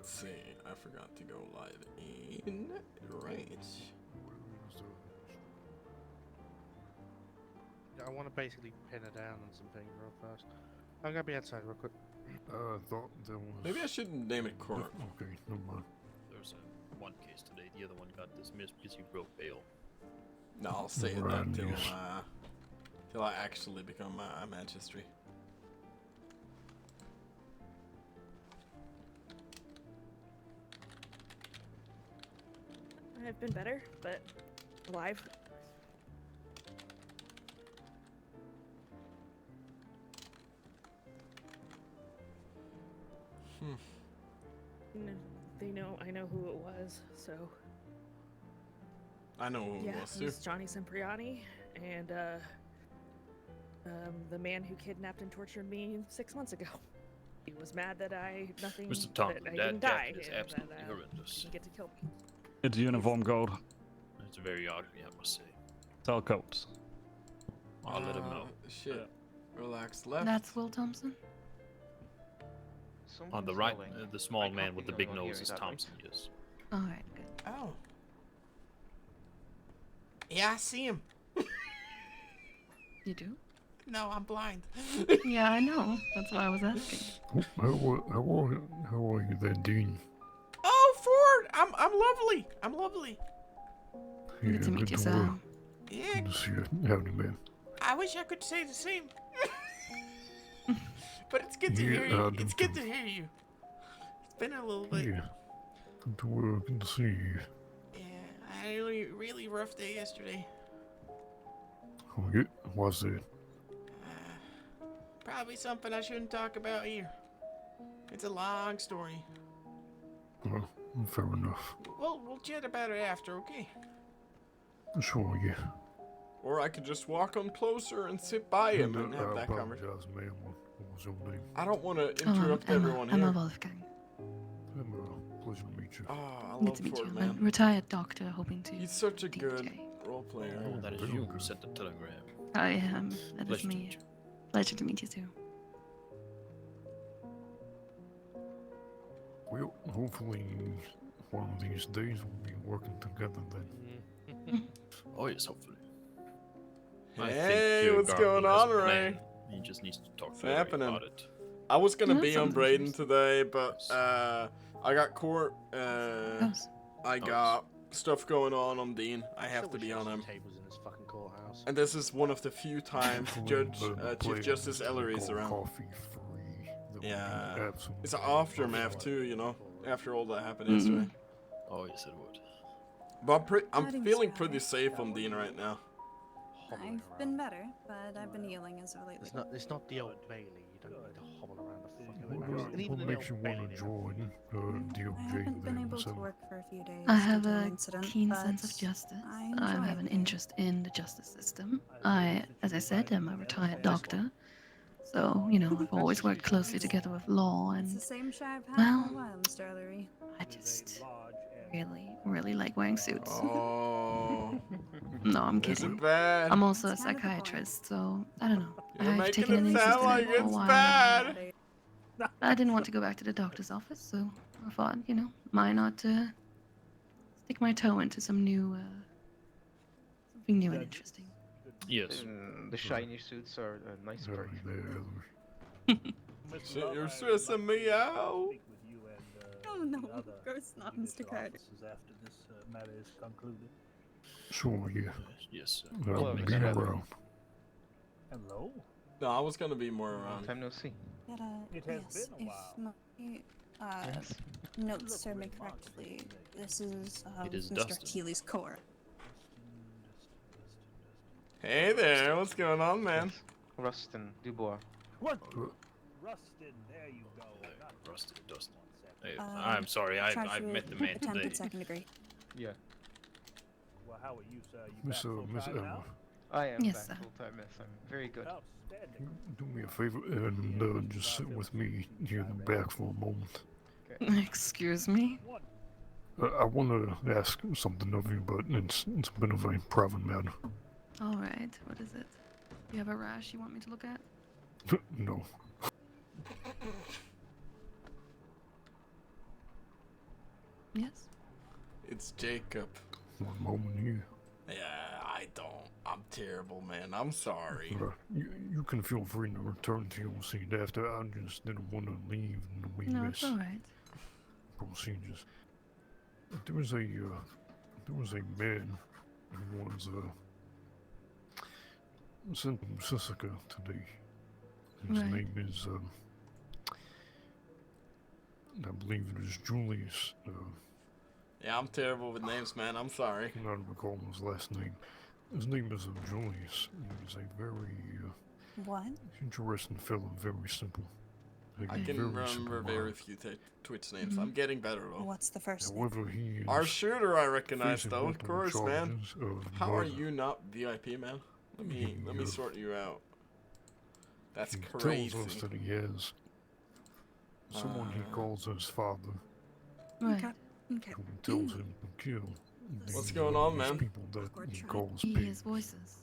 let's see. I forgot to go live in. Right. I want to basically pin her down on something real fast. I'm gonna be outside real quick. I thought there was... Maybe I shouldn't name it court. Okay, no mind. There's one case today. The other one got dismissed because you broke bail. No, I'll say Right, that yes. till I actually become a magistrate. I've been better, but alive. I know who it was, so. I know who it Yeah, was it too. was Johnny Cipriani, and the man who kidnapped and tortured me 6 months ago. He was mad that Mr. that Thompson, I that didn't die, death is and absolutely that horrendous. didn't get to kill me. It's uniform gold. It's very ugly, I must say. Tell coats. I'll let him know. Shit. Relax. Left. That's Will Thompson. On the right, the small man with the big nose is Thompson, yes. Alright, good. Oh. Yeah, I see him. You do? No, I'm blind. Yeah, I know. That's why I was asking. How are you there, Dean? Oh, Ford! I'm lovely. I'm lovely. Yeah, Good to meet you, to, Sam. Yeah, good to see you. Howdy, man. I wish I could say the same. But it's good to Yeah, hear you. I It's do good too. to hear you. It's been a little bit. Yeah. Good to see you. Yeah, I had a really rough day yesterday. What's it? Probably something I shouldn't talk about here. It's a long story. Well, fair enough. We'll chat about it after, okay? Sure, yeah. Or I could just walk on closer and sit by him and have that conversation. apologize, ma'am. What was your name? I don't want to interrupt everyone Emma here. Wolfgang. Pleasure to meet you. Oh, I Good love to meet you. Ford, I'm a man. retired doctor hoping to He's such a good DJ. role player. Oh, that is you who sent the telegram. I am. That is Pleasure to me. meet you. Pleasure to meet you too. Well, hopefully one of these days we'll be working together then. Oh, yes, hopefully. Hey, what's going on, Ray? He just needs to talk What's to Ray happening? about it. I was gonna That be on sounds Braden interesting. today, but I got court. Yes. I got stuff going on Dean. I have to be on him. Tables in this fucking courthouse. And this is one of the few times Chief Justice Ellery's around. Coffee free. That would be Yeah. absolutely It's an aftermath too, you know, after all that happened yesterday. Oh, yes, it would. But I'm Greetings, feeling Skylar. pretty safe on Dean right now. I've been better, but I've been healing as of lately. It's not the old Bailey. You don't need to hobble around the fucking What, house. And even what the makes you old want Bailey to didn't- join I DOJ haven't been then? able to So, work for a few days. I have due to an a incident, keen but sense of justice. I I enjoy have an it. interest in the justice system. As I said, am a retired doctor. So, you know, I've always worked closely together with law, It's the and same shot I've had well, for a while, Mr. Ellery. I just really like wearing suits. Oh, No, I'm is kidding. it bad? I'm also a That's kind of the point. psychiatrist, so I don't know. You're I've making taken an it interest sound in like it for a it's while. bad. I didn't want to go back to the doctor's office, so I thought, you know, why not stick my toe into some new, something new and interesting. Yes. The shiny suits are a nice sorry perk. there. Shit, you're stressing me out. Oh no, of course not, Mr. Carter. After this matter is concluded. Sure, yeah. Yes, sir. I'll Well, be Mr. Ellery. around. Hello? No, I was gonna be more Long around. time no see. But, It has yes, been a while. if my Yes. notes serve me correctly, this is It is Mr. Dustin. Keeley's core. Hey there, what's going on, man? Yes. Rustin Dubois. What? Rustin, there you go. Not Rustin, Dustin. Hey, Uh, I'm sorry, I've Charged met the man attempted today. second degree. Yeah. Well, how are you, sir? You back Miss full-time Emma, now? I am Yes, back sir. full time, yes. I'm very good. Outstanding. Do me a favor and just sit with me here in the back for a moment. Excuse me? One. I want to ask something of you, but it's a bit of a private matter. All right, what is it? You have a rash you want me to look at? No. Yes. It's Jacob. One moment here. Yeah, I don't. I'm terrible, man. I'm sorry. You can feel free to return to your seat after. I just didn't want to leave and we No, it's miss all right. procedures. There was a man who was sent from Sisika today. His Right. name is I believe it is Julius. Yeah, I'm terrible with names, man. I'm sorry. I cannot recall his last name. His name is Julius. He is a very What? interesting fellow, very simple. I can remember very few Twitch names. I'm getting better though. What's the first name? However, he is Our shooter I recognize facing though, of multiple course, man. charges of How are murder. you not VIP, man? Let me sort you out. That's He crazy. tells us that he has someone he calls his father, Right. Okay. Okay. who tells him to kill What's these going on, these man? people that Awkward he try. calls He pigs. hears voices.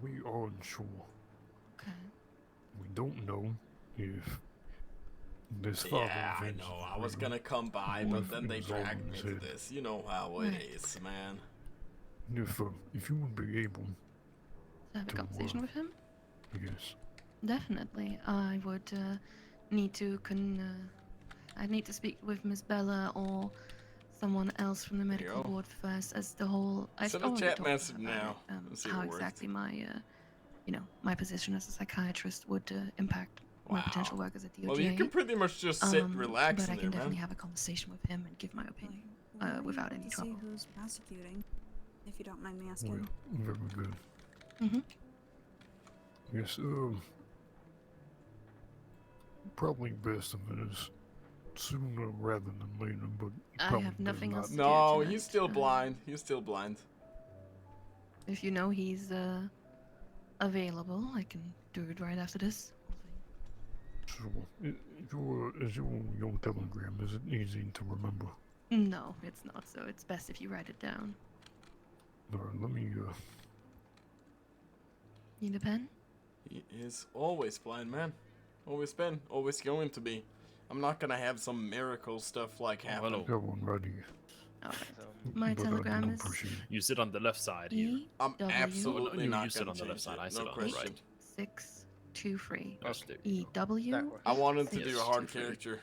We are unsure. Okay. We don't know if this father Yeah, of I his know. is I was real. gonna come by, Or but if then it they was all in dragged me his to head. this. You know how it Right. is, man. If you would be able, To have a To conversation what? with him? yes, Definitely. I would need to I'd need to speak with Miss Bella or someone else from the There you medical go. board first, as the whole. I Send a still want to chat talk to her message about now it, and see if how it works. exactly my my position as a psychiatrist would impact my potential Wow. work as a DOJ. Well, you can pretty much just sit, relax but I in can there, definitely man. have a conversation with him and give my opinion Really without want any to trouble. see who's prosecuting, if you don't mind me well, asking. very good. Mhm. Yes, probably best if it is sooner rather than later, but I probably have nothing not. else to No, do he's tonight. still blind. He's still blind. If you know he's available, I can do it right after this. So, is your telegram, is it easy to remember? No, it's not. So it's best if you write it down. Let me, Need a pen? He is always blind, man. Always been. Always going to be. I'm not gonna have some miracle stuff like happen. hello. got one right here. Alright. So, My but I telegram do is appreciate it. You sit on the left side here. I'm EW absolutely you not sit gonna on the left change side, it. I sit No on the question. right. 623. Yes, there E you go. W. That works. I wanted to do Yes, a hard 2-3. character.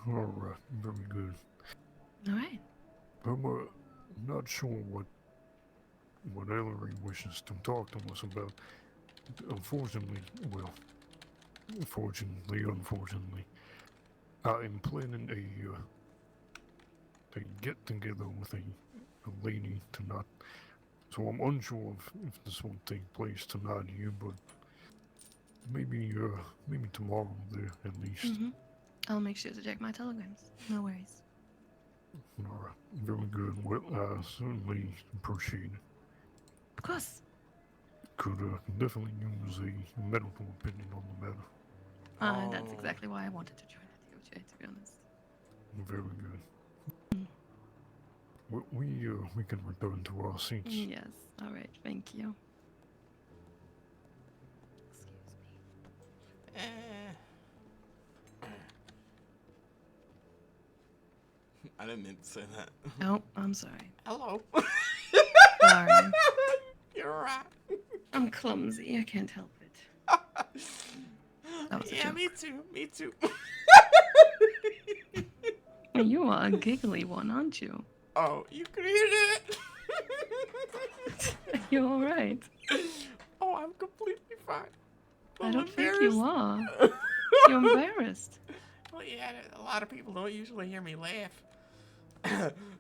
Alright, very good. Alright. I'm not sure what Ellery wishes to talk to us about. Unfortunately, unfortunately, I am planning a get together with a lady tonight. So I'm unsure if this will take place tonight here, but maybe tomorrow there at least. Mm-hmm. I'll make sure to check my telegrams. No worries. Alright, very good. Well, I certainly appreciate it. Of course. Could definitely use a medical opinion on the matter. That's Oh. exactly why I wanted to join the DOJ, to be honest. Very good. We can return to our seats. Yes. Alright, thank you. Excuse me. I didn't mean to say that. Oh, I'm sorry. Hello. Sorry. You're right. I'm clumsy. I can't help it. That was a Yeah, joke. me too. Me too. You are a giggly one, aren't you? Oh, you could hear that? You're alright. Oh, I'm completely fine. I I'm don't think you are. You're embarrassed. Well, yeah, a lot of people don't usually hear me laugh.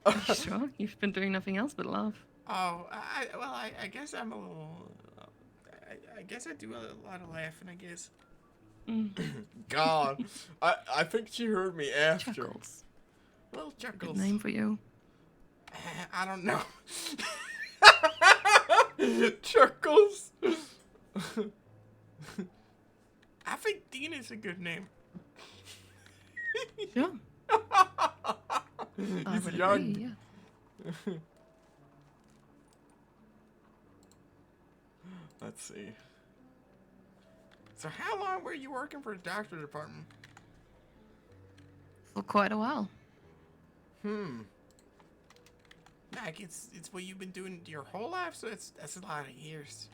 Are you sure? You've been doing nothing else but laugh. Oh, I guess I'm a little. I guess I do a lot of laughing. I guess. Mm. God, I think she heard me after. Chuckles. Little Good chuckles. name for you. I don't know. Chuckles. I think Dean is a good name. Sure. I He's would young. agree, yeah. Let's see. So how long were you working for the doctor department? For quite a while. Like it's what you've been doing your whole life, so that's a lot of years.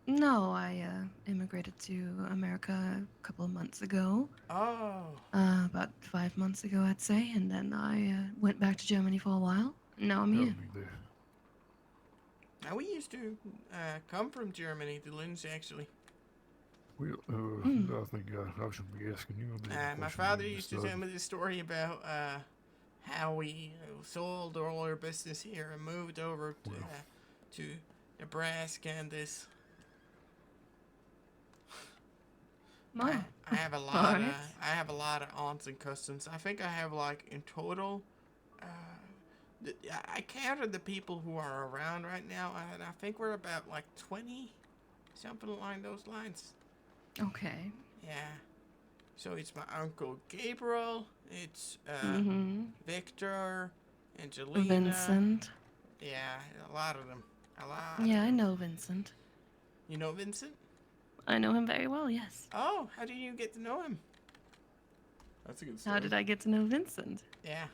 No, I immigrated to America a couple of months ago. Oh. About 5 months ago, I'd say, and then I went back to Germany for a while. Now I'm here. Howdy there. Now we used to come from Germany, the Lynn's actually. Well, I think I should be asking you. The My question father you used to started. tell me this story about how we sold all our business here and moved over to Nebraska and this. My. I have a lot Alright. I have a lot of aunts and cousins. I think I have like in total. I counted the people who are around right now, and I think we're about like 20, something along those lines. Okay. Yeah. So it's my uncle Gabriel. It's Victor, Angelina. Vincent. Yeah, a lot of them. A lot. Yeah, I know Vincent. You know Vincent? I know him very well, yes. Oh, how did you get to know him? That's a good story. How did I get to know Vincent? Yeah.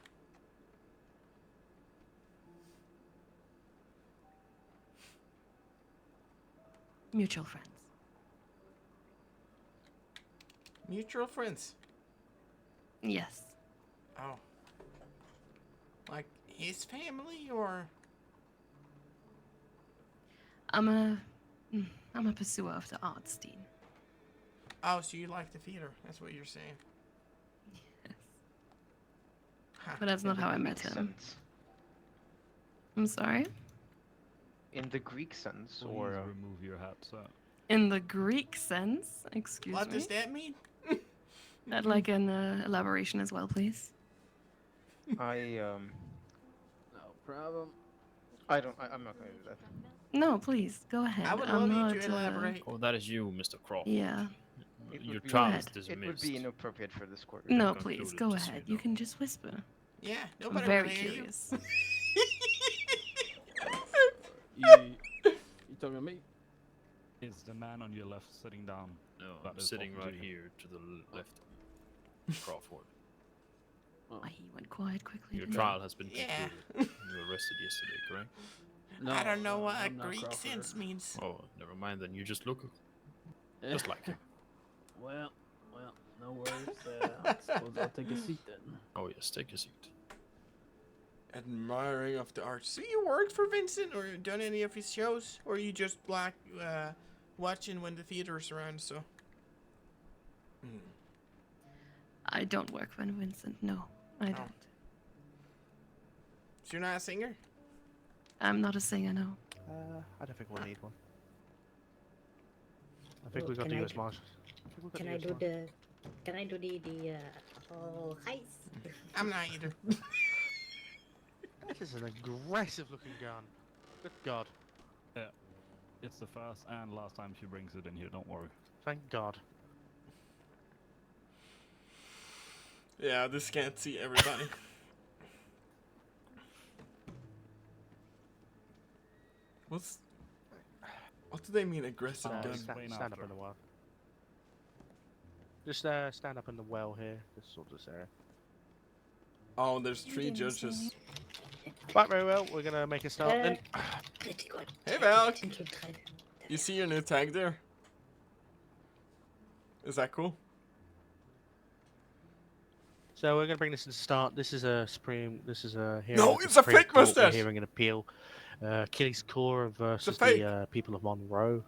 Mutual friends. Mutual friends. Yes. Oh. Like his family or? I'm a pursuer of the arts, Dean. Oh, so you like the theater? That's what you're saying. Yes. Huh. But that's not how I met him. Sense. I'm sorry? In the Greek sense, Please or remove your hat, sir. In the Greek sense? Excuse What me? does that mean? I'd like an elaboration as well, please. No problem. I'm not gonna do that. No, please, go ahead. I would I'm love you not, to elaborate. Oh, that is you, Mr. Crawford. Yeah. It Your would be- trial is It dismissed. It would be inappropriate for this court. No, concluded, please, go just so ahead. you You know. can just whisper. Yeah, I'm nobody very will hear curious. You talking to me? Is the man on your left sitting down? No, That I'm is sitting talking right to you. here to the left. Crawford. Why, he went quiet quickly. Your didn't he? trial has been Yeah. concluded. You were arrested yesterday, correct? No, I don't know what I'm not Greek Crawford. sense means. Oh, never mind then. You just look just like him. Well, no worries. I suppose I'll take a seat then. Oh yes, take a seat. Admiring of the arts. So you worked for Vincent, or done any of his shows, or you just like watching when the theater's around? So. I don't work for Vincent. No, I don't. So you're not a singer? I'm not a singer, no. I don't think we'll need one. I think we've got the US Marshals. Can I do the whole heist? I'm not either. This is an aggressive looking gun. Good God. Yeah. It's the first and last time she brings it in here, don't worry. Thank God. Yeah, this can't see everybody. What do they mean aggressive gun? Stand up in the well. Just stand up in the well here. Just sort of this area. Oh, there's 3 judges. Right, very well. We're gonna make a start then. Hey, Val. You see your new tag there? Is that cool? So we're gonna bring this to the start. This is a hearing. No, of the it's a Supreme fake Court. mustache! We're hearing an appeal. Achilles Core versus fake. the people of Monroe.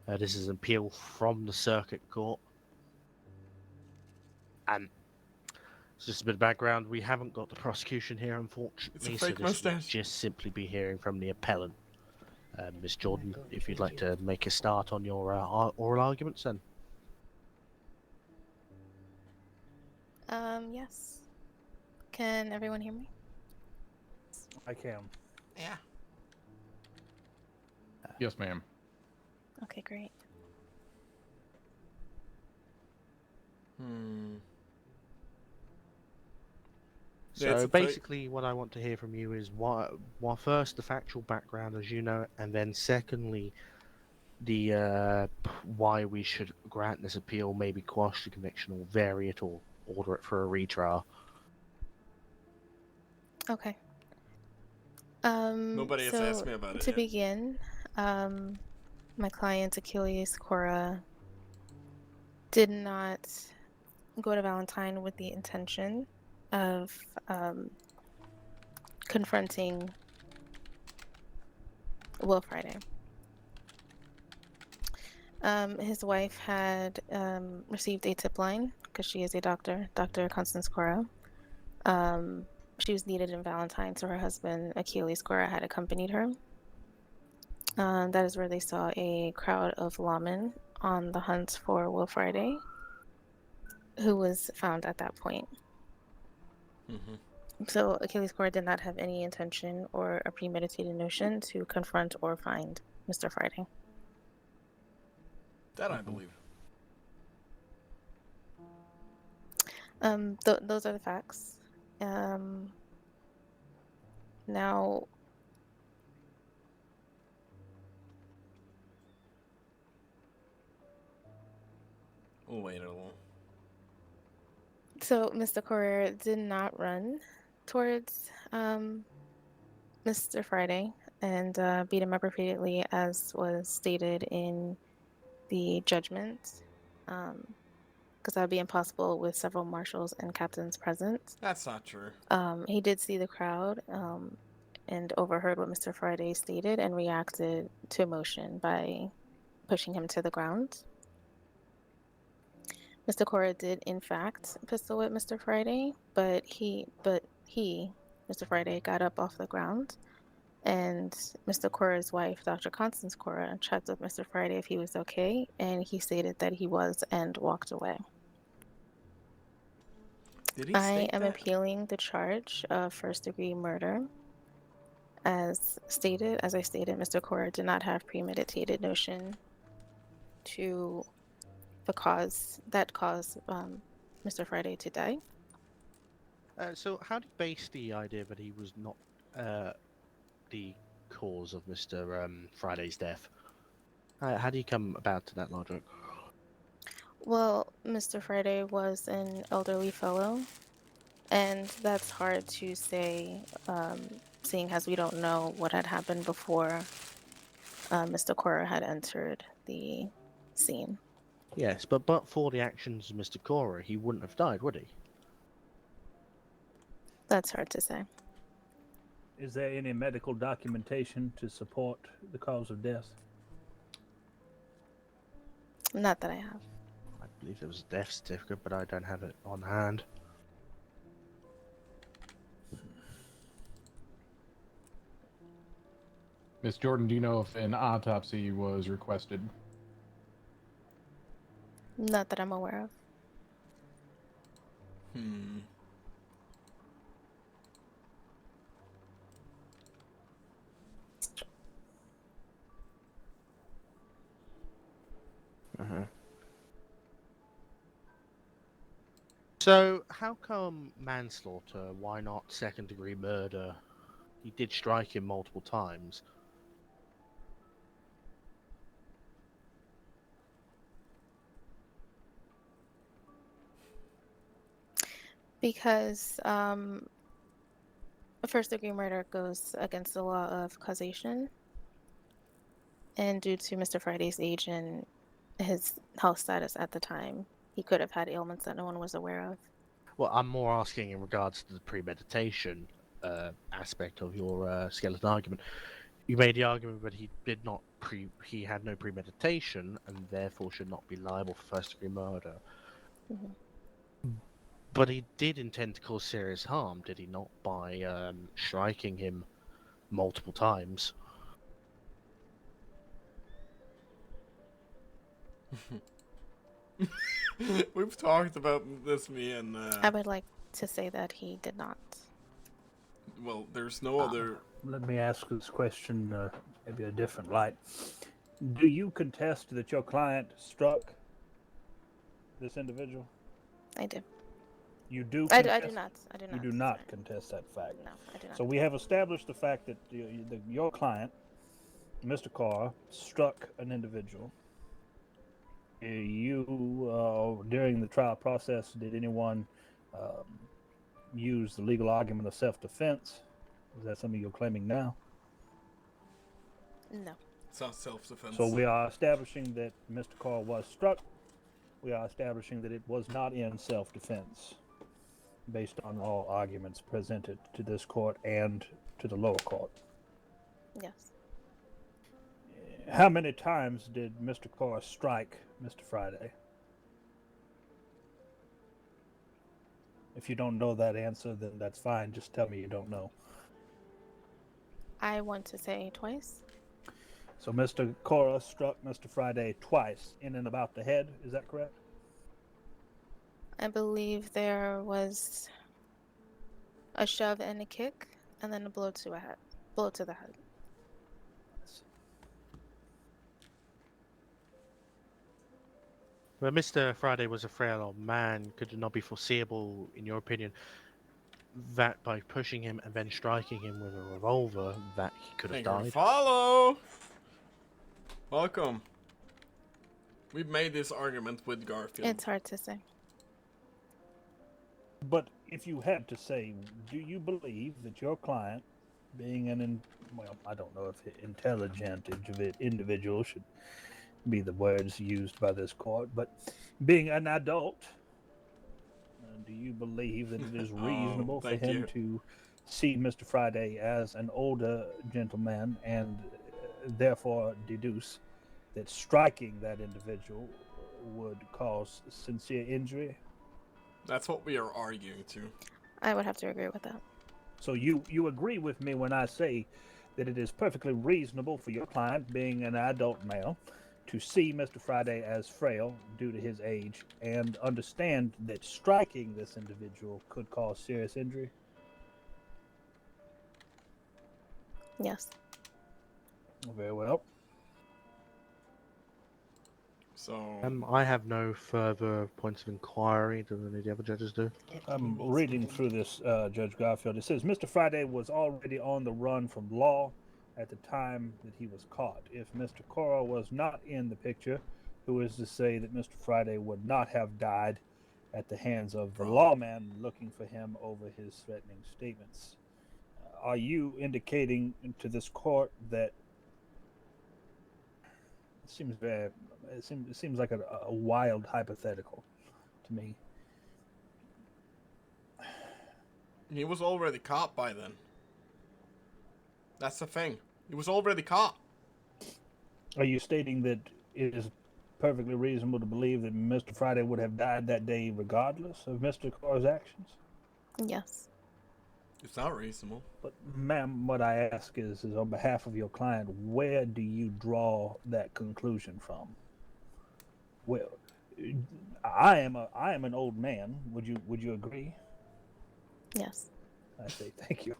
This is an appeal from the circuit court. And just a bit of background. We haven't got the prosecution here, unfortunately. It's a fake so this will mustache. just simply be hearing from the appellant. Ms. Jordan, if you'd like to make a start on your oral arguments, then. Yes. Can everyone hear me? I can. Yeah. Yes, ma'am. Okay, great. So basically, what I want to hear from you is first the factual background as you know it, and then secondly, the why we should grant this appeal, maybe quash the conviction or vary it or order it for a retrial. Okay. Nobody has asked me about it to yet. begin, my client Achilles Cora did not go to Valentine with the intention of confronting Will Friday. His wife had received a tip line because she is a doctor, Dr. Constance Cora. She was needed in Valentine, so her husband Achilles Cora had accompanied her. That is where they saw a crowd of lawmen on the hunt for Will Friday, who was found at that point. Mm-hmm. So Achilles Cora did not have any intention or a premeditated notion to confront or find Mr. Friday. That I believe. Those are the facts. Now, We'll wait a little. so Mr. Cora did not run towards Mr. Friday and beat him up repeatedly, as was stated in the judgment, because that would be impossible with several marshals and captains present. That's not true. He did see the crowd and overheard what Mr. Friday stated and reacted to emotion by pushing him to the ground. Mr. Cora did, in fact, pistol whip Mr. Friday, but Mr. Friday, got up off the ground, and Mr. Cora's wife, Dr. Constance Cora, checked with Mr. Friday if he was okay, and he stated that he was and walked away. Did he I state am that? appealing the charge of first-degree murder. As I stated, Mr. Cora did not have premeditated notion to that caused Mr. Friday to die. So how do you base the idea that he was not the cause of Mr. Friday's death? How do you come about to that logic? Well, Mr. Friday was an elderly fellow, and that's hard to say, seeing as we don't know what had happened before Mr. Cora had entered the scene. Yes, but for the actions of Mr. Cora, he wouldn't have died, would he? That's hard to say. Is there any medical documentation to support the cause of death? Not that I have. I believe there was a death certificate, but I don't have it on hand. Miss Jordan, do you know if an autopsy was requested? Not that I'm aware of. So, how come manslaughter? Why not second-degree murder? He did strike him multiple times. Because first-degree murder goes against the law of causation. And due to Mr. Friday's age and his health status at the time, he could have had ailments that no one was aware of. Well, I'm more asking in regards to the premeditation aspect of your skeleton argument. You made the argument that he did not he had no premeditation and therefore should not be liable for first-degree murder. Mm-hmm. But he did intend to cause serious harm, did he not, by striking him multiple times? We've talked about this, me and... I would like to say that he did not. Well, there's no other... Let me ask this question maybe a different light. Do you contest that your client struck this individual? I do. You do I contest? do not. I do not. You do not contest that fact? No, I do not. So we have established the fact that your client Mr. Carr struck an individual. During the trial process, did anyone use the legal argument of self-defense? Is that something you're claiming now? No. It's not self-defense. So we are establishing that Mr. Carr was struck. We are establishing that it was not in self-defense, based on all arguments presented to this court and to the lower court. Yes. How many times did Mr. Carr strike Mr. Friday? If you don't know that answer, then that's fine. Just tell me you don't know. I want to say twice. So Mr. Cora struck Mr. Friday twice in and about the head. Is that correct? I believe there was a shove and a kick, and then a blow to the head. Well, Mr. Friday was a frail old man. Could it not be foreseeable, in your opinion, that by pushing him and then striking him with a revolver, that he could have Thank you. died? Follow! Welcome. We've made this argument with Garfield. It's hard to say. But if you had to say, do you believe that your client, being I don't know if intelligent individual should be the words used by this court, but being an adult, do you believe that it is reasonable for him to see Mr. Friday as an older gentleman and therefore deduce that striking that individual would cause sincere injury? That's what we are arguing to. I would have to agree with that. So you agree with me when I say that it is perfectly reasonable for your client, being an adult male, to see Mr. Friday as frail due to his age and understand that striking this individual could cause serious injury? Yes. Very well. So I have no further points of inquiry. Do any of the other judges do? I'm reading through this, Judge Garfield. It says Mr. Friday was already on the run from law at the time that he was caught. If Mr. Cora was not in the picture, who is to say that Mr. Friday would not have died at the hands of the lawman looking for him over his threatening statements? Are you indicating to this court that it seems like a wild hypothetical to me? He was already caught by then. That's the thing. He was already caught. Are you stating that it is perfectly reasonable to believe that Mr. Friday would have died that day regardless of Mr. Carr's actions? Yes. It's not reasonable. But, ma'am, what I ask is on behalf of your client, where do you draw that conclusion from? Well, I am an old man. Would you agree? Yes. I say thank you.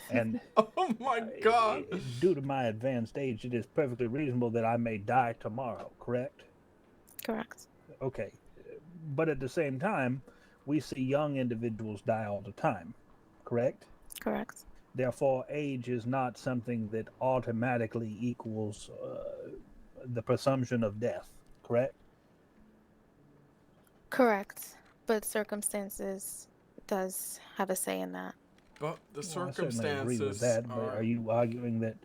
And oh my God! Due to my advanced age, it is perfectly reasonable that I may die tomorrow. Correct? Correct. Okay, but at the same time, we see young individuals die all the time. Correct? Correct. Therefore, age is not something that automatically equals the presumption of death. Correct? Correct. But circumstances does have a say in that. But the I certainly agree with that. But are are you arguing that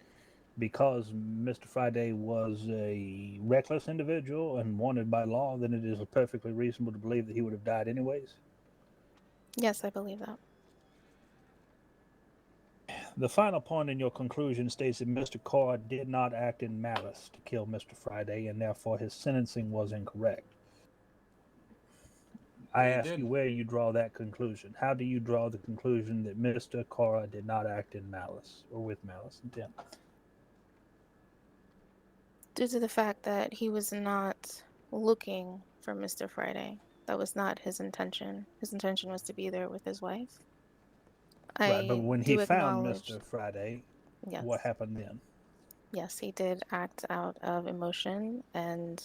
because Mr. Friday was a reckless individual and wanted by law, then it is perfectly reasonable to believe that he would have died anyways? Yes, I believe that. The final point in your conclusion states that Mr. Carr did not act in malice to kill Mr. Friday, and therefore his sentencing was incorrect. I ask you where you draw that conclusion. How do you draw the conclusion that Mr. Carr did not act in malice or with malice intent? Due to the fact that he was not looking for Mr. Friday. That was not his intention. His intention was to be there with his wife. Right, but when he found Mr. Friday, yes. What happened then? Yes, he did act out of emotion and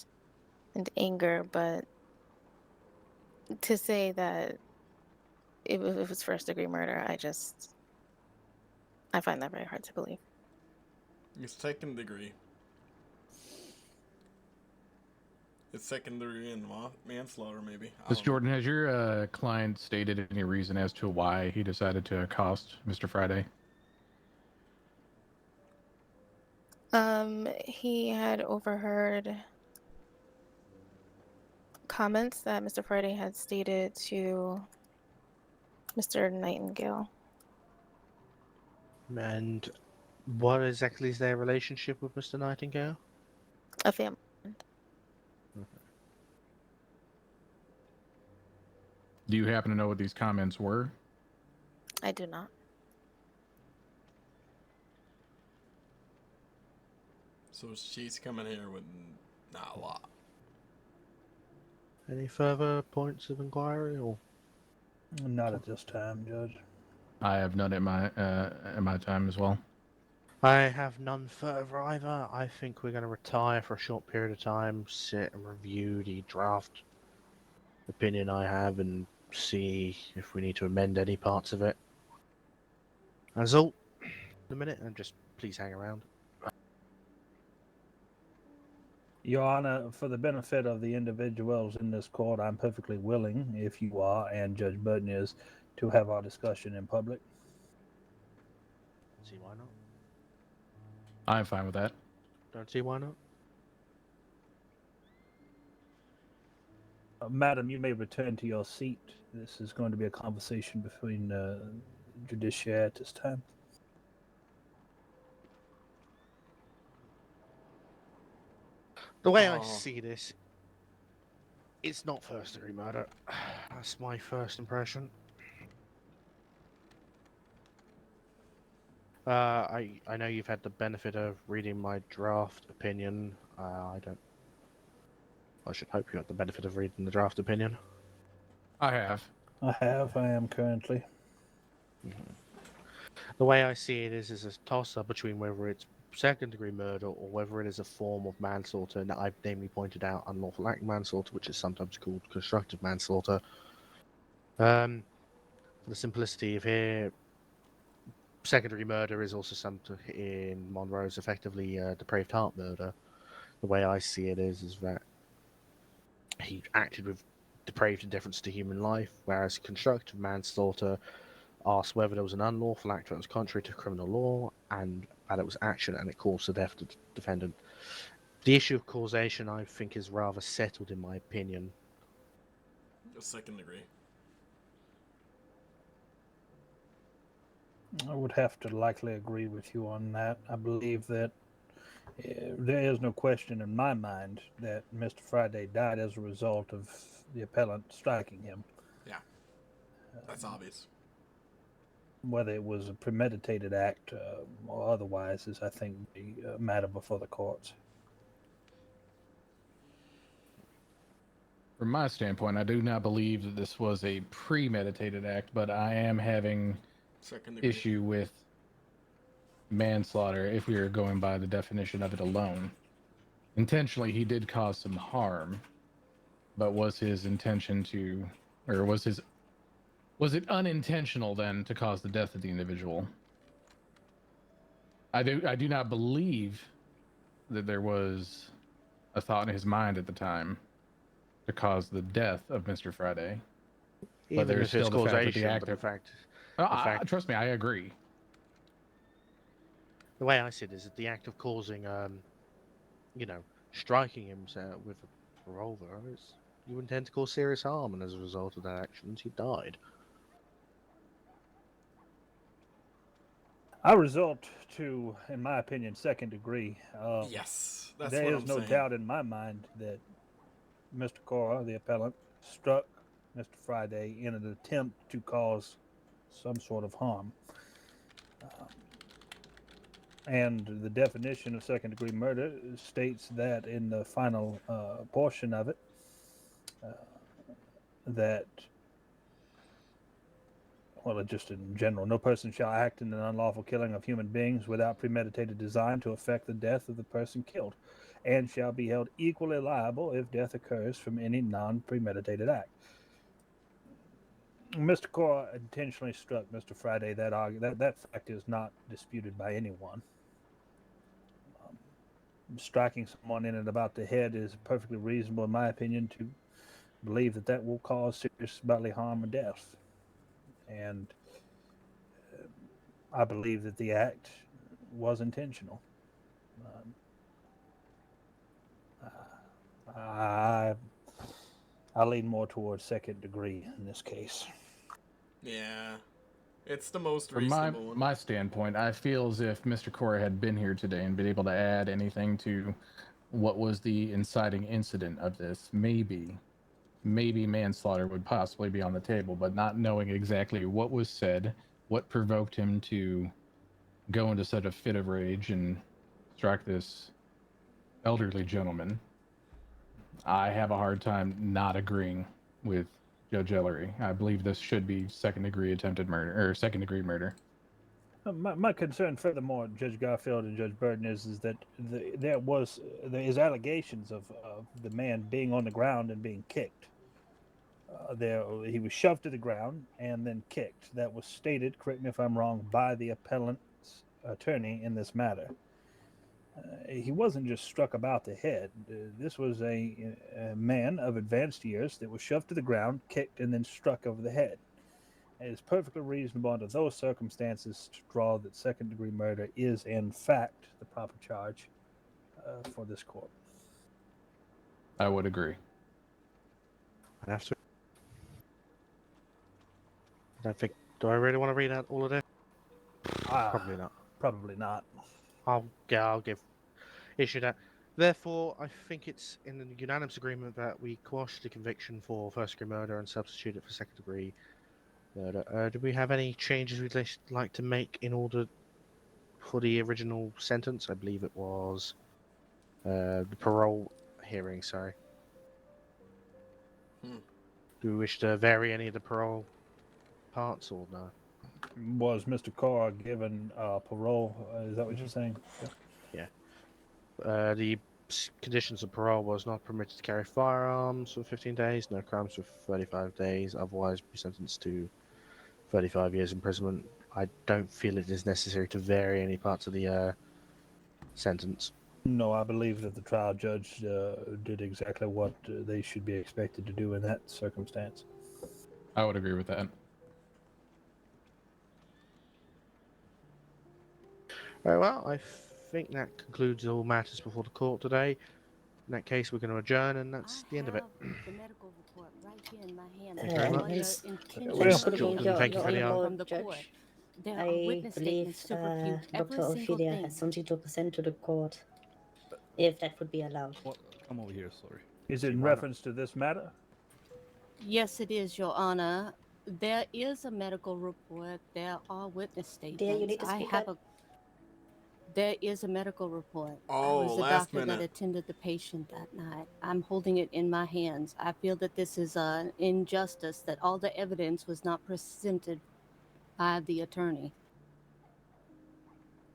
anger, but to say that it was first-degree murder, I find that very hard to believe. It's second degree. It's secondary and manslaughter, maybe. I Miss don't know. Jordan, has your client stated any reason as to why he decided to accost Mr. Friday? He had overheard comments that Mr. Friday had stated to Mr. Nightingale. And what exactly is their relationship with Mr. Nightingale? A family. Do you happen to know what these comments were? I do not. So she's coming here with not a lot. Any further points of inquiry, or Not at this time, Judge. I have none at my time as well. I have none further either. I think we're going to retire for a short period of time, sit and review the draft opinion I have, and see if we need to amend any parts of it. That's all. In a minute, and just please hang around. Your Honor, for the benefit of the individuals in this court, I'm perfectly willing, if you are and Judge Burton is, to have our discussion in public. See why not? I'm fine with that. Don't see why not. Madam, you may return to your seat. This is going to be a conversation between judiciary at this time. The way I see this, it's not first-degree murder. That's my first impression. I know you've had the benefit of reading my draft opinion. I should hope you had the benefit of reading the draft opinion. I have. I am currently. The way I see it is a toss-up between whether it's second-degree murder or whether it is a form of manslaughter, and I've namely pointed out unlawful act manslaughter, which is sometimes called constructive manslaughter. For the simplicity of here, secondary murder is also something in Monroe's effectively depraved heart murder. The way I see it is that he acted with depraved indifference to human life, whereas constructive manslaughter asks whether there was an unlawful act that was contrary to criminal law and that it was action and it caused the death of the defendant. The issue of causation, I think, is rather settled in my opinion. Second degree. I would have to likely agree with you on that. I believe that there is no question in my mind that Mr. Friday died as a result of the appellant striking him. Yeah, that's obvious. Whether it was a premeditated act or otherwise is, I think, the matter before the courts. From my standpoint, I do not believe that this was a premeditated act, but I am having issue with manslaughter if we are going by the definition of it alone. Intentionally, he did cause some harm, but was his intention to, or was it unintentional then to cause the death of the individual? I do not believe that there was a thought in his mind at the time to cause the death of Mr. Friday. But there's still the fact that the actor. Trust me, I agree. The way I see it is that the act of causing, striking him with a revolver, you intend to cause serious harm, and as a result of that actions, he died. I resort to, in my opinion, second degree. Yes, that's there what is I'm no saying. doubt in my mind that Mr. Cora, the appellant, struck Mr. Friday in an attempt to cause some sort of harm. And the definition of second-degree murder states that in the final portion of it, that, well, just in general, no person shall act in an unlawful killing of human beings without premeditated design to effect the death of the person killed, and shall be held equally liable if death occurs from any non-premeditated act. Mr. Cora intentionally struck Mr. Friday. That fact is not disputed by anyone. striking someone in and about the head is perfectly reasonable, in my opinion, to believe that that will cause serious bodily harm or death. And I believe that the act was intentional. I lean more towards second degree in this case. Yeah. It's the most From my reasonable one. my standpoint, I feel as if Mr. Cora had been here today and been able to add anything to what was the inciting incident of this. Maybe manslaughter would possibly be on the table, but not knowing exactly what was said, what provoked him to go into such a fit of rage and strike this elderly gentleman, I have a hard time not agreeing with Judge Ellery. I believe this should be second degree attempted murder or second degree murder. My concern, furthermore, Judge Garfield and Judge Burton, is that there is allegations of the man being on the ground and being kicked. He was shoved to the ground and then kicked. That was stated, correct me if I'm wrong, by the appellant's attorney in this matter. He wasn't just struck about the head. This was a man of advanced years that was shoved to the ground, kicked, and then struck over the head. It is perfectly reasonable under those circumstances to draw that second-degree murder is, in fact, the proper charge for this court. I would agree. I have to. I don't think. Do I really want to read out all of this? Probably not. Probably not. I'll give issue that. Therefore, I think it's in the unanimous agreement that we quash the conviction for first-degree murder and substitute it for second-degree murder. Do we have any changes we'd like to make in order for the original sentence? I believe it was the parole hearing. Sorry. Do we wish to vary any of the parole parts or no? Was Mr. Cora given parole? Is that what you're saying? Yeah. The conditions of parole was not permitted to carry firearms for 15 days, no crimes for 35 days, otherwise be sentenced to 35 years imprisonment. I don't feel it is necessary to vary any parts of the sentence. No, I believe that the trial judge did exactly what they should be expected to do in that circumstance. I would agree with that. Very well, I think that concludes all matters before the court today. In that case, we're going to adjourn, and that's the end of it. The medical report right here in my hand. Thank you very much. Yes. Thank you for the From the court. There are I witness believe statements to refute every Dr. single Ophelia thing. has something to present to the court, if that would be allowed. Come over here, sorry. Is it in reference to this matter? Yes, it is, Your Honor. There is a medical report. There are witness statements. Dear, you need to speak up. There is a medical report. Oh, I was the last doctor that minute. attended the patient that night. I'm holding it in my hands. I feel that this is an injustice, that all the evidence was not presented by the attorney.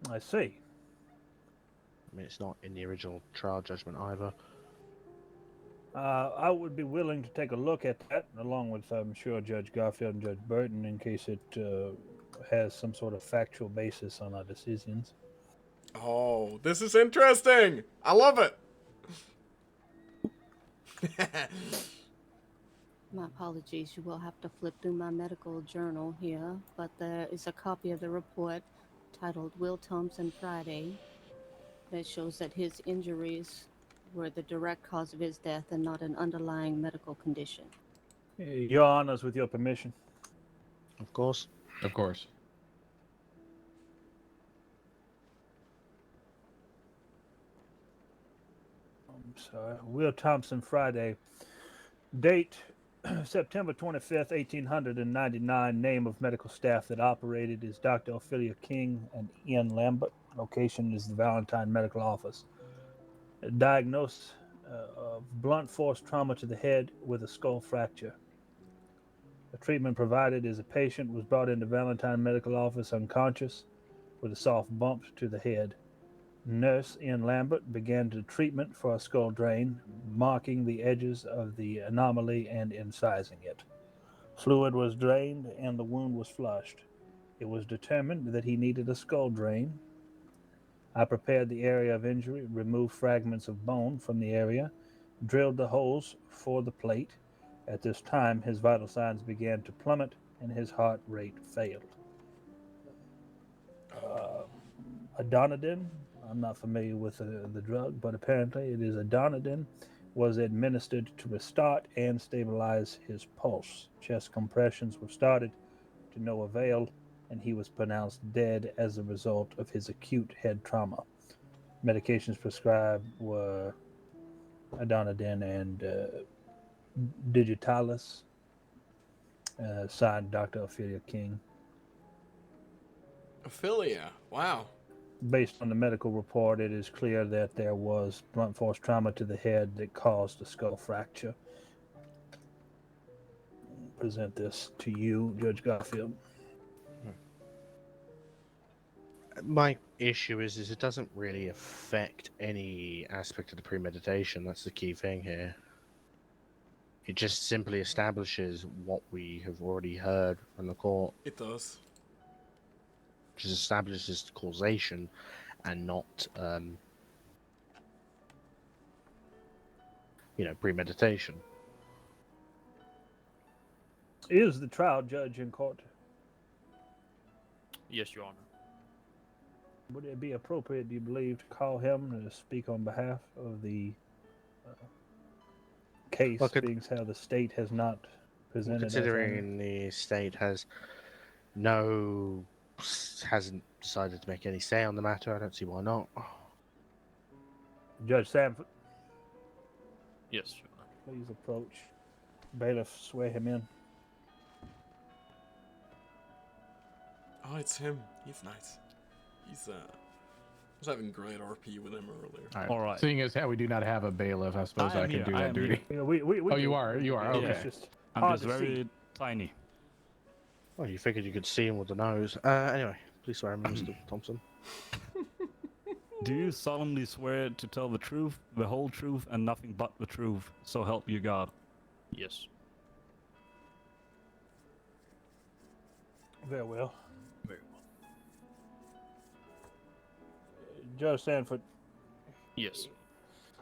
I see. I mean, it's not in the original trial judgment either. I would be willing to take a look at that, along with, I'm sure, Judge Garfield and Judge Burton, in case it has some sort of factual basis on our decisions. Oh, this is interesting. I love it. My apologies, you will have to flip through my medical journal here, but there is a copy of the report titled Will Thompson Friday that shows that his injuries were the direct cause of his death and not an underlying medical condition. Your Honors, with your permission. Of course. Of course. Sorry. Will Thompson Friday. Date September 25th, 1899. Name of medical staff that operated is Dr. Ophelia King and Ian Lambert. Location is the Valentine Medical Office. Diagnosis of blunt force trauma to the head with a skull fracture. The treatment provided is a patient was brought into Valentine Medical Office unconscious with a soft bump to the head. Nurse Ian Lambert began the treatment for a skull drain, marking the edges of the anomaly and incising it. Fluid was drained and the wound was flushed. It was determined that he needed a skull drain. I prepared the area of injury, removed fragments of bone from the area, drilled the holes for the plate. At this time, his vital signs began to plummet and his heart rate failed. Adonidin, I'm not familiar with the drug, but apparently it is Adonidin, was administered to restart and stabilize his pulse. Chest compressions were started to no avail, and he was pronounced dead as a result of his acute head trauma. Medications prescribed were Adonidin and Digitalis, signed Dr. Ophelia King. Ophelia, wow. Based on the medical report, it is clear that there was blunt force trauma to the head that caused a skull fracture. Present this to you, Judge Garfield. My issue is it doesn't really affect any aspect of the premeditation. That's the key thing here. It just simply establishes what we have already heard from the court. It does. Just establishes causation and not, premeditation. Is the trial judge in court? Yes, Your Honor. Would it be appropriate, do you believe, to call him to speak on behalf of the case, being how the state has not presented Considering the state hasn't decided to make any say on the matter, I don't see why not. Judge Sanford? Yes, Your Honor. Please approach. Bailiff, swear him in. Oh, it's him. He's nice. He's I was having great RP with him earlier. All right. Seeing as how we do not have a bailiff, I suppose I can do that duty. Yeah, oh, you are. You are. Okay. It's just I'm just very tiny. Well, you figured you could see him with the nose. Anyway, please swear, Mr. Thompson. Do you solemnly swear to tell the truth, the whole truth, and nothing but the truth, so help you God? Yes. Very well. Very well. Judge Sanford. Yes.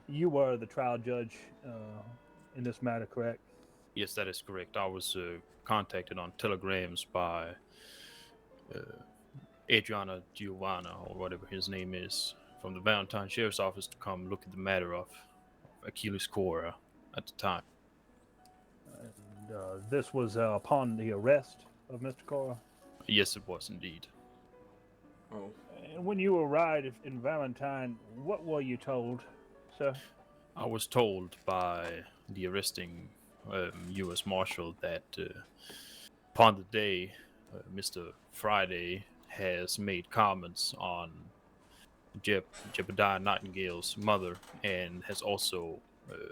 You were the trial judge in this matter, correct? Yes, that is correct. I was contacted on telegrams by Adriana Giovanna, or whatever his name is, from the Valentine Sheriff's Office to come look at the matter of Achilles Cora at the time. And this was upon the arrest of Mr. Cora? Yes, it was indeed. Oh. And when you arrived in Valentine, what were you told, sir? I was told by the arresting U.S. Marshal that upon the day Mr. Friday has made comments on Jebediah Nightingale's mother and has also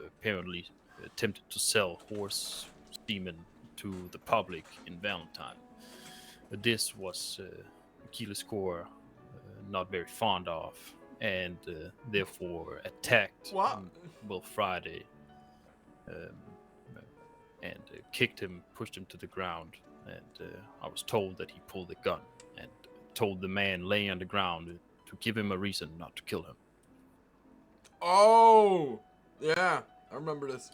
apparently attempted to sell horse semen to the public in Valentine. This was Achilles Cora not very fond of, and therefore attacked Will Friday and kicked him, pushed him to the ground, and I was told that he pulled a gun and told the man laying on the ground to give him a reason not to kill him. Oh! Yeah, I remember this.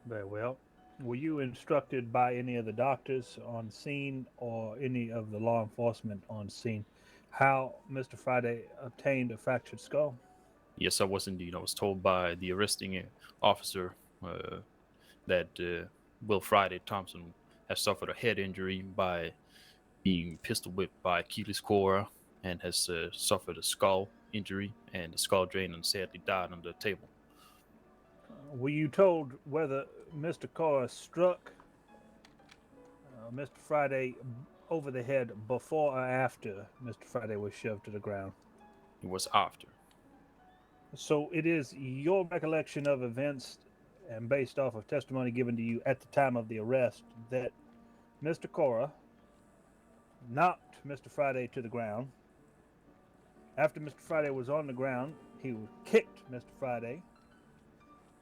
Very well. Were you instructed by any of the doctors on scene or any of the law enforcement on scene how Mr. Friday obtained a fractured skull? Yes, I was indeed. I was told by the arresting officer that Will Friday Thompson has suffered a head injury by being pistol whipped by Achilles Cora and has suffered a skull injury and a skull drain and sadly died under the table. Were you told whether Mr. Cora struck Mr. Friday over the head before or after Mr. Friday was shoved to the ground? It was after. So it is your recollection of events and based off of testimony given to you at the time of the arrest that Mr. Cora knocked Mr. Friday to the ground. After Mr. Friday was on the ground, he kicked Mr. Friday.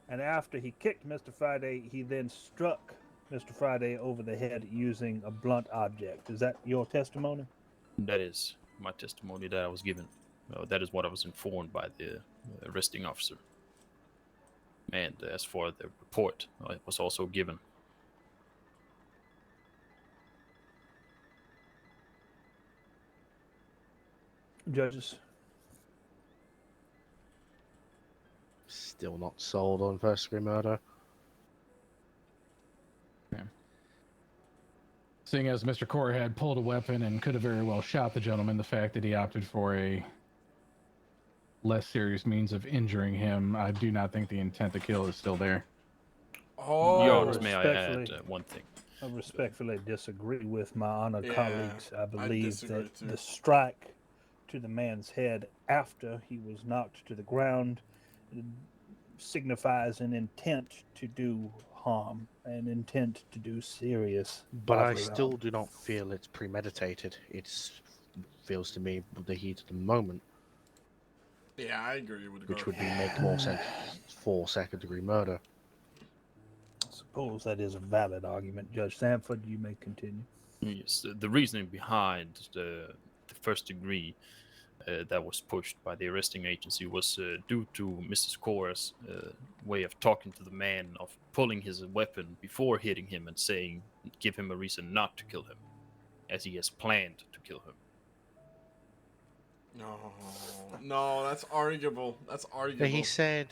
And after he kicked Mr. Friday, he then struck Mr. Friday over the head using a blunt object. Is that your testimony? That is my testimony that I was given. That is what I was informed by the arresting officer. And as for the report, it was also given. Judges. Still not sold on first-degree murder. Seeing as Mr. Core had pulled a weapon and could have very well shot the gentleman, the fact that he opted for a less serious means of injuring him, I do not think the intent to kill is still there. Oh, Your Honor, may I add one thing? I respectfully disagree with my honored colleagues. I believe disagree that too. the strike to the man's head after he was knocked to the ground signifies an intent to do harm, an intent to do serious But I bodily still harm. do not feel it's premeditated. It feels to me with the heat of the moment, Yeah, I agree with which Garth. would make more sense for second-degree murder. I suppose that is a valid argument. Judge Sanford, you may continue. Yes, the reasoning behind the first degree that was pushed by the arresting agency was due to Mrs. Cora's way of talking to the man, of pulling his weapon before hitting him and saying, give him a reason not to kill him, as he has planned to kill him. No, that's arguable. That's arguable. He said,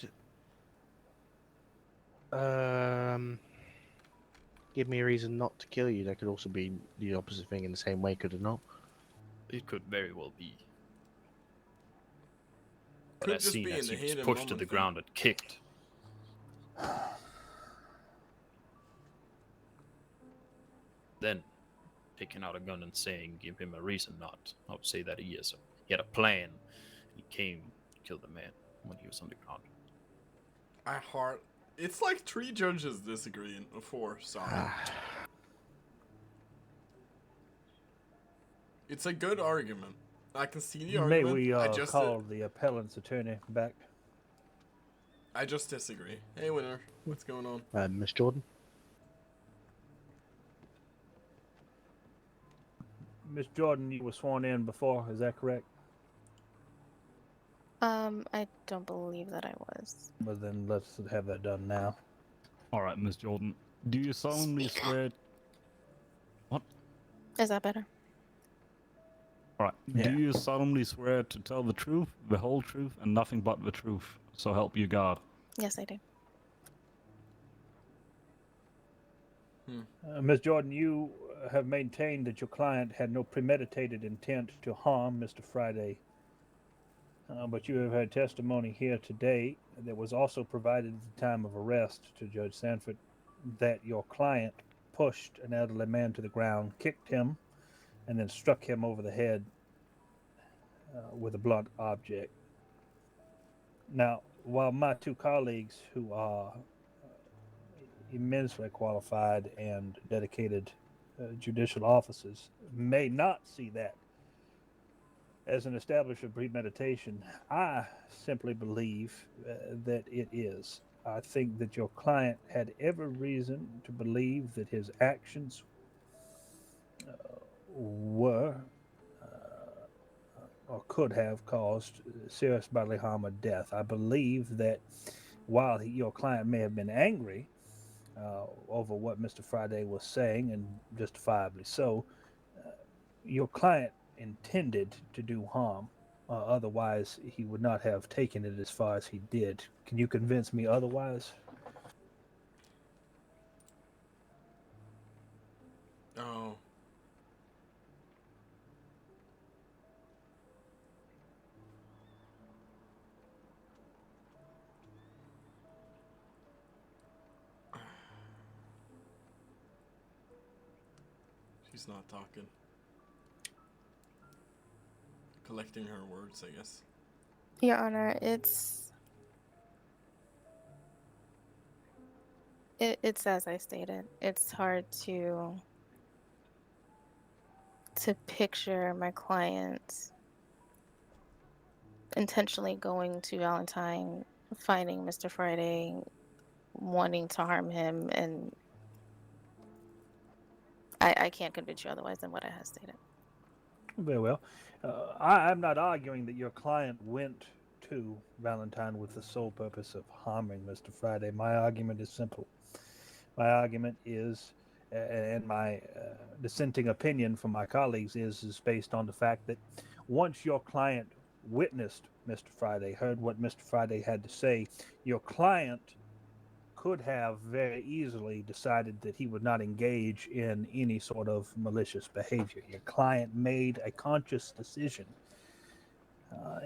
give me a reason not to kill you. That could also be the opposite thing in the same way, could it not? It could very well be. But Could as just seen be as in he the was heat of pushed to moment the thing. ground and kicked, then taking out a gun and saying, give him a reason not. I would say that he had a plan. He came to kill the man when he was on the ground. It's like 3 judges disagreeing, or 4, sorry. It's a good argument. I can see the May argument. we I just call the appellant's attorney back? I just disagree. Hey, winner, what's going on? Miss Jordan? Miss Jordan, you were sworn in before, is that correct? I don't believe that I was. Well, then let's have that done now. All right, Miss Jordan. Do you solemnly swear? What? Is that better? All right. Yeah. Do you solemnly swear to tell the truth, the whole truth, and nothing but the truth? So help you God. Yes, I do. Ms. Jordan, you have maintained that your client had no premeditated intent to harm Mr. Friday. But you have had testimony here today that was also provided at the time of arrest to Judge Sanford that your client pushed an elderly man to the ground, kicked him, and then struck him over the head with a blunt object. Now, while my 2 colleagues who are immensely qualified and dedicated judicial officers may not see that as an establishment of premeditation, I simply believe that it is. I think that your client had every reason to believe that his actions were or could have caused serious bodily harm or death. I believe that while your client may have been angry over what Mr. Friday was saying, and justifiably so, your client intended to do harm. Otherwise, he would not have taken it as far as he did. Can you convince me otherwise? Oh. She's not talking. Collecting her words, I guess. Your Honor, it's as I stated. It's hard to picture my client intentionally going to Valentine, finding Mr. Friday, wanting to harm him, and I can't convince you otherwise than what I have stated. Very well. I'm not arguing that your client went to Valentine with the sole purpose of harming Mr. Friday. My argument is simple. My argument is, and my dissenting opinion from my colleagues is based on the fact that once your client witnessed Mr. Friday, heard what Mr. Friday had to say, your client could have very easily decided that he would not engage in any sort of malicious behavior. Your client made a conscious decision,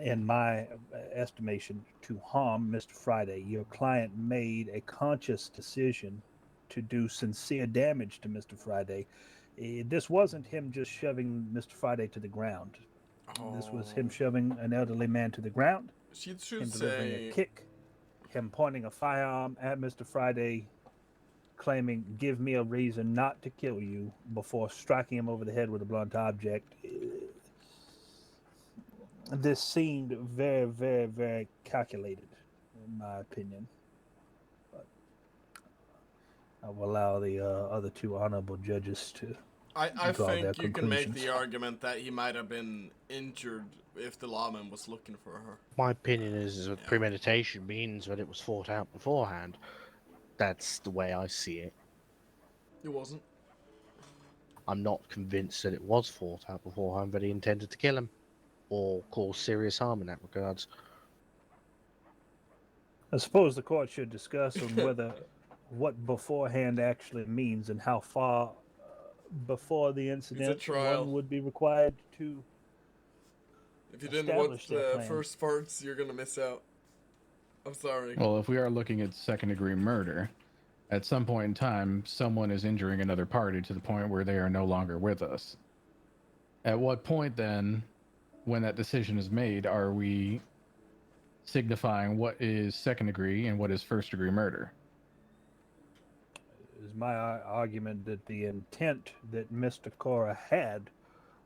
in my estimation, to harm Mr. Friday. Your client made a conscious decision to do sincere damage to Mr. Friday. This wasn't him just shoving Mr. Friday to the ground. This was him shoving an elderly man to the ground, She should him delivering say... a kick, him pointing a firearm at Mr. Friday, claiming, "Give me a reason not to kill you," before striking him over the head with a blunt object. This seemed very, very, very calculated, in my opinion. But I will allow the other two honorable judges to I draw their think you can make the conclusions. argument that he might have been injured if the lawman was looking for her. My opinion is that premeditation means that it was thought out beforehand. That's the way I see it. It wasn't. I'm not convinced that it was thought out beforehand that he intended to kill him or cause serious harm in that regards. I suppose the court should discuss on whether what beforehand actually means and how far before the incident one would be required to If you didn't watch the first parts, you're gonna miss out. I'm sorry. Well, if we are looking at second-degree murder, at some point in time, someone is injuring another party to the point where they are no longer with us. At what point, then, when that decision is made, are we signifying what is second-degree and what is first-degree murder? It is my argument that the intent that Mr. Cora had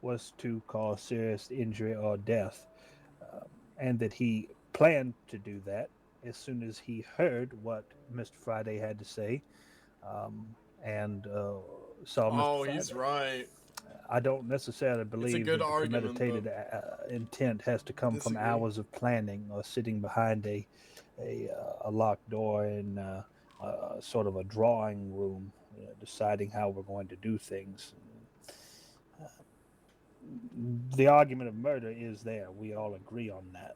was to cause serious injury or death, and that he planned to do that as soon as he heard what Mr. Friday had to say, and saw Mr. Friday. He's right. I don't necessarily believe that the premeditated intent has to come from hours of planning or sitting behind a locked door in sort of a drawing room, deciding how we're going to do things. The argument of murder is there. We all agree on that.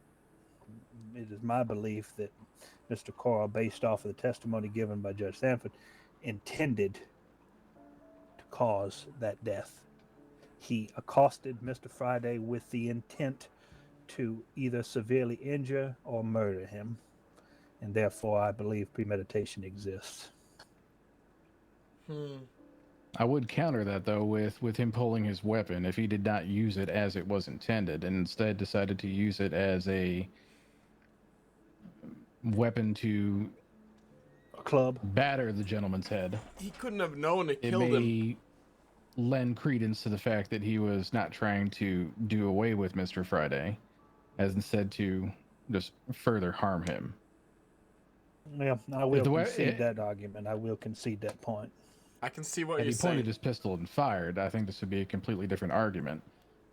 It is my belief that Mr. Cora, based off of the testimony given by Judge Sanford, intended to cause that death. He accosted Mr. Friday with the intent to either severely injure or murder him, and therefore I believe premeditation exists. I would counter that, though, with him pulling his weapon. If he did not use it as it was intended and instead decided to use it as a weapon to batter the gentleman's head, he couldn't have known it it killed him. may lend credence to the fact that he was not trying to do away with Mr. Friday, as instead to just further harm him. Yeah, I will concede that argument. I will concede that point. I can see what Had you're he saying. pointed his pistol and fired, I think this would be a completely different argument.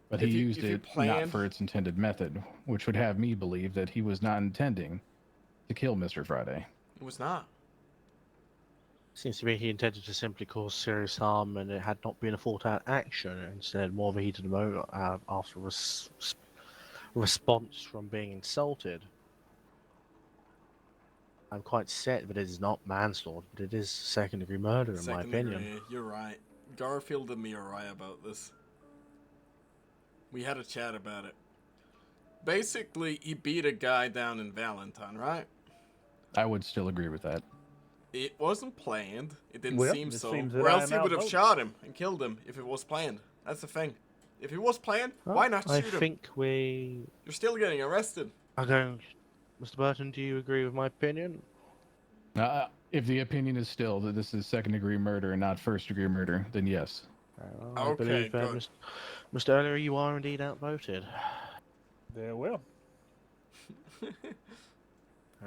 But he used it not for its intended method, which would have me believe that he was not intending to kill Mr. Friday. It was not. Seems to me he intended to simply cause serious harm, and it had not been a thought-out action. Instead, more of a heated moment after response from being insulted. I'm quite set that it is not manslaughter, but it is second-degree murder, in my opinion. You're right. Garfield and me are right about this. We had a chat about it. Basically, he beat a guy down in Valentine, right? I would still agree with that. It wasn't planned. It didn't seem so. Seems Or else he would have shot him and killed him if it was planned. That's the thing. If it was planned, why not shoot him? I think we... You're still getting arrested. Mr. Burton, do you agree with my opinion? If the opinion is still that this is second-degree murder and not first-degree murder, then yes. I believe, Mr. Earlier, you are indeed outvoted. Very well.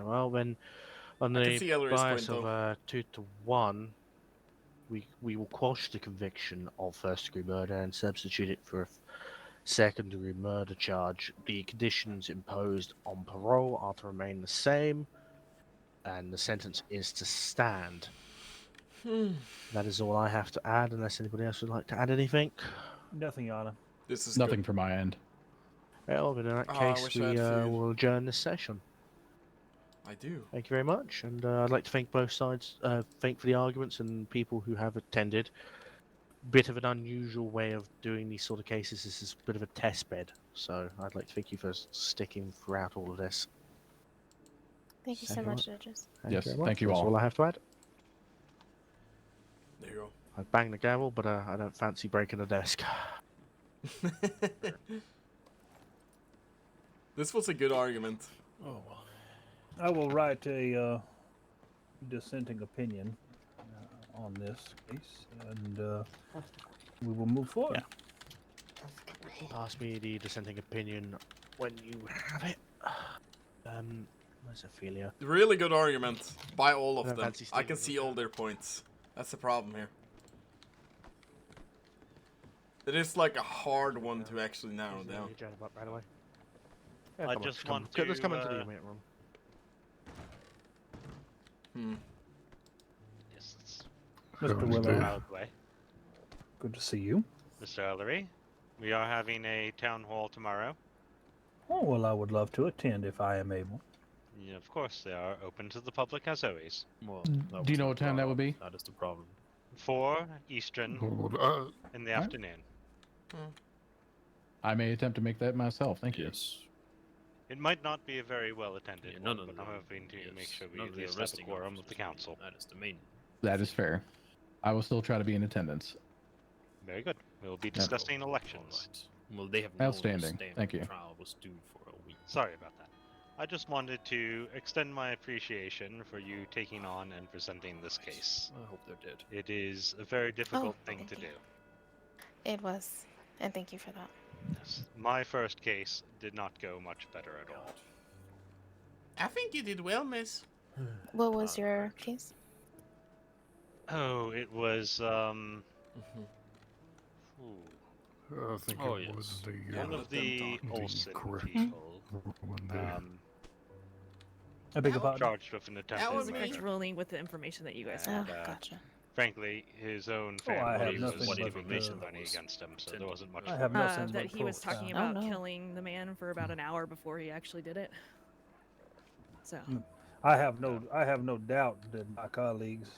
Well, then, on the bias of 2-1, we will quash the conviction of first-degree murder and substitute it for second-degree murder charge. The conditions imposed on parole are to remain the same, and the sentence is to stand. That is all I have to add, unless anybody else would like to add anything. Nothing, Your Honor. This is Nothing good. from my end. Well, then in that Oh, I case, wish I we had food. will adjourn this session. I do. Thank you very much, and I'd like to thank both sides, thank for the arguments and people who have attended. Bit of an unusual way of doing these sort of cases. This is a bit of a test bed, so I'd like to thank you for sticking throughout all of this. Thank you so Thank you much, very much. judges. Yes, you very much. thank you That's all. all I have to add. There you I banged the gavel, but I don't fancy breaking the desk. go. This was a good argument. Oh well. I will write a dissenting opinion on this case, and we will move forward. Pass me the dissenting opinion when you have it. Where's Ophelia? Really good argument by all of don't them. fancy I can sticking see all their points. That's the problem here. It is like a hard one to actually narrow down. Right away. I just want to. Let's come into the unit room. Yes, it's Mr. Willow, out of the way. good to see you. Mr. Ellery, we are having a town hall tomorrow. Oh, well, I would love to attend if I am able. Yeah, of course, they are open to the public as always. Well, Do you know what time that would be? That is the problem. 4 Eastern in the afternoon. I may attempt to make that myself. Thank you. Yes. It might not be a very well attended none one, of but I'm them. hoping to make sure we None at of the least have a arresting quorum of officers. the council. That is the main. That is fair. I will still try to be in attendance. Very good. We will be discussing elections. Right. Well, they have known Outstanding. this damn Thank you. trial was due for a week. Sorry about that. I just wanted to extend my appreciation for you taking on and presenting this case. I hope they're dead. It is a very difficult thing to do. It was, and thank you for that. Yes. My first case did not go much better at all. I think you did well, miss. What was your case? Oh, it was I think it was the one of the Olsen people. I beg your pardon? Charged with an attempt. That was a murder. correct ruling with the information that you guys And, had. Gotcha. Frankly, his own Oh, I have family nothing was but, information money against him, so there wasn't much. I have for it. nothing That but he was quotes. talking Oh, about no. killing the man for about an hour before he actually did it. So. I have no doubt that my colleagues,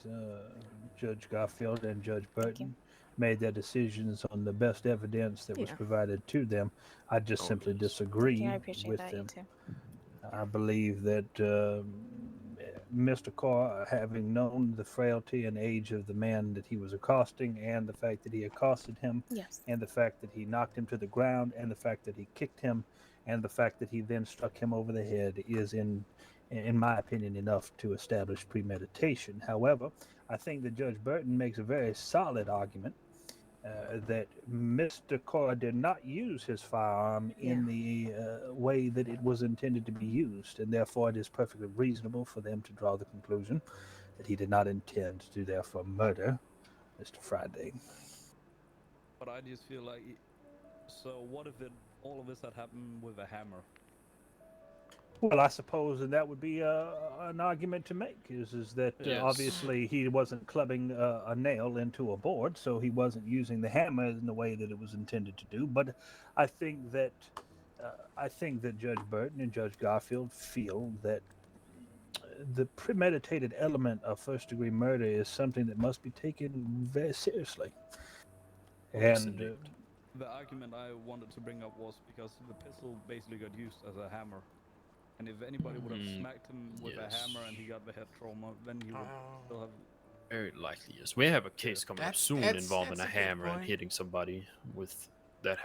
Judge Garfield and Judge Burton, made their decisions on the best evidence that was Yeah. provided to them. I just simply disagree Yeah, I appreciate with that. them. You too. I believe that Mr. Carr, having known the frailty and age of the man that he was accosting, and the fact that he accosted him, Yes. and the fact that he knocked him to the ground, and the fact that he kicked him, and the fact that he then struck him over the head, is in my opinion, enough to establish premeditation. However, I think that Judge Burton makes a very solid argument that Mr. Carr did not use his firearm in the way that it was intended to be used, and therefore it is perfectly reasonable for them to draw the conclusion that he did not intend to therefore murder Mr. Friday. But I just feel like, so what if all of this had happened with a hammer? Well, I suppose that would be an argument to make, is that Yes. obviously he wasn't clubbing a nail into a board, so he wasn't using the hammer in the way that it was intended to do. But I think that Judge Burton and Judge Garfield feel that the premeditated element of first-degree murder is something that must be taken very seriously. And the argument I wanted to bring up was because the pistol basically got used as a hammer. And if anybody would have smacked him with a hammer and he got the head trauma, then he would still have... Very likely, yes. We have a case coming up soon involving that's a a good hammer and point. hitting somebody with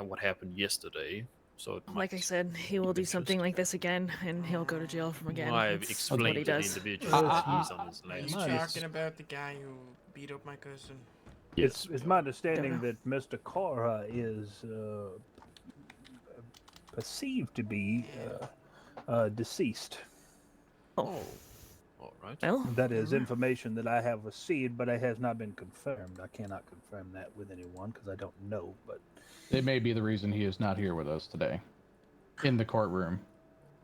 what happened yesterday. So it Like I said, he will do something like this again, and he'll go to jail from again. Well, I've That's what explained he to the does. individual that he's on his Are you last talking about the guy who beat up my cousin? It's my understanding that Mr. Cora is perceived to be deceased. Oh, all right? Well, That is information that I have received, but it has not been confirmed. I cannot confirm that with anyone because I don't know. But It may be the reason he is not here with us today, in the courtroom.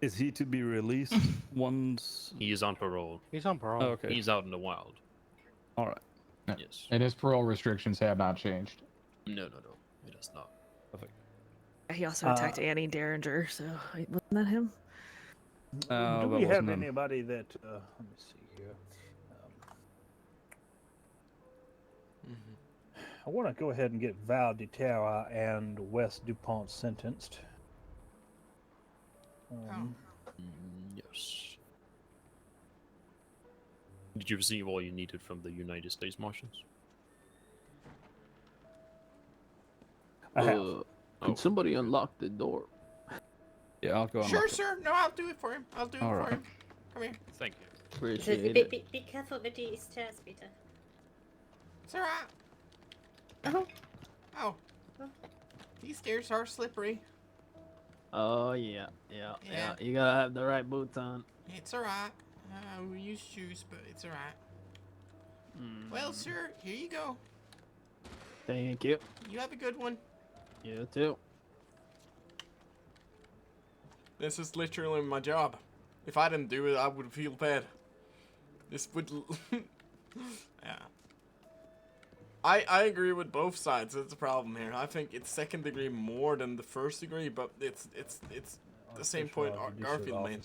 Is he to be released once? He is on parole. He's on parole. Oh, okay. He's out in the wild. All right. Yes. And his parole restrictions have not changed. No, it does not. Perfect. he also attacked Annie Derringer, so wasn't that him? do we have anybody that? Let me see here. I want to go ahead and get Val DeTerra and Wes DuPont sentenced. Yes. Did you receive all you needed from the United States Marshals? I have. Can somebody unlock the door? Yeah, I'll go. Sure, sir. No, I'll do it for him. I'll do it for him. Come here. Thank you. Appreciate it. Be careful with the stairs, Peter. It's alright. Oh. Oh. These stairs are slippery. Oh yeah. You gotta have the right boots on. It's alright. We use shoes, but it's alright. Well, sir, here you go. Thank you. You have a good one. You too. This is literally my job. If I didn't do it, I would feel bad. This would... yeah. I agree with both sides. That's the problem here. I think it's second degree more than the first degree, but it's the same point Garfield made.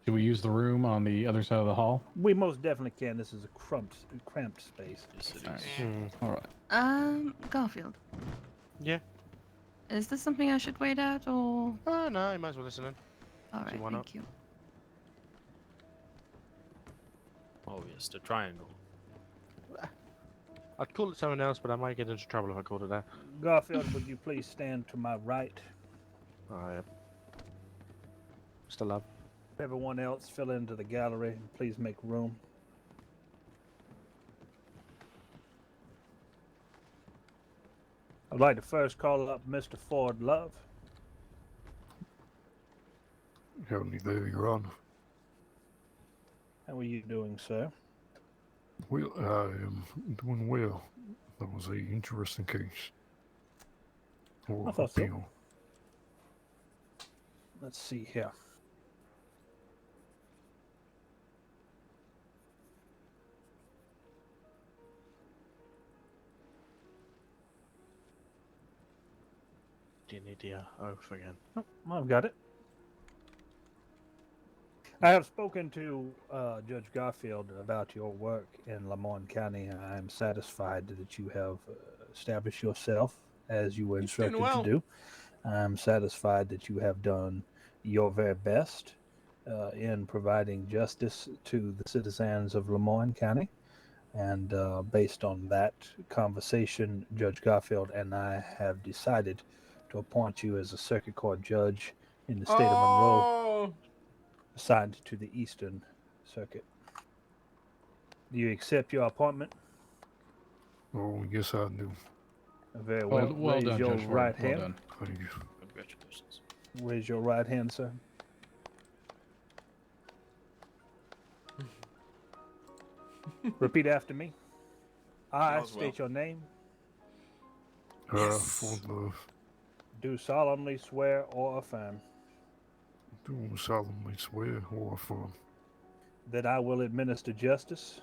Do we use the room on the other side of the hall? We most definitely can. This is a cramped space. All right. Garfield. Yeah. Is this something I should wait at, or? Oh, no, you might as well listen in. Alright, thank you. Oh yes, the triangle. I'd call it something else, but I might get into trouble if I called it that. Garfield, would you please stand to my right? Alright. Mr. Love. Everyone else, fill into the gallery and please make room. I'd like to first call up Mr. Ford Love. Howdy there, Your Honor. How are you doing, sir? Well, I am doing well. That was an interesting case. Or I thought so. appeal. Let's see here. Do you need the oath again? Oh, I've got it. I have spoken to Judge Garfield about your work in Lamont County, and I am satisfied that you have established yourself as you were instructed to do. I am satisfied that you have done your very best in providing justice to the citizens of Lemoyne County. And based on that conversation, Judge Garfield and I have decided to appoint you as a circuit court judge in the state of Monroe, assigned to the Eastern Circuit. Do you accept your appointment? Oh, yes, I do. Very well. Well Raise done, your Judge. right Well hand. done. Thank you. Congratulations. Raise your right hand, sir. Repeat after me. I state your name. For the... Do solemnly swear or affirm. Do solemnly swear or affirm. That I will administer justice.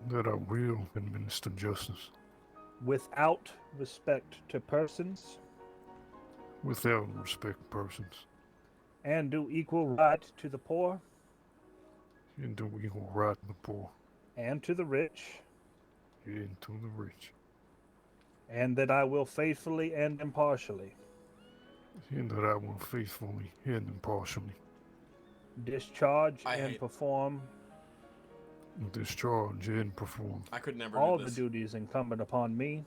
That I will administer justice. Without respect to persons. Without respect to persons. And do equal right to the poor. And do equal right to the poor. And to the rich. And to the rich. And that I will faithfully and impartially. And that I will faithfully and impartially. Discharge and perform. Discharge and perform. I could never all do this. the duties incumbent upon me.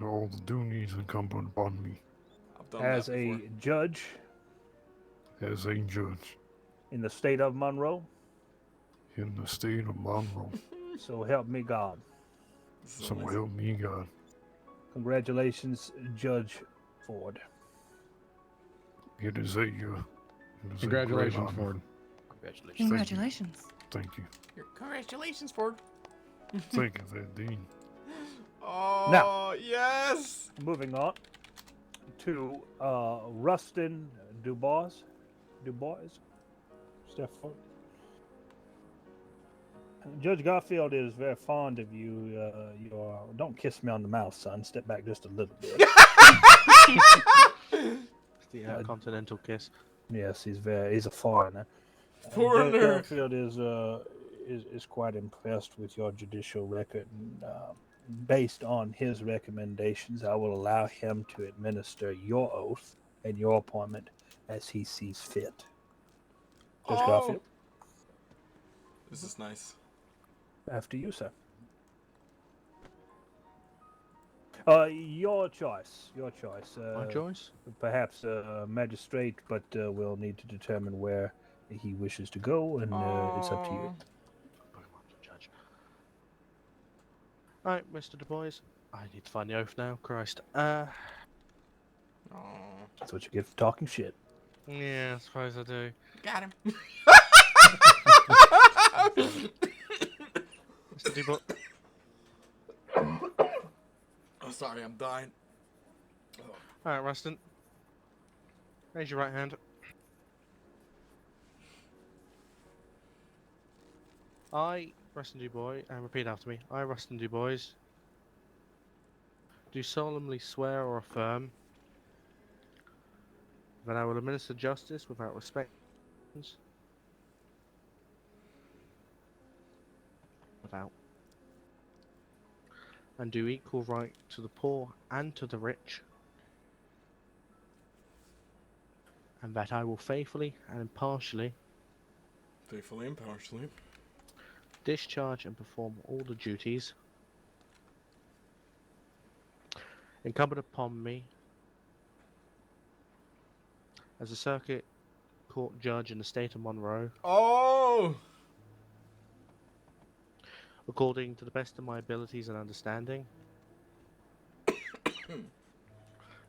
All the duties incumbent upon me. I've done As that a before. judge. As a judge. In the state of Monroe. In the state of Monroe. So help me God. So help me God. Congratulations, Judge Ford. It is a Congratulations, great honor. Ford. Congratulations. Congratulations. Thank you. Congratulations, Ford. Thank you there, Dean. Oh, Now. yes. Moving on to Rustin Dubois. Stefan. Judge Garfield is very fond of you. Don't kiss me on the mouth, son. Step back just a little bit. The continental kiss. Yes, he's a foreigner. Judge Foreigner. Garfield is quite impressed with your judicial record, and based on his recommendations, I will allow him to administer your oath and your appointment as he sees fit. Judge Garfield. This is nice. After you, sir. Your choice. Your choice. My choice? Perhaps a magistrate, but we'll need to determine where he wishes to go, and it's up to you. Judge. Alright, Mr. Du Bois. I need to find the oath now. Christ. That's what you get for talking shit. Yeah, I suppose I do. Got him. Mr. Du Bois. Oh, sorry, I'm dying. Alright, Rustin. Raise your right hand. I, Rustin Du Bois, and repeat after me. I, Rustin Du Bois, do solemnly swear or affirm that I will administer justice without respect, and do equal right to the poor and to the rich, and that I will faithfully and impartially discharge and perform all the duties incumbent upon me as a circuit court judge in the state of Monroe. Oh! According to the best of my abilities and understanding,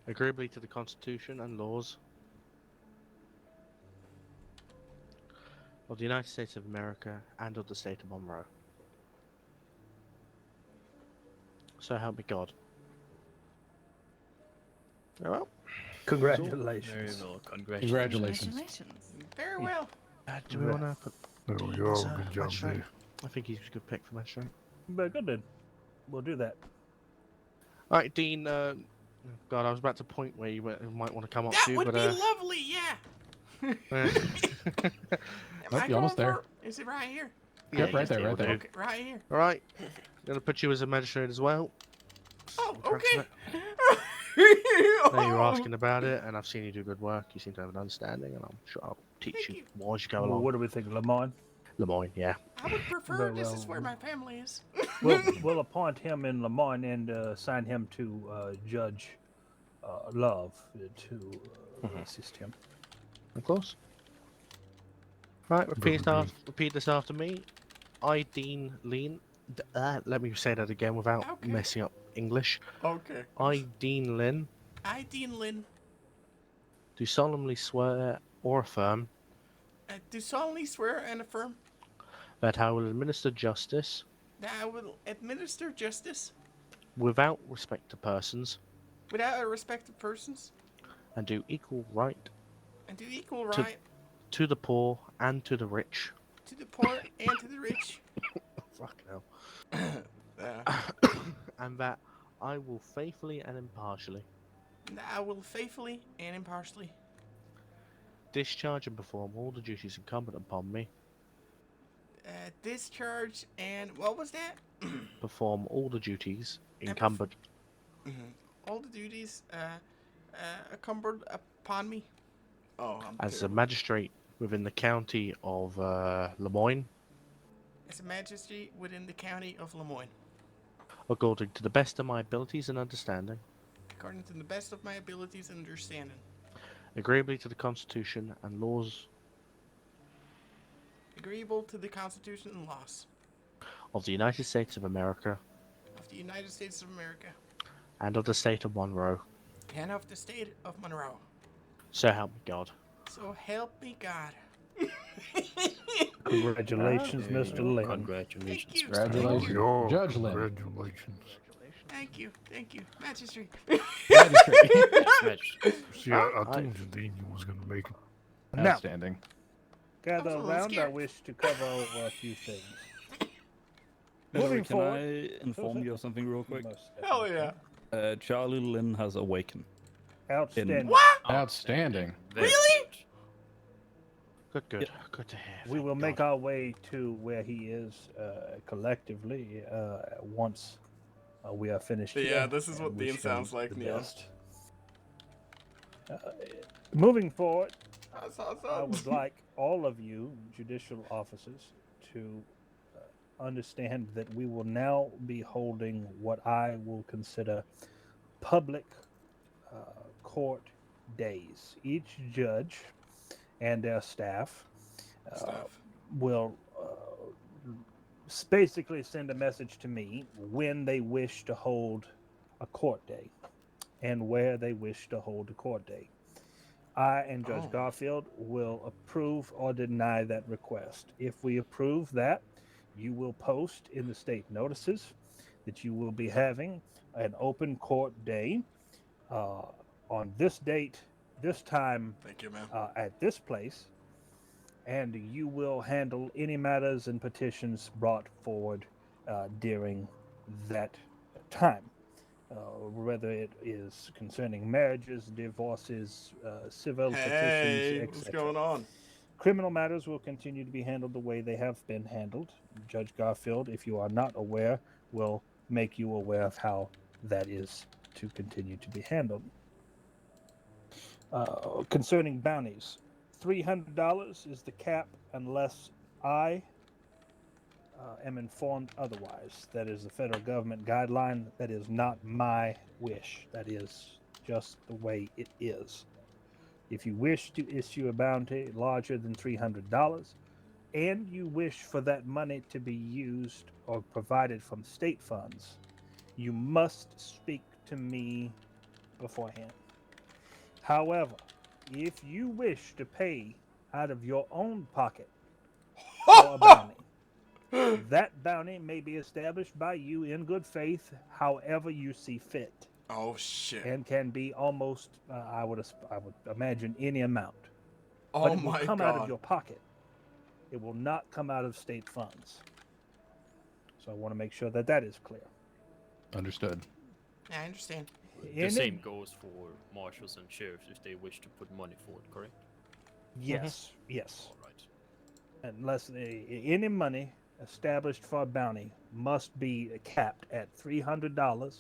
agreeably to the Constitution and laws of the United States of America and of the state of Monroe. So help me God. Very well. Congratulations. Very well. Congratulations. Very well. Do we want to put There we Dean go. as Good job magistrate? there. I think he's a good pick for magistrate. Very good then. We'll do that. Alright, Dean, God, I was about to point where you might want to come up That to, would but be lovely, yeah. Nope, I you're almost going there. Is it right here? Yeah, right there, right there. Okay, right here. Alright, I'm going to put you as a magistrate as well. Oh, okay. Now you're asking about it, and I've seen you do good work. You seem to have an understanding, and I'm sure I'll teach you more as you go Well, along. what do we think, Lemoyne? Lemoyne, yeah. I would prefer Very this well. is where my family is. We'll appoint him in Lemoyne and assign him to Judge Love to assist him. Of course. Right, repeat this after me. I, Dean Lynn. Let me say that again without messing up English. Okay. I, Dean Lynn, I, Dean Lynn, do solemnly swear or affirm do solemnly swear and affirm that I will administer justice that I will administer justice without respect to persons without a respect of persons and do equal right and do equal right to the poor and to the rich. to the poor and to the rich. Fucking hell. And that I will faithfully and impartially discharge and perform all the duties incumbent upon me. Discharge and what was that? Perform all the duties incumbent. All the duties incumbent upon me. Oh, as a magistrate within the county of Lemoyne. As a magistrate within the county of Lemoyne. According to the best of my abilities and understanding. According to the best of my abilities and understanding. Agreeably to the Constitution and laws. Agreeable to the Constitution and laws. Of the United States of America. Of the United States of America. And of the state of Monroe. And of the state of Monroe. So help me God. So help me God. Congratulations, Mr. Lynn. Congratulations, Thank you. Mr. Congratulations, Oh, Judge Lynn. congratulations. Thank you. Thank you. Magistrate. Magistrate. Yes, Magistrate. See, I told you Daniel was gonna make it. Now, Outstanding. gather I was a little around. I scared. wish to cover over a few things. Hillary, Moving can forward. I inform you of something real quick? Most Hell yeah. Charlie Lynn has awakened. Outstanding. What? Outstanding. Very Really? Good. Yep. Good to hear. We thank will make God. our way to where he is collectively once we are finished Yeah, here. this is what and wish Dean him sounds like, the Neil. best. Moving forward, That's I awesome. would like all of you judicial officers to understand that we will now be holding what I will consider public court days. Each judge and their staff will basically send a message to me when they wish to hold a court day and where they wish to hold a court day. I and Judge Garfield will approve or deny that request. If we approve that, you will post in the state notices that you will be having an open court day on this date, this time, Thank you, man. at this place, and you will handle any matters and petitions brought forward during that time. Whether it is concerning marriages, divorces, civil Hey, petitions, what's etc. going on? Criminal matters will continue to be handled the way they have been handled. Judge Garfield, if you are not aware, will make you aware of how that is to continue to be handled. Concerning bounties, $300 is the cap unless I am informed otherwise. That is the federal government guideline. That is not my wish. That is just the way it is. If you wish to issue a bounty larger than $300 and you wish for that money to be used or provided from state funds, you must speak to me beforehand. However, if you wish to pay out of your own pocket for a bounty, that bounty may be established by you in good faith, however you see fit. Oh shit! And can be almost, I would imagine, any amount. Oh But it will my come out of God. your pocket. It will not come out of state funds. So I want to make sure that that is clear. Understood. Yeah, I understand. The same goes for marshals and sheriffs if they wish to put money forward, correct? Yes, yes. All right. Unless any money established for a bounty must be capped at $300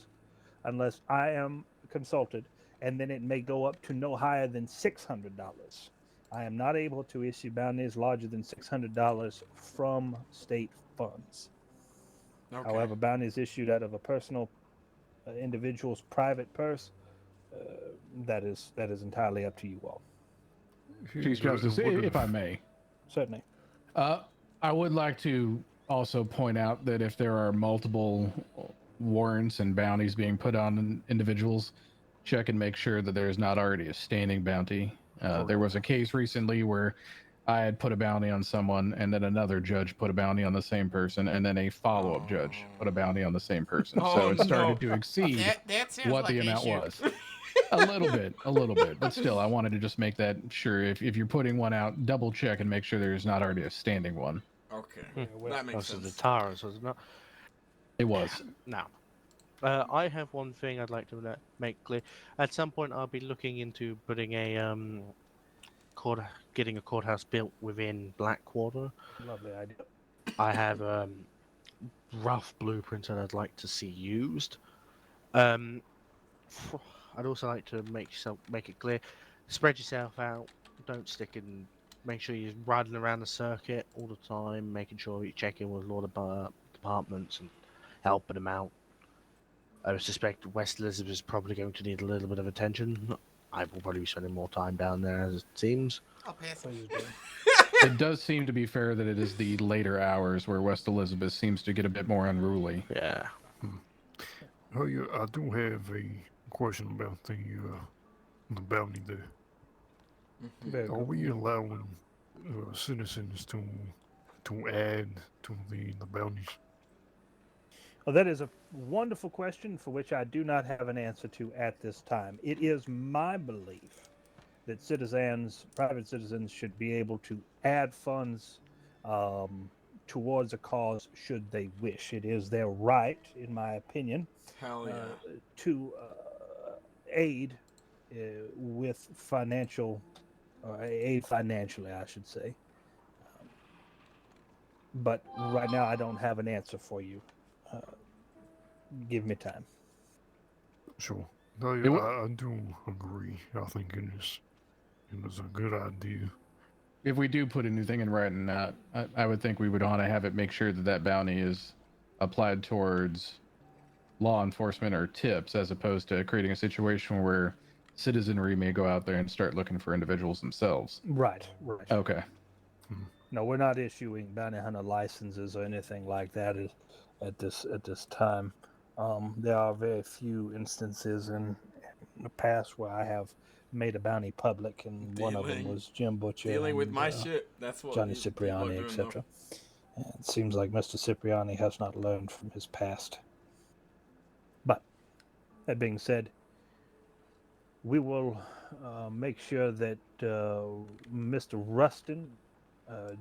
unless I am consulted, and then it may go up to no higher than $600. I am not able to issue bounties larger than $600 from state funds. Okay. However, bounties issued out of a personal individual's private purse, that is entirely up to you all. Chief Justice, if I may. Certainly. I would like to also point out that if there are multiple warrants and bounties being put on individuals, check and make sure that there's not already a standing bounty. There was a case recently where I had put a bounty on someone, and then another judge put a bounty on the same person, and then a follow-up judge put a bounty on the same person. So it started to exceed that sounds what like the an amount issue. was. A little bit, but still, I wanted to just make that sure. If you're putting one out, double check and make sure there's not already a standing one. Okay, that makes sense. The Taras, was it not? It was. Now, I have one thing I'd like to make clear. At some point, I'll be looking into putting a getting a courthouse built within Blackwater. Lovely idea. I have rough blueprints that I'd like to see used. I'd also like to make it clear, spread yourself out. Don't stick in. Make sure you're riding around the circuit all the time, making sure you check in with law departments and helping them out. I suspect West Elizabeth is probably going to need a little bit of attention. I will probably be spending more time down there, as it seems. I'll pass It does seem to be fair that it is the later hours where West Elizabeth seems to get a bit more unruly. Yeah. Oh, yeah, I do have a question about the bounty there. Very Are good. we allowing citizens to add to the bounties? Well, that is a wonderful question for which I do not have an answer to at this time. It is my belief that private citizens, should be able to add funds towards a cause should they wish. It is their right, in my opinion, Hell yeah. to aid with financial, or aid financially, I should say. But right now, I don't have an answer for you. Give me time. Sure. No, I do agree. I think it is a good idea. If we do put anything in writing, I would think we would want to have it make sure that that bounty is applied towards law enforcement or tips, as opposed to creating a situation where citizenry may go out there and start looking for individuals themselves. Right. Okay. No, we're not issuing bounty hunter licenses or anything like that at this time. There are very few instances in the past where I have made a bounty public, and one of them was Jim Butcher Dealing with and, my shit. That's what Johnny people are Cipriani, doing, etc. It seems like Mr. Cipriani has not learned from his past. But that being said, we will make sure that Mr. Rustin,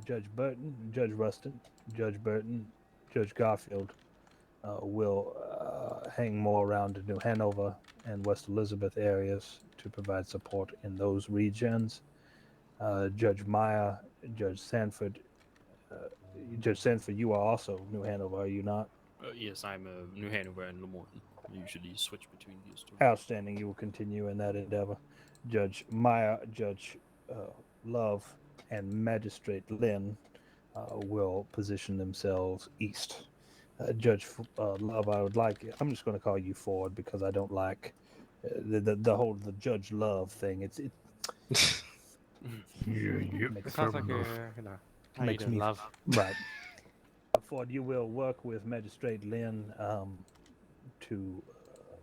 Judge Burton, Judge Garfield will hang more around the New Hanover and West Elizabeth areas to provide support in those regions. Judge Meyer, Judge Sanford, you are also New Hanover, are you not? Yes, I'm New Hanover and Lamorne. I usually switch between these two. Outstanding. You will continue in that endeavor. Judge Meyer, Judge Love, and Magistrate Lynn will position themselves east. Judge Love, I'm just going to call you Ford because I don't like the whole Judge Love thing. It sounds like how you doing, love? Right. Ford, you will work with Magistrate Lynn to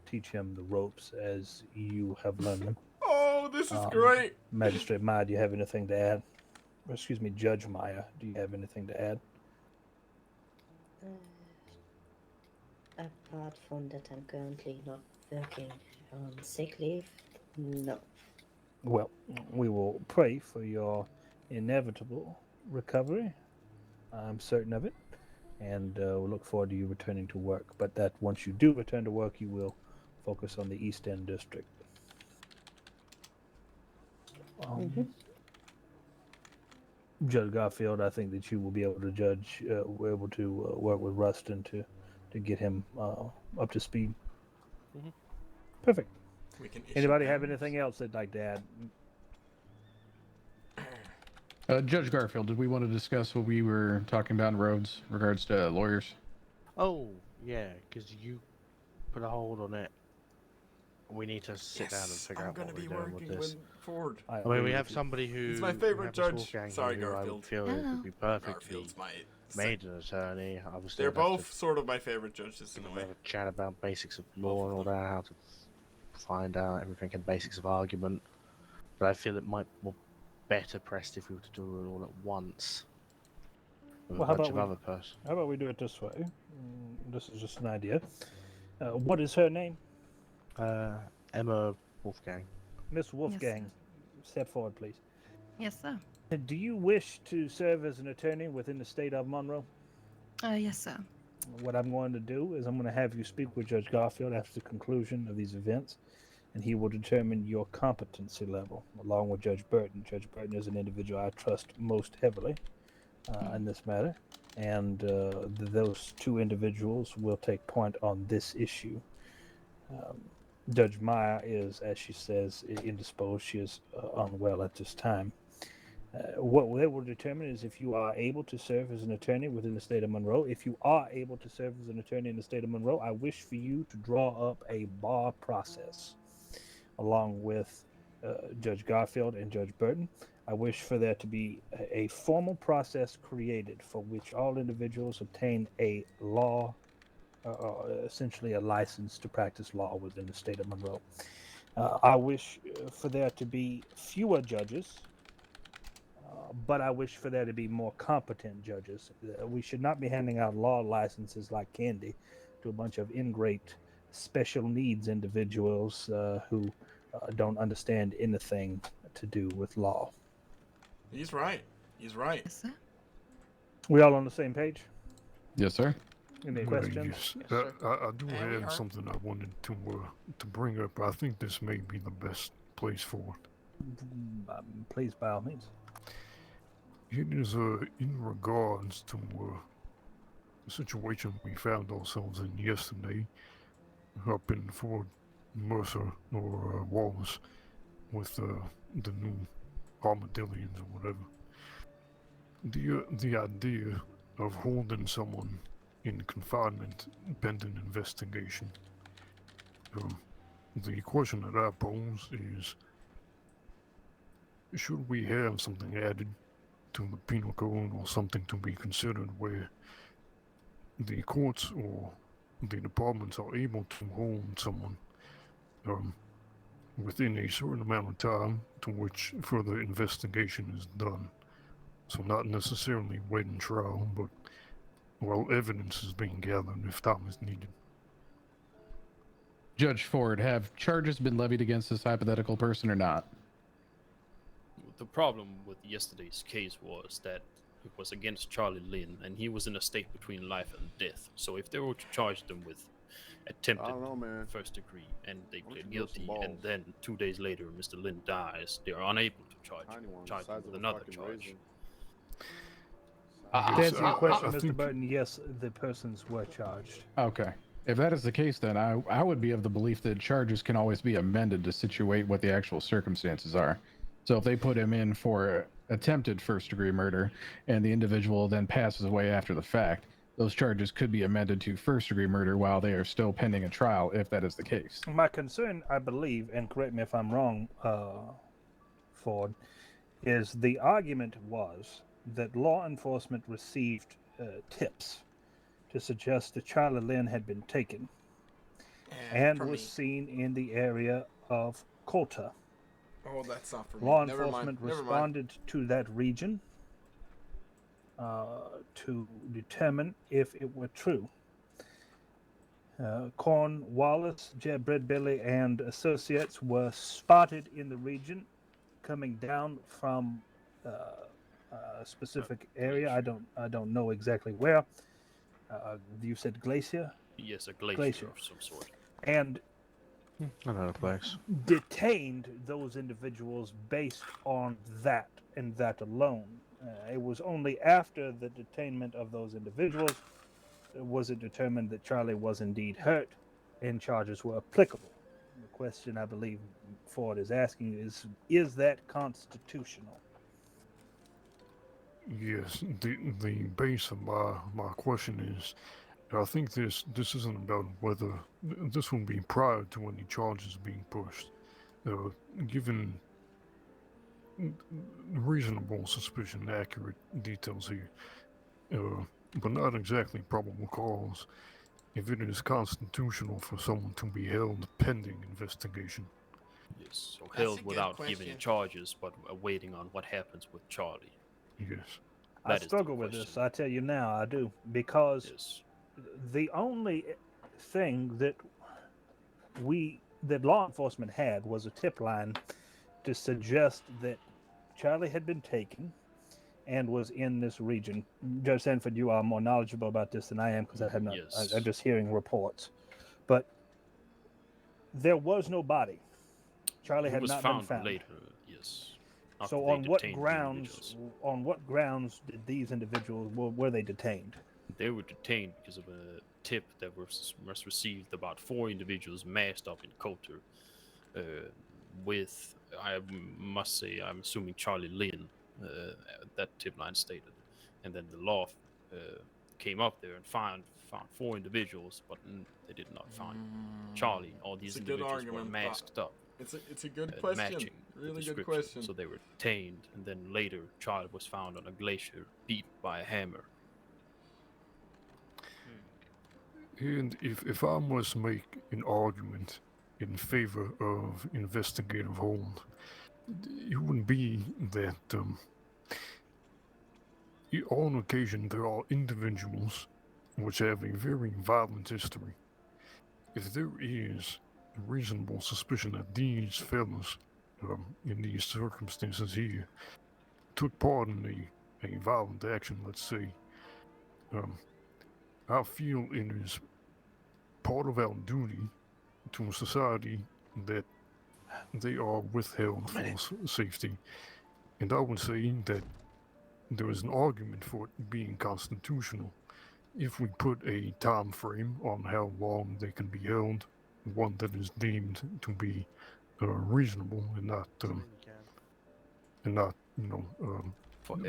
teach him the ropes as you have learned them. Oh, this is great. Magistrate Meyer, do you have anything to add? Or, excuse me, Judge Meyer, do you have anything to add? Apart from that, I'm currently not working on sick leave. No. Well, we will pray for your inevitable recovery. I'm certain of it. And we'll look forward to you returning to work. But that once you do return to work, you will focus on the East End District. Judge Garfield, I think that you will be able to work with Rustin to get him up to speed. Perfect. Anybody have anything else they'd like to add? Judge Garfield, did we want to discuss what we were talking about in roads in regards to lawyers? Oh, yeah, because you put a hold on it. We need to sit down and figure out what we're doing with this. Ford. I mean, we have somebody who... He's my favorite judge. Sorry, Garfield. I feel would be perfectly made an attorney. Obviously, they're both sort of my favorite judges in a way. Have a chat about basics of law and all that, how to find out everything and basics of argument. But I feel it might be better pressed if we were to do it all at once. Well, how about we do it this way? This is just an idea. What is her name? Emma Wolfgang. Miss Wolfgang, step forward, please. Yes, sir. Do you wish to serve as an attorney within the state of Monroe? Yes, sir. What I'm going to do is I'm going to have you speak with Judge Garfield after the conclusion of these events, and he will determine your competency level, along with Judge Burton. Judge Burton is an individual I trust most heavily in this matter, and those two individuals will take point on this issue. Judge Meyer is, as she says, indisposed. She is unwell at this time. What they will determine is if you are able to serve as an attorney within the state of Monroe. If you are able to serve as an attorney in the state of Monroe, I wish for you to draw up a bar process along with Judge Garfield and Judge Burton. I wish for there to be a formal process created for which all individuals obtain a law, essentially a license to practice law within the state of Monroe. I wish for there to be fewer judges but I wish for there to be more competent judges. We should not be handing out law licenses like candy to a bunch of ingrate, special needs individuals who don't understand anything to do with law. He's right. He's right. Yes, sir. We all on the same page? Yes, sir. Any questions? Yes. I do Yeah, we have are. something I wanted to bring up. I think this may be the best place for it. Please, by all means. It is in regards to the situation we found ourselves in yesterday up in Fort Mercer or Wallace with the new armadillions or whatever. The idea of holding someone in confinement pending investigation. The question that I pose is, should we have something added to the penal code or something to be considered where the courts or the departments are able to hold someone within a certain amount of time to which further investigation is done? So not necessarily waiting trial, but while evidence is being gathered if time is needed. Judge Ford, have charges been levied against this hypothetical person or not? The problem with yesterday's case was that it was against Charlie Lynn, and he was in a state between life and death. So if they were to charge them with attempted first degree and they plead guilty, and then 2 days later Mr. Lynn dies, they are unable to charge him with another charge. To answer your question, Mr. Burton, yes, the persons were charged. Okay. If that is the case, then I would be of the belief that charges can always be amended to situate what the actual circumstances are. So if they put him in for attempted first-degree murder and the individual then passes away after the fact, those charges could be amended to first-degree murder while they are still pending a trial, if that is the case. My concern, I believe, and correct me if I'm wrong, Ford, is the argument was that law enforcement received tips to suggest that Charlie Lynn had been taken and was seen in the area of Colta. Oh, that's not for me. Law Never enforcement mind. responded to that region to determine if it were true. Cornwallis, Jeb Breadbelly, and associates were spotted in the region coming down from a specific area. I don't know exactly where. You said glacier? Yes, a glacier of some sort. And another place. Detained those individuals based on that and that alone. It was only after the detainment of those individuals was it determined that Charlie was indeed hurt and charges were applicable. The question I believe Ford is asking is that constitutional? Yes, the base of my question is, I think this isn't about whether this will be prior to any charges being pushed. Given reasonable suspicion, accurate details here, but not exactly probable cause, if it is constitutional for someone to be held pending investigation. Yes, so held without giving charges, but waiting on what happens with Charlie. Yes. I struggle with this, I tell you now, I do, because the only thing that law enforcement had was a tip line to suggest that Charlie had been taken and was in this region. Judge Sanford, you are more knowledgeable about this than I am because I'm just hearing reports. But there was no body. Charlie had not been found. Later, yes. So on what grounds? On what grounds did these individuals were they detained? They were detained because of a tip that was received about 4 individuals masked up in Coulter, with, I must say, I'm assuming Charlie Lynn. That tip line stated, and then the law came up there and found 4 individuals, but they did not find Charlie. All these individuals were masked up. It's a good question. Really good question. So they were detained, and then later Charlie was found on a glacier, beat by a hammer. And if I must make an argument in favor of investigative hold, it would be that On occasion, there are individuals which have a very violent history. If there is a reasonable suspicion that these fellas, in these circumstances here, took part in a violent action, let's say, I feel it is part of our duty to society that they are withheld for safety. And I would say that there is an argument for it being constitutional if we put a time frame on how long they can be held, one that is deemed to be reasonable and not,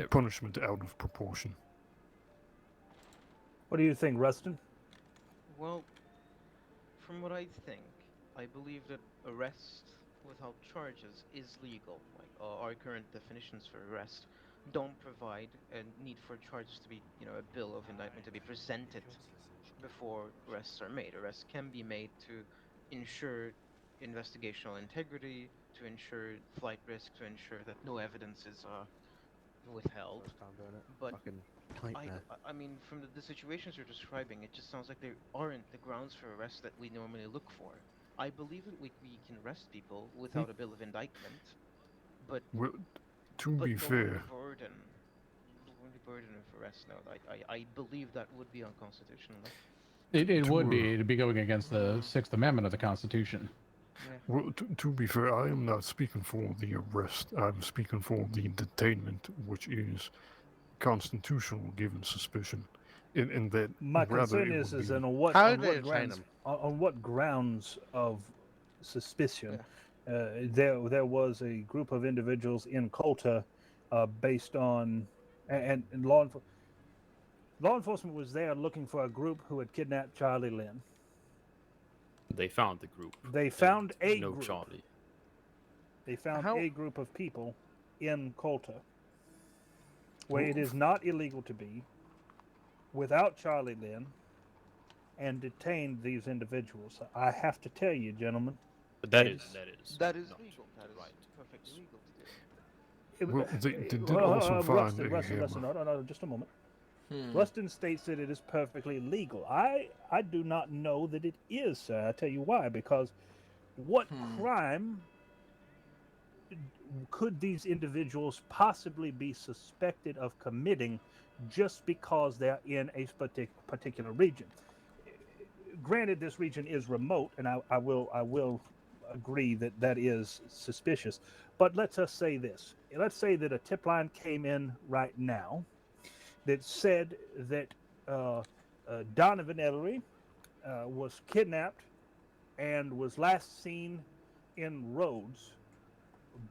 punishment out of proportion. What do you think, Rustin? Well, from what I think, I believe that arrest without charges is legal. Like our current definitions for arrest don't provide a need for charges to be, a bill of indictment to be presented before arrests are made. Arrests can be made to ensure investigational integrity, to ensure flight risk, to ensure that no evidence is withheld. But I mean, from the situations you're describing, it just sounds like there aren't the grounds for arrest that we normally look for. I believe that we can arrest people without a bill of indictment, but be fair, the burden of arrest. No, I believe that would be unconstitutional. It would be. It'd be going against the Sixth Amendment of the Constitution. Yeah. Well, to be fair, I am not speaking for the arrest. I'm speaking for the detainment, which is constitutional given suspicion. In that, my concern is on what grounds of suspicion there was a group of individuals in Colta based on and law enforcement was there looking for a group who had kidnapped Charlie Lynn. They found the group. They found a no group. Charlie. They found a group of people in Colta where it is not illegal to be without Charlie Lynn and detained these individuals. I have to tell you, gentlemen. But that is legal. That is perfectly legal to do. Well, they did also find a Rustin, no, just a moment. Rustin states that it is perfectly legal. I do not know that it is, sir. I tell you why. Because what crime could these individuals possibly be suspected of committing just because they're in a particular region? Granted, this region is remote, and I will agree that that is suspicious. But let's just say this. Let's say that a tip line came in right now that said that Donovan Ellery was kidnapped and was last seen in Rhodes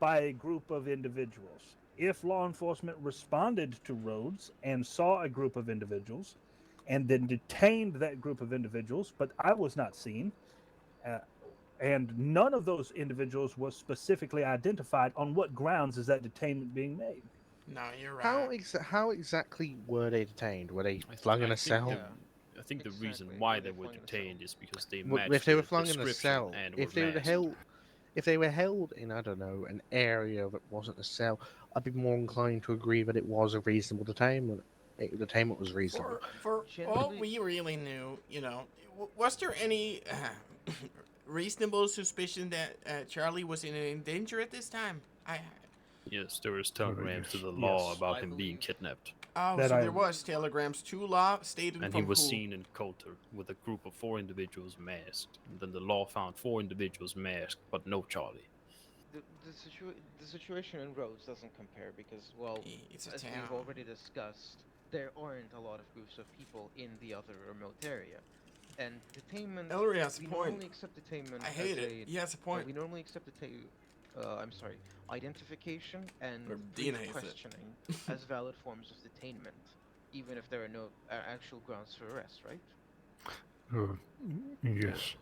by a group of individuals. If law enforcement responded to Rhodes and saw a group of individuals and then detained that group of individuals, but I was not seen, and none of those individuals was specifically identified, on what grounds is that detainment being made? No, you're right. How exactly were they detained? Were they flung in a cell? I think the reason why they were detained is because they Well, matched if they were the flung in a description cell, and if were they were masked. if they were held in, I don't know, an area that wasn't a cell, I'd be more inclined to agree that it was a reasonable detainment. Detainment was reasonable. For all we really knew, was there any reasonable suspicion that Charlie was in danger at this time? Yes, there was telegrams to the law about him being kidnapped. Oh, so there was telegrams to law stated and from he was who? seen in Coulter with a group of 4 individuals masked. And then the law found 4 individuals masked, but no Charlie. The situation in Rhodes doesn't compare because, well, it's a as town. we've already discussed, there aren't a lot of groups of people in the other remote area. And detainment... Ellery has a we point. normally accept detainment I hate it. He has a point. We normally accept identification and Dean brief hates questioning as valid forms of detainment, even if there are no actual grounds for arrest, right? Yes.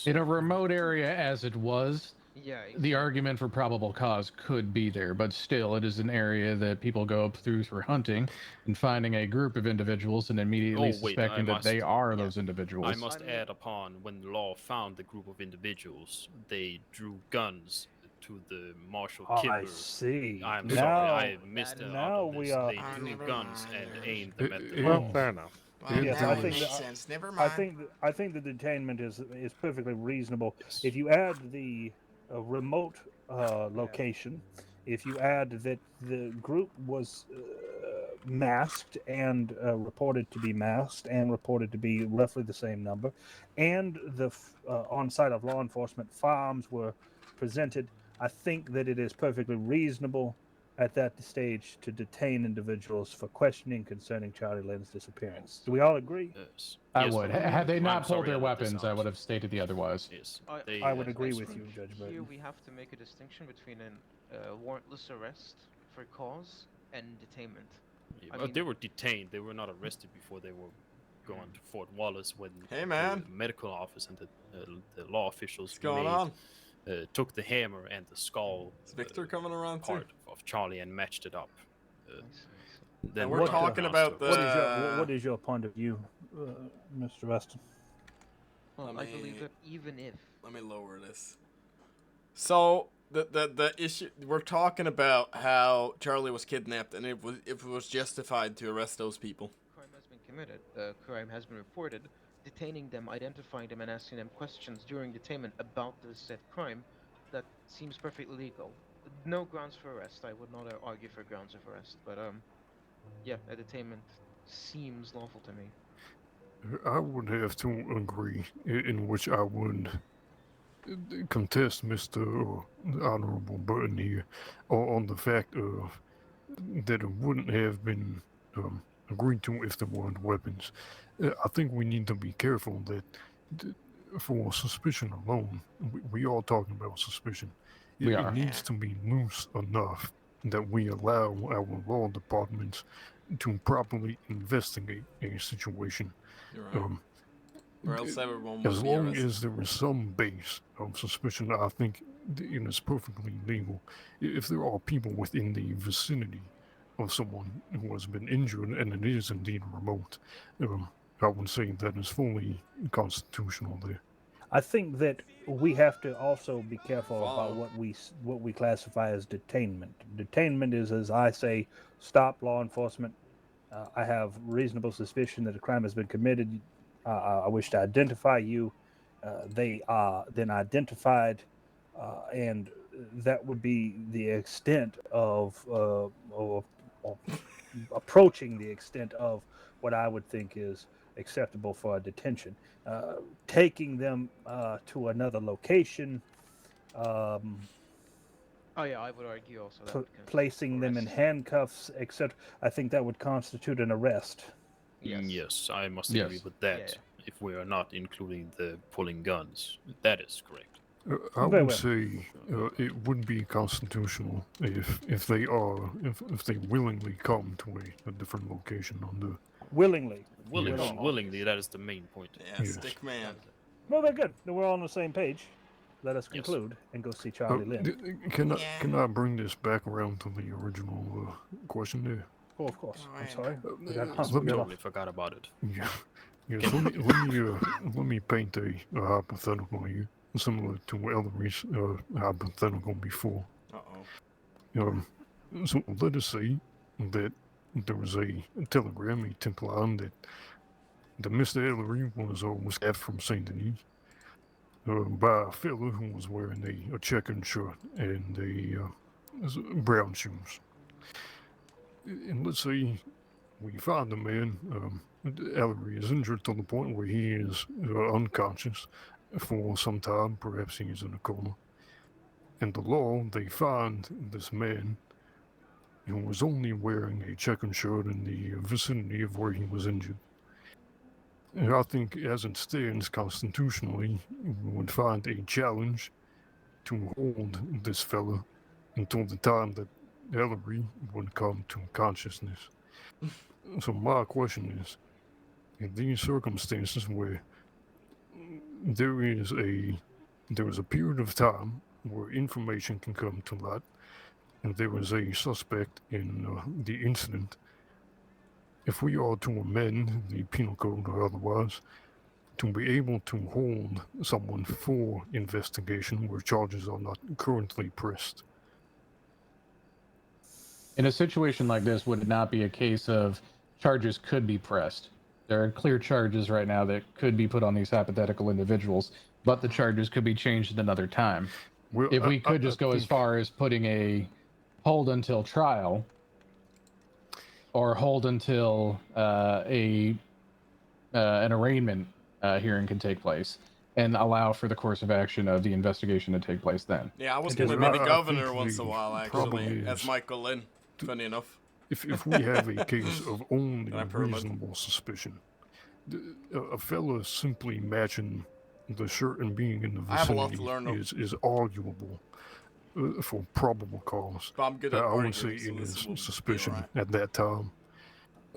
In a remote area as it was, yeah, the argument for probable cause could be there, but still, it is an area that people go up through hunting and finding a group of individuals and immediately suspecting that they are those individuals. I must add upon, when the law found the group of individuals, they drew guns to the Marshall I Kimber. see. I'm Now- sorry, I missed that out now on we this. are- They Oh, drew never guns mind. and aimed them at the Well, walls. fair enough. Well, Yes, now I it think makes that- sense. Never I mind. think the detainment is perfectly reasonable. Yes. If you add the remote location, if you add that the group was masked and reported to be masked and reported to be roughly the same number, and the on-site of law enforcement firearms were presented, I think that it is perfectly reasonable at that stage to detain individuals for questioning concerning Charlie Lynn's disappearance. Do we all agree? Yes. I Yes, would. but Had they I'm not pulled sorry their I let this weapons, I out. would have stated the otherwise. Yes. I would They, agree I with think you, Judge here Burton. we have to make a distinction between an warrantless arrest for cause and detainment. Yeah, I but mean- they were detained. They were not arrested before they were going to Fort Wallace when Hey, man. the medical office and the law officials What's going on? took the hammer and the skull Is Victor coming around too? part of Charlie and matched it up. And we're talking about the. what is your point of view, Mr. Weston? Well, I believe that even if Let me lower this. So the issue we're talking about how Charlie was kidnapped and if it was justified to arrest those people. crime has been committed, crime has been reported, detaining them, identifying them, and asking them questions during detainment about the said crime, that seems perfectly legal. No grounds for arrest. I would not argue for grounds of arrest, but yeah, a detainment seems lawful to me. I would have to agree, in which I would contest Mr. Honorable Burton here on the fact of that it wouldn't have been agreed to if there weren't weapons. I think we need to be careful that for suspicion alone, we all talking about suspicion. We It are. needs to be loose enough that we allow our law departments to properly investigate a situation. You're right. Or else everyone would As be long arrested. as there is some base of suspicion, I think it's perfectly legal. If there are people within the vicinity of someone who has been injured and it is indeed remote, I would say that is fully constitutional there. I think that we have to also be careful about what we classify as detainment. Detainment is, as I say, stop law enforcement. I have reasonable suspicion that a crime has been committed. I wish to identify you. They are then identified, and that would be the extent of approaching the extent of what I would think is acceptable for a detention. Taking them to another location, Oh yeah, I would argue also that placing them in handcuffs, etc. I think that would constitute an arrest. Yes, I must agree with that. If we are not including the pulling guns, that is correct. I would say it would be constitutional if they willingly come to a different location on the Willingly. Willingly, that is the main point. Yeah, stick man. Well, they're good. Then we're all on the same page. Let us conclude and go see Charlie Lynn. Can I bring this back around to the original question there? Oh, of course. I'm sorry. Totally forgot about it. Yeah. Yes, let me paint a hypothetical here, similar to Ellery's hypothetical before. So let us say that there was a telegram, a tip line that Mr. Ellery was staffed from St. Denis by a fellow who was wearing a checkered shirt and brown shoes. And let's say we find the man. Ellery is injured to the point where he is unconscious for some time. Perhaps he is in a coma. In the law, they find this man who was only wearing a checkered shirt in the vicinity of where he was injured. And I think, as it stands constitutionally, we would find a challenge to hold this fella until the time that Ellery would come to consciousness. So my question is, in these circumstances where there is a period of time where information can come to light, and there is a suspect in the incident, if we are to amend the penal code or otherwise to be able to hold someone for investigation where charges are not currently pressed. In a situation like this, would it not be a case of charges could be pressed? There are clear charges right now that could be put on these hypothetical individuals, but the charges could be changed at another time. Well, if we could just go as think- far as putting a hold until trial, or hold until an arraignment hearing can take place, and allow for the course of action of the investigation to take place then. Yeah, I was It going is to be the my- I governor think once in a the while, problem actually, as is Michael Lynn. Funny enough. If we have a case of only Can I permit? reasonable suspicion, a fella simply matching the certain being in the I have a lot to vicinity learn, though. is arguable for probable cause. But I'm good at I would say arguing, so it this is will be suspicion alright. at that time.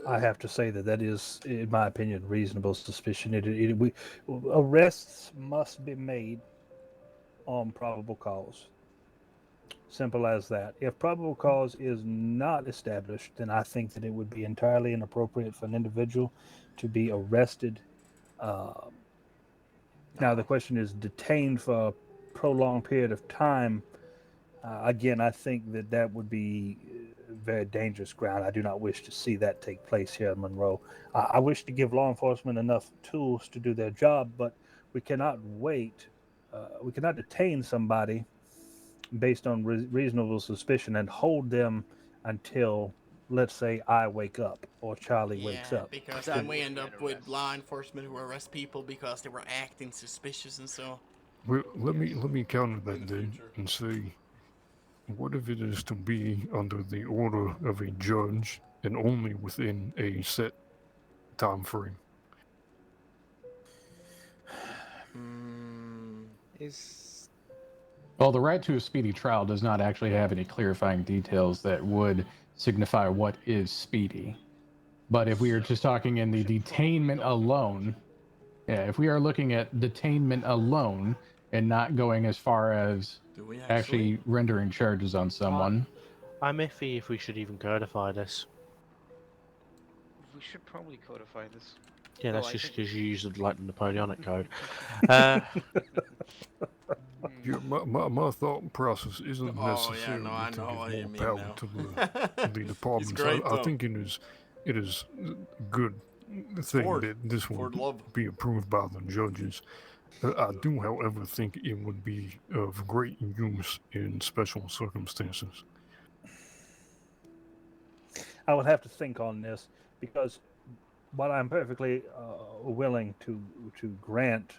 I have to say that is, in my opinion, reasonable suspicion. Arrests must be made on probable cause. Simple as that. If probable cause is not established, then I think that it would be entirely inappropriate for an individual to be arrested. Now, the question is detained for a prolonged period of time. Again, I think that would be very dangerous ground. I do not wish to see that take place here in Monroe. I wish to give law enforcement enough tools to do their job, but we cannot wait. We cannot detain somebody based on reasonable suspicion and hold them until, let's say, I wake up or Charlie wakes Yeah, up. because then we end up with law enforcement who arrest people because they were acting suspicious and so. Well, let me counter that then and say, what if it is to be under the order of a judge and only within a set time frame? Well, the right to a speedy trial does not actually have any clarifying details that would signify what is speedy. But if we are just talking in the detainment alone, if we are looking at detainment alone and not going as far as Do we actually rendering charges on someone. I'm iffy if we should even codify this. We should probably codify this. Yeah, Though that's I just think- because you use the like Napoleonic code. Yeah, my thought process isn't Oh, yeah, necessarily no, I to know give what you more mean power now. to the departments. great, I though. think it is good thing Ford. that this will Ford love. be approved by the judges. I do, however, think it would be of great use in special circumstances. I would have to think on this because while I'm perfectly willing to grant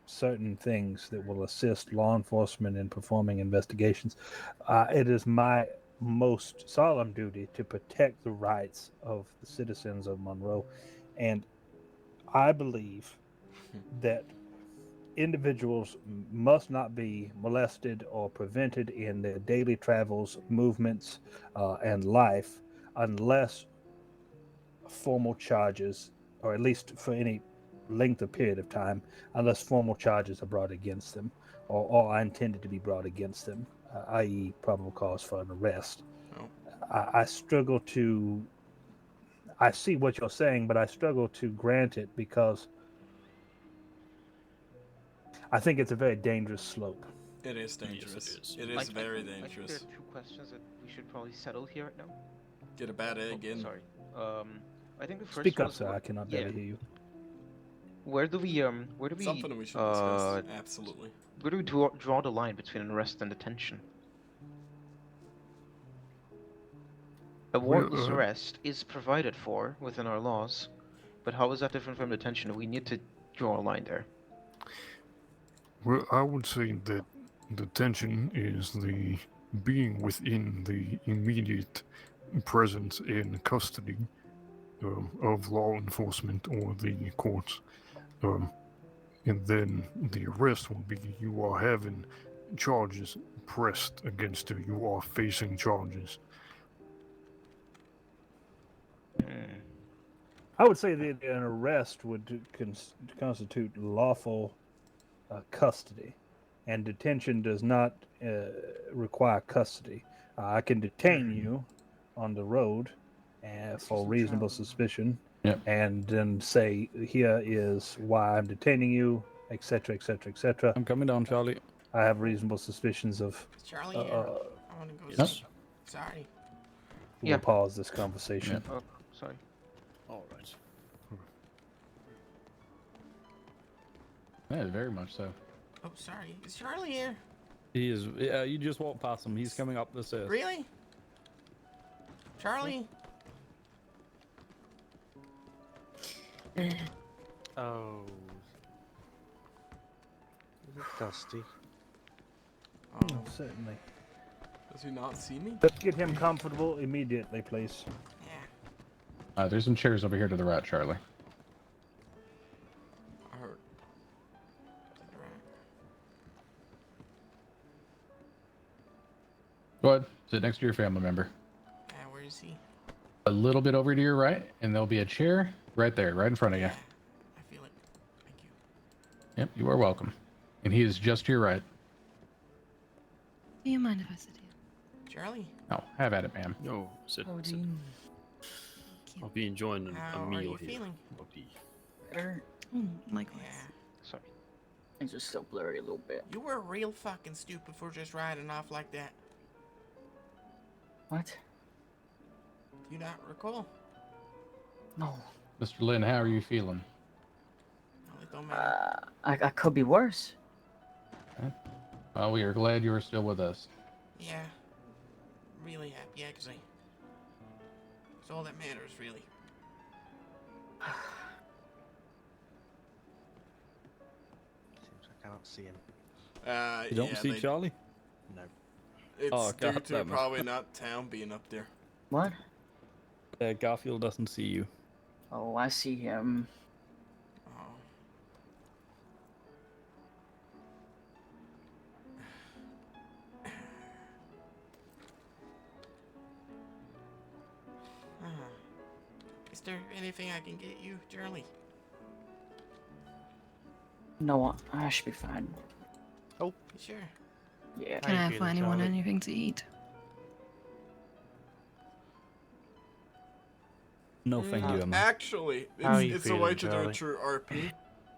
certain things that will assist law enforcement in performing investigations, it is my most solemn duty to protect the rights of the citizens of Monroe, and I believe that individuals must not be molested or prevented in their daily travels, movements, and life unless formal charges, or at least for any length of period of time, unless formal charges are brought against them or are intended to be brought against them, i.e. probable cause for an arrest. I struggle to... I see what you're saying, but I struggle to grant it because I think it's a very dangerous slope. It is dangerous. Yes, it I is very think there dangerous. are two questions that we should probably settle here right now. Get a bad egg in. Sorry. I think the first Speak one up, is sir. where- I cannot yeah. barely hear you. Where do we Something we should discuss. Absolutely. Where do we draw the line between an arrest and detention? A warrantless arrest is provided for within our laws, but how is that different from detention? We need to draw a line there. Well, I would say that detention is the being within the immediate presence and custody of law enforcement or the courts. And then the arrest will be you are having charges pressed against you. You are facing charges. I would say that an arrest would constitute lawful custody, and detention does not require custody. I can detain you on the road for reasonable suspicion, Yep. And then say, here is why I'm detaining you, etc., etc., etc. I'm coming down, Charlie. I have reasonable suspicions of. Charlie here. I want to go Yes. see. Sorry. We'll pause this conversation. Oh, sorry. All right. Yeah, very much so. Oh, sorry. Is Charlie here? He is. Yeah, you just walk past him. He's coming up the stairs. Really? Charlie? Oh. Is it dusty? Oh, certainly. Does he not see me? Let's get him comfortable immediately, please. There's some chairs over here to the right, Charlie. I heard. Go ahead. Sit next to your family member. Where is he? A little bit over to your right, and there'll be a chair right there, right in front of you. I feel it. Thank you. Yep, you are welcome. And he is just to your right. Do you mind if I sit here? Charlie? Oh, have at it, ma'am. No, sit. Oh, sit. Dean. I'll be enjoying a How meal are you here. feeling? I'll be- Better. Likewise. Sorry. Things are still blurry a little bit. You were real fucking stupid for just riding off like that. What? Do you not recall? No. Mr. Lynn, how are you feeling? Well, it don't matter. I could be worse. Well, we are glad you are still with us. Yeah. Really happy, actually. It's all that matters, really. Seems I cannot see him. You don't see Charlie? No. It's Oh, due God to damn it. probably not town being up there. What? Garfield doesn't see you. Oh, I see him. Oh. Is there anything I can get you, Charlie? No, I should be fine. Oh, sure. Yeah. Can I find anyone anything to eat? No, thank you, Emma. Actually, How are you it's a way feeling, to do Charlie? it through RP.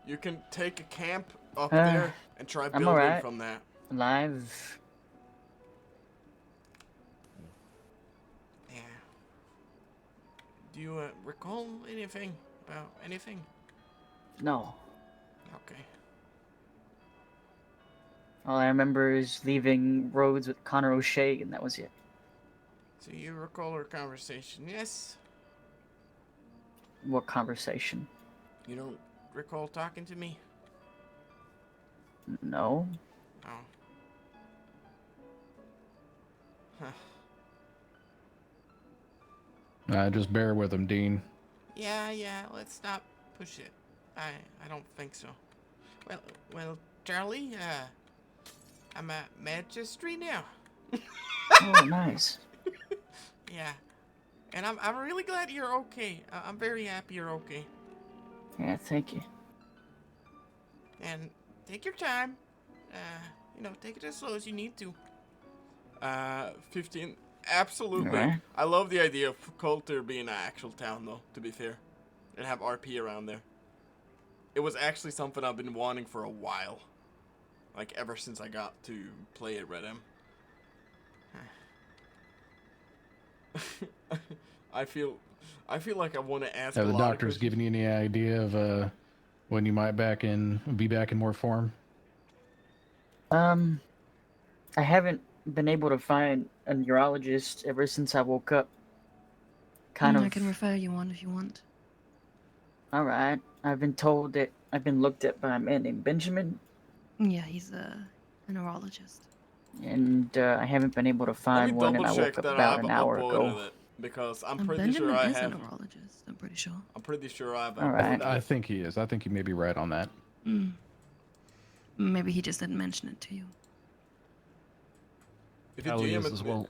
You can take a camp up Uh, there and try I'm building alright. from that. Alive. Yeah. Do you recall anything about anything? No. Okay. All I remember is leaving Rhodes with Connor O'Shea, and that was it. So you recall our conversation, yes? What conversation? You don't recall talking to me? No. Oh. Huh. Just bear with him, Dean. Yeah, let's not push it. I don't think so. Well, Charlie, I'm a magistrate now. Oh, nice. Yeah. And I'm really glad you're okay. I'm very happy you're okay. Yeah, thank you. And take your time. Take it as slow as you need to. 15. Absolutely. Alright. I love the idea of Coulter being an actual town, though, to be fair. And have RP around there. It was actually something I've been wanting for a while. Like, ever since I got to play at Red M. I feel like I want to ask Have a the lot of doctors questions. given you any idea of when you might be back in more form? I haven't been able to find a neurologist ever since I woke up. I can refer you on if you want. Alright. I've been told that I've been looked at by a man named Benjamin, Yeah, he's a neurologist. and I haven't been able to Let me find one, and double I check woke up that about I've an hour uploaded ago. it. Because I'm And pretty Benjamin sure I is a have. neurologist, I'm pretty sure. I'm pretty sure I've Alright. uploaded I it. think he is. I think you may be right on that. Maybe he just didn't mention it to you. If you Ellie DM is it, as well.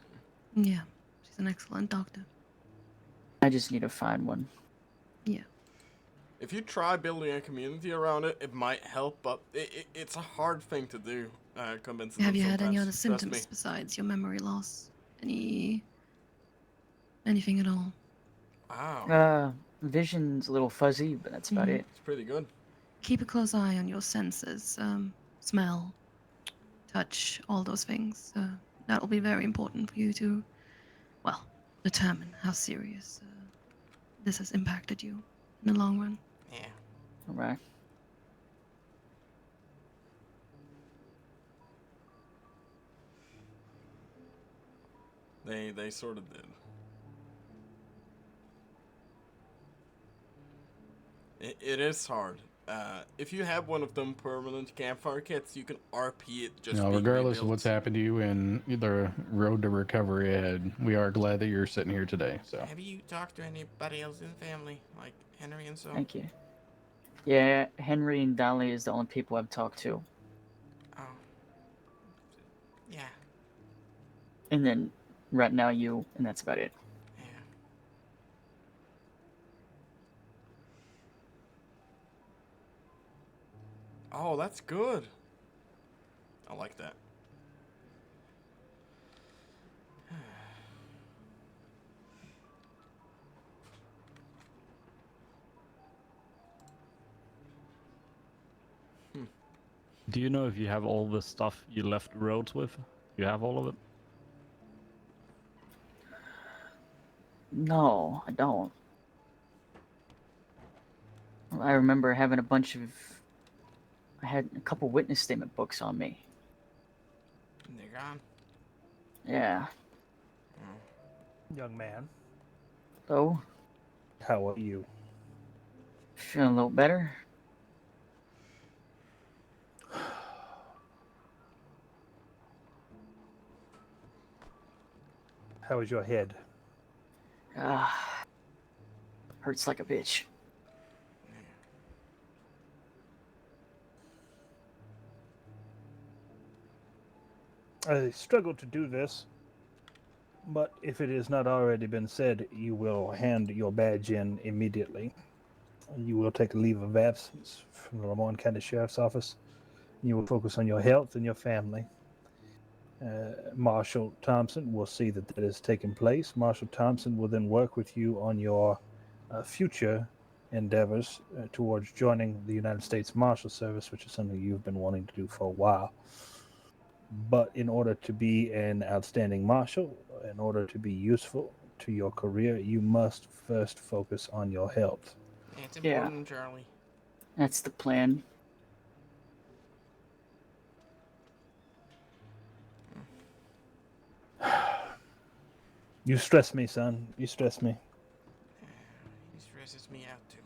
Yeah, she's an excellent doctor. I just need to find one. Yeah. if you try building a community around it, it might help. But it's a hard thing to do. Convincing Have them you had any sometimes, other trust symptoms me. besides your memory loss? Anything at all? Wow. Vision's a little fuzzy, but that's about Mhm. it. It's pretty good. Keep a close eye on your senses. Smell, touch, all those things. That will be very important for you to, well, determine how serious this has impacted you in the long run. Yeah. All right. They sort of did. It is hard. If you have one of them permanent campfire kits, you can RP it just No, being regardless of rebuilt. what's happened to you in the road to recovery ahead, we are glad that you're sitting here today. So Have you talked to anybody else in the family, like Henry and so? Thank you. Yeah, Henry and Dolly is the only people I've talked to. Oh. Yeah. And then right now you, and that's about it. Yeah. Oh, that's good. I like that. Do you know if you have all the stuff you left Rhodes with? You have all of it? No, I don't. I remember having I had a couple witness statement books on me. And they're gone. Yeah. Young man, So, how are you? feeling a little better? How is your head? Hurts like a bitch. I struggle to do this, but if it has not already been said, you will hand your badge in immediately. You will take a leave of absence from the Lemoyne County Sheriff's Office. You will focus on your health and your family. Marshal Thompson will see that that is taking place. Marshal Thompson will then work with you on your future endeavors towards joining the United States Marshal Service, which is something you've been wanting to do for a while. But in order to be an outstanding marshal, in order to be useful to your career, you must first focus on your health. Yeah, it's important, Charlie. That's the plan. You stress me, son. You stress me. He stresses me out too.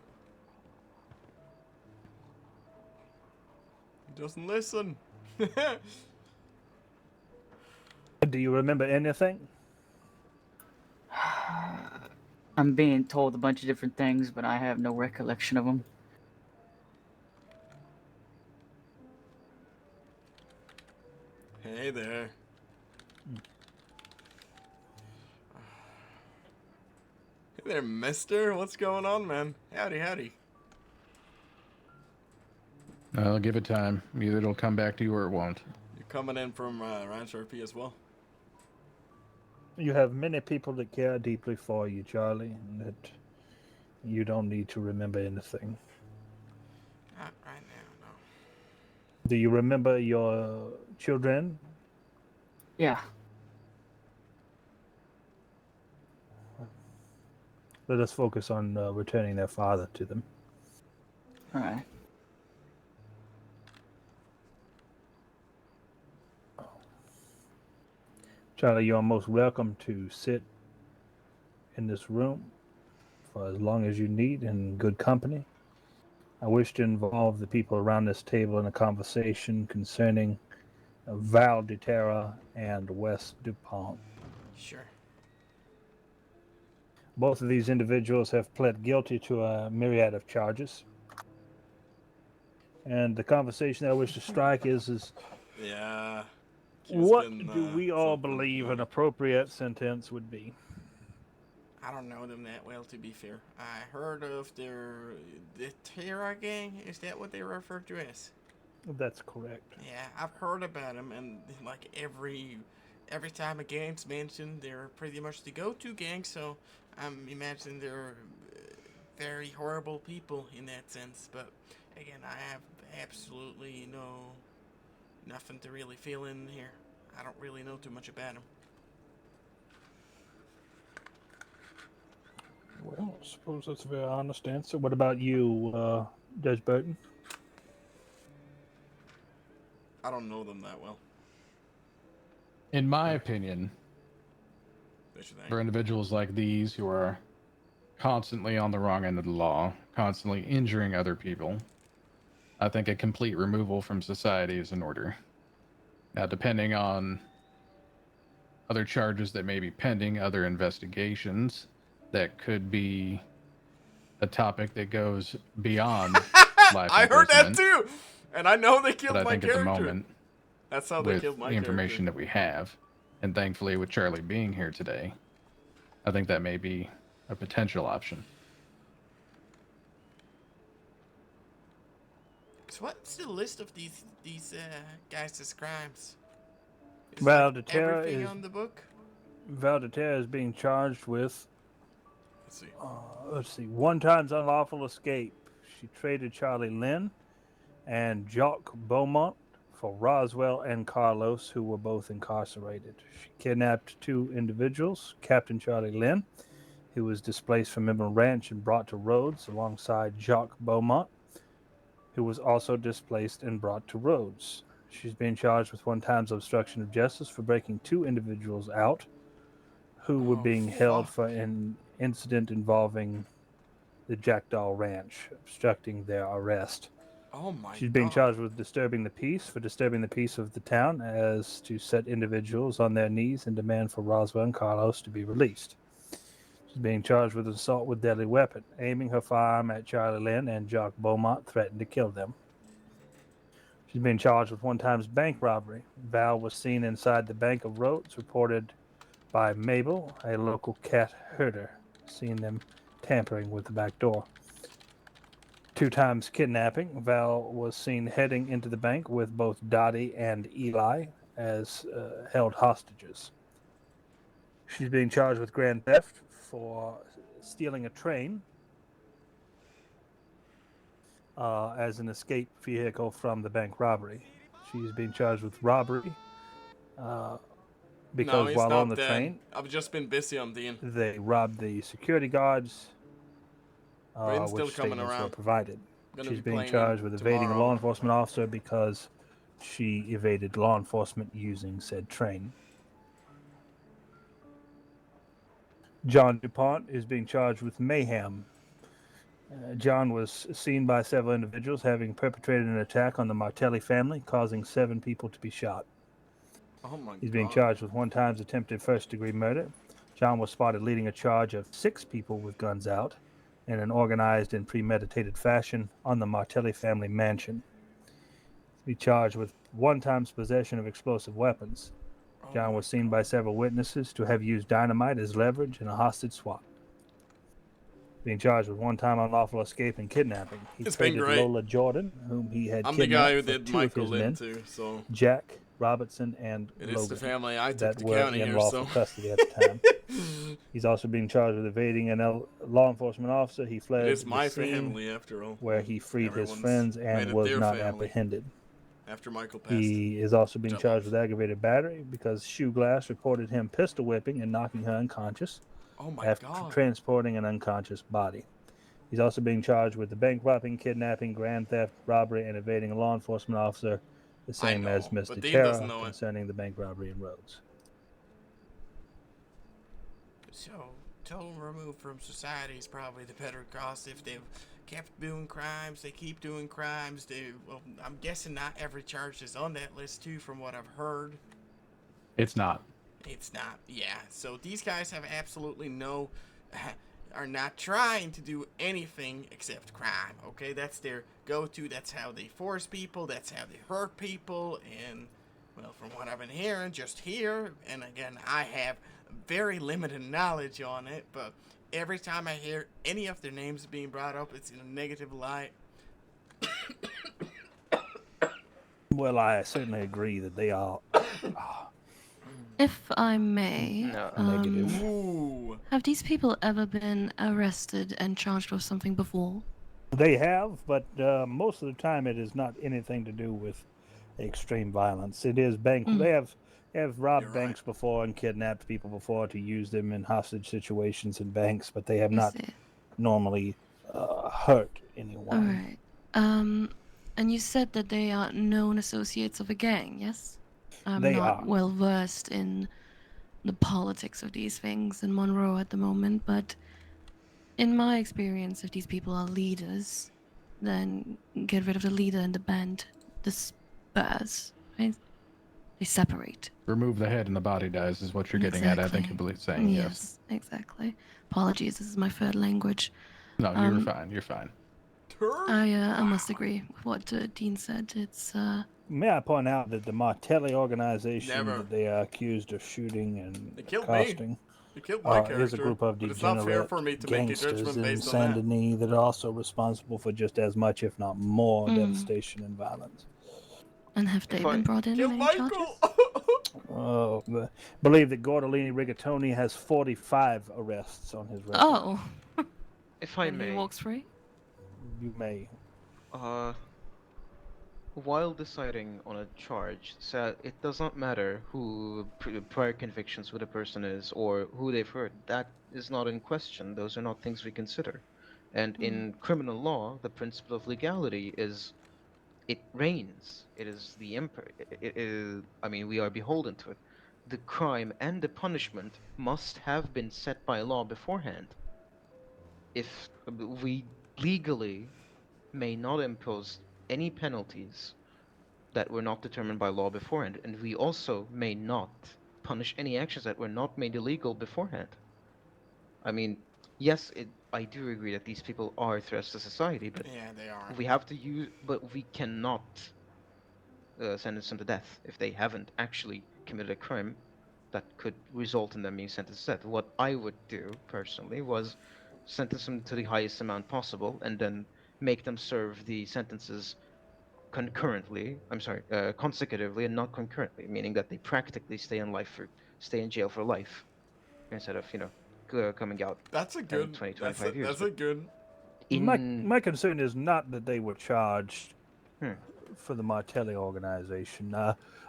He doesn't listen. Do you remember anything? I'm being told a bunch of different things, but I have no recollection of them. Hey there. Hey there, mister. What's going on, man? Howdy, howdy. I'll give it time. Either it'll come back to you or it won't. You're coming in from Ranch RP as well? You have many people that care deeply for you, Charlie, and that you don't need to remember anything. Not right now, no. Do you remember your children? Yeah. Let us focus on returning their father to them. All right. Charlie, you are most welcome to sit in this room for as long as you need in good company. I wish to involve the people around this table in a conversation concerning Val DeTerra and Wes DuPont. Sure. Both of these individuals have pled guilty to a myriad of charges. And the conversation I wish to strike is Yeah. what do we all believe an appropriate sentence would be? I don't know them that well, to be fair. I heard of the Terra gang. Is that what they refer to as? That's correct. Yeah, I've heard about them, and like every time a gang's mentioned, they're pretty much the go-to gang. So I'm imagining they're very horrible people in that sense. But again, I have absolutely nothing to really feel in here. I don't really know too much about them. Well, I suppose that's a very honest answer. What about you, Judge Burton? I don't know them that well. In my opinion, What you think? for individuals like these who are constantly on the wrong end of the law, constantly injuring other people, I think a complete removal from society is in order. Now, depending on other charges that may be pending, other investigations, that could be a topic that goes beyond life I heard that imprisonment. too, and I know they But killed I my think at the character. moment, That's how they with killed my the information character. that we have, and thankfully with Charlie being here today, I think that may be a potential option. So what's the list of these guys' crimes? Is Val like DeTerra everything is on the book? Val DeTerra is being charged with. Let's see. Let's see. One time's unlawful escape. She traded Charlie Lynn and Jock Beaumont for Roswell and Carlos, who were both incarcerated. She kidnapped 2 individuals, Captain Charlie Lynn, who was displaced from Emerald Ranch and brought to Rhodes, alongside Jock Beaumont, who was also displaced and brought to Rhodes. She's being charged with 1 time's obstruction of justice for breaking 2 individuals out who were being held for an incident involving the Jackdaw Ranch, obstructing their arrest. Oh my She's being God. charged with disturbing the peace of the town, as to set individuals on their knees and demand for Roswell and Carlos to be released. She's being charged with assault with deadly weapon, aiming her firearm at Charlie Lynn and Jock Beaumont, threatened to kill them. She's being charged with 1 time's bank robbery. Val was seen inside the Bank of Rhodes, reported by Mabel, a local cat herder, seen them tampering with the back door. 2 times kidnapping. Val was seen heading into the bank with both Dottie and Eli as held hostages. She's being charged with grand theft for stealing a train as an escape vehicle from the bank robbery. She's being charged with robbery because No, he's while not on the dead. train, I've just been busy on Dean. they robbed the security guards, Britain's still which coming statements were around. provided. Gonna She's be being playing charged him with evading a tomorrow. law enforcement officer because she evaded law enforcement using said train. John DuPont is being charged with mayhem. John was seen by several individuals having perpetrated an attack on the Martelli family, causing 7 people to be shot. Oh my God. He's being charged with 1 time's attempted first-degree murder. John was spotted leading a charge of 6 people with guns out in an organized and premeditated fashion on the Martelli family mansion. He's charged with 1 time's possession of explosive weapons. John was seen by several witnesses to have used dynamite as leverage in a hostage swap. Being charged with 1 time unlawful escape and kidnapping. He It's been traded great. Lola Jordan, whom he had I'm the kidnapped guy who for did 2 Michael of his Lynn men, too, so Jack, Robertson, and it is Logan, the family I took that to were county in here, lawful so custody at the time. He's also being charged with evading a law enforcement officer. He fled it is my the scene family after all. where he freed his Everyone's friends made and it was their not family apprehended. after Michael passed. He is also being Jump charged with aggravated battery because Shoe Glass reported him pistol whipping and knocking her unconscious Oh my after God. transporting an unconscious body. He's also being charged with the bank robbing, kidnapping, grand theft, robbery, and evading a law enforcement officer, the same as but Mr. Dean Terra doesn't know it. concerning the bank robbery in Rhodes. So, total remove from society is probably the better cause. If they've kept doing crimes, they keep doing crimes. Well, I'm guessing not every charge is on that list too, from what I've heard. It's not. It's not, yeah. So these guys have absolutely are not trying to do anything except crime, okay? That's their go-to. That's how they force people. That's how they hurt people. And, well, from what I've been hearing, just here, and again, I have very limited knowledge on it, but every time I hear any of their names being brought up, it's in a negative light. Well, I certainly agree that they are If I may, No. Negative. Ooh. have these people ever been arrested and charged with something before? They have, but most of the time it is not anything to do with extreme violence. It is bank. Mm. They have robbed You're banks before and kidnapped people before to use them in hostage situations in banks, but they have I not see. normally hurt All anyone. right. And you said that they are known associates of a gang, yes? I'm They not are. well versed in the politics of these things in Monroe at the moment, but in my experience, if these people are leaders, then get rid of the leader and the band disperse, right? They separate. Remove the head and the body dies is what you're getting at. I think you're saying yes. Yes, exactly. Apologies, this is my third language. No, you're fine. You're fine. I must agree with what Dean said. It's May I point out that the Martelli organization Never. that they are accused of shooting and They killed accosting me. They killed my is character. a group of But it's not fair degenerate for me to make a gangsters judgment in based on Saint that. Denis that are also responsible for just as much, if not more, Mm. devastation and violence. And have they been brought in Kill on any Michael! I believe that Gordolini Rigatoni has 45 arrests on his record. Oh. If I And may. he walks free? You may. While deciding on a charge, so it does not matter who prior convictions who the person is or who they've heard. That is not in question. Those are not things we consider. And in criminal law, the principle of legality is it reigns. It is the emperor. It is, I mean, we are beholden to it. The crime and the punishment must have been set by law beforehand. If we legally may not impose any penalties that were not determined by law beforehand, and we also may not punish any actions that were not made illegal beforehand. I mean, yes, I do agree that these people are threats to society, but Yeah, they are. we have to use, but we cannot sentence them to death if they haven't actually committed a crime that could result in them being sentenced to death. What I would do personally was sentence them to the highest amount possible, and then make them serve the sentences concurrently. I'm sorry, consecutively and not concurrently, meaning that they practically stay in jail for life, instead of coming out. That's a having good. 20, 25 years. That's a good. My concern is not that they were charged for the Martelli organization.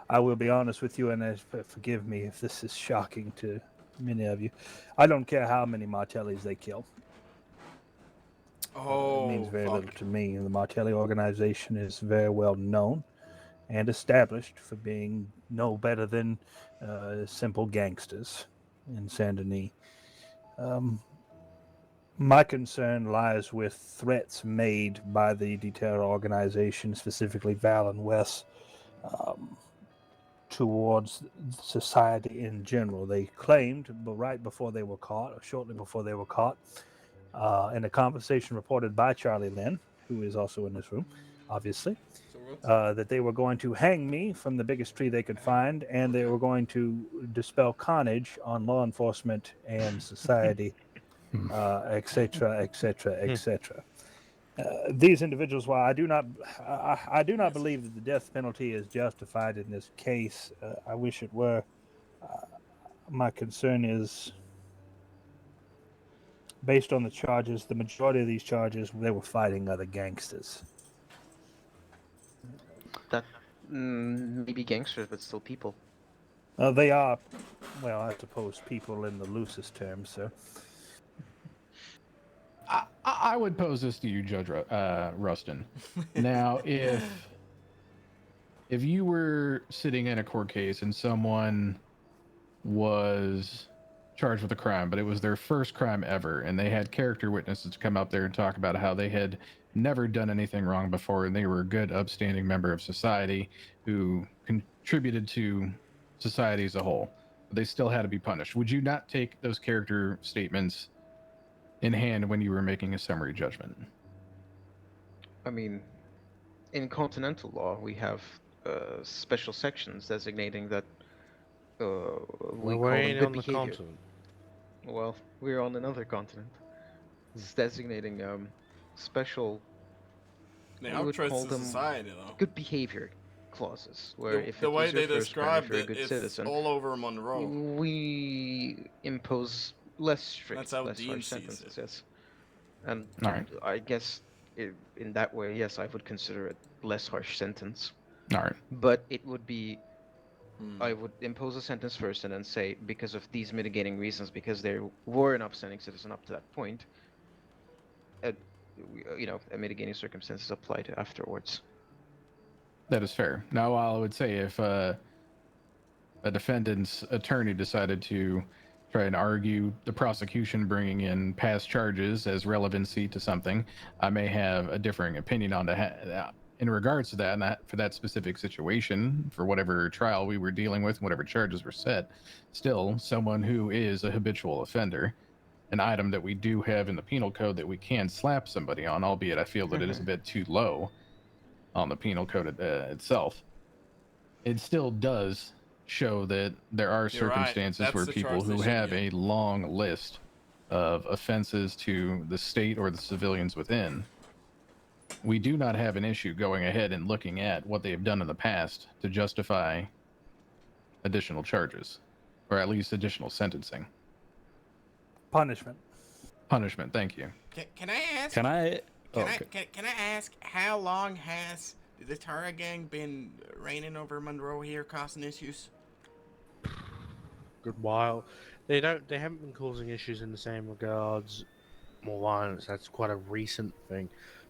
I will be honest with you, and forgive me if this is shocking to many of you. I don't care how many Martellis they kill. It means very little to me. The Martelli organization is very well known and established for being no better than simple gangsters in Saint Denis. My concern lies with threats made by the deterror organization, specifically Val and Wes, towards society in general. They claimed, but right before they were caught, or shortly before they were caught, in a conversation reported by Charlie Lynn, who is also in this room, obviously, that they were going to hang me from the biggest tree they could find, and they were going to dispel carnage on law enforcement and society, etc., etc., etc. These individuals, while I do not believe that the death penalty is justified in this case. I wish it were. My concern is, based on the charges, the majority of these charges, they were fighting other gangsters. That maybe gangsters, but still people. They are, well, I suppose people in the loosest terms, sir. I would pose this to you, Judge Rustin. Now, if you were sitting in a court case and someone was charged with a crime, but it was their first crime ever, and they had character witnesses come up there and talk about how they had never done anything wrong before, and they were a good, upstanding member of society who contributed to society as a whole, but they still had to be punished. Would you not take those character statements in hand when you were making a summary judgment? I mean, in continental law, we have special sections designating that we call them good behavior. Well, we're on another continent. It's designating special. They We are would threats call to them society, though. good behavior clauses, where if The it way was your they first crime, if described you're a it, good it's citizen, all over Monroe. we impose less strict, That's how less Dean harsh sees sentences. it. Yes, and All right. I guess in that way, yes, I would consider it less harsh sentence. All right. But it would be, I would impose a sentence first and then say, because of these mitigating reasons, because they were an upstanding citizen up to that point, a mitigating circumstances applied afterwards. That is fair. Now, while I would say if a defendant's attorney decided to try and argue the prosecution bringing in past charges as relevancy to something, I may have a differing opinion on that in regards to that, and that for that specific situation, for whatever trial we were dealing with, whatever charges were set. Still, someone who is a habitual offender, an item that we do have in the penal code that we can slap somebody on, albeit I feel that it is a bit too low on the penal code itself. It still does show that there are You're right. circumstances That's where the people charge they who should have get. a long list of offenses to the state or the civilians within, we do not have an issue going ahead and looking at what they have done in the past to justify additional charges, or at least additional sentencing. Punishment. Punishment, thank you. Can I ask? Can I? Can I ask how long has the Tara gang been reigning over Monroe here, causing issues? Good while. They haven't been causing issues in the same regards. More violence. That's quite a recent thing.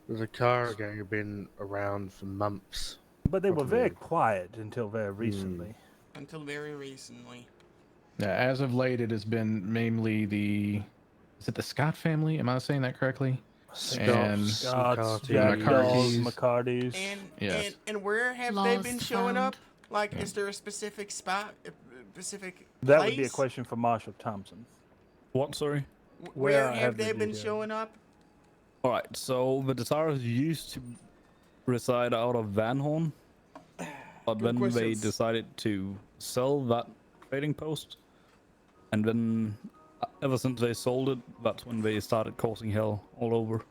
The Tara gang have been around for months. But they were probably. very quiet until very recently. Until very recently. Yeah, as of late, it has been mainly is it the Scott family? Am I saying that correctly? Scott's, McCarthy's. McCarthy's. Yes. And where have they been showing up? Like, is there a specific spot, a specific That place? would be a question for Marshall Thompson. What, sorry? Where have they been showing up? Alright, so the Tataras used to reside out of Van Horn, but then they decided to sell that trading post, and then ever since they sold it, that's when they started causing hell all over.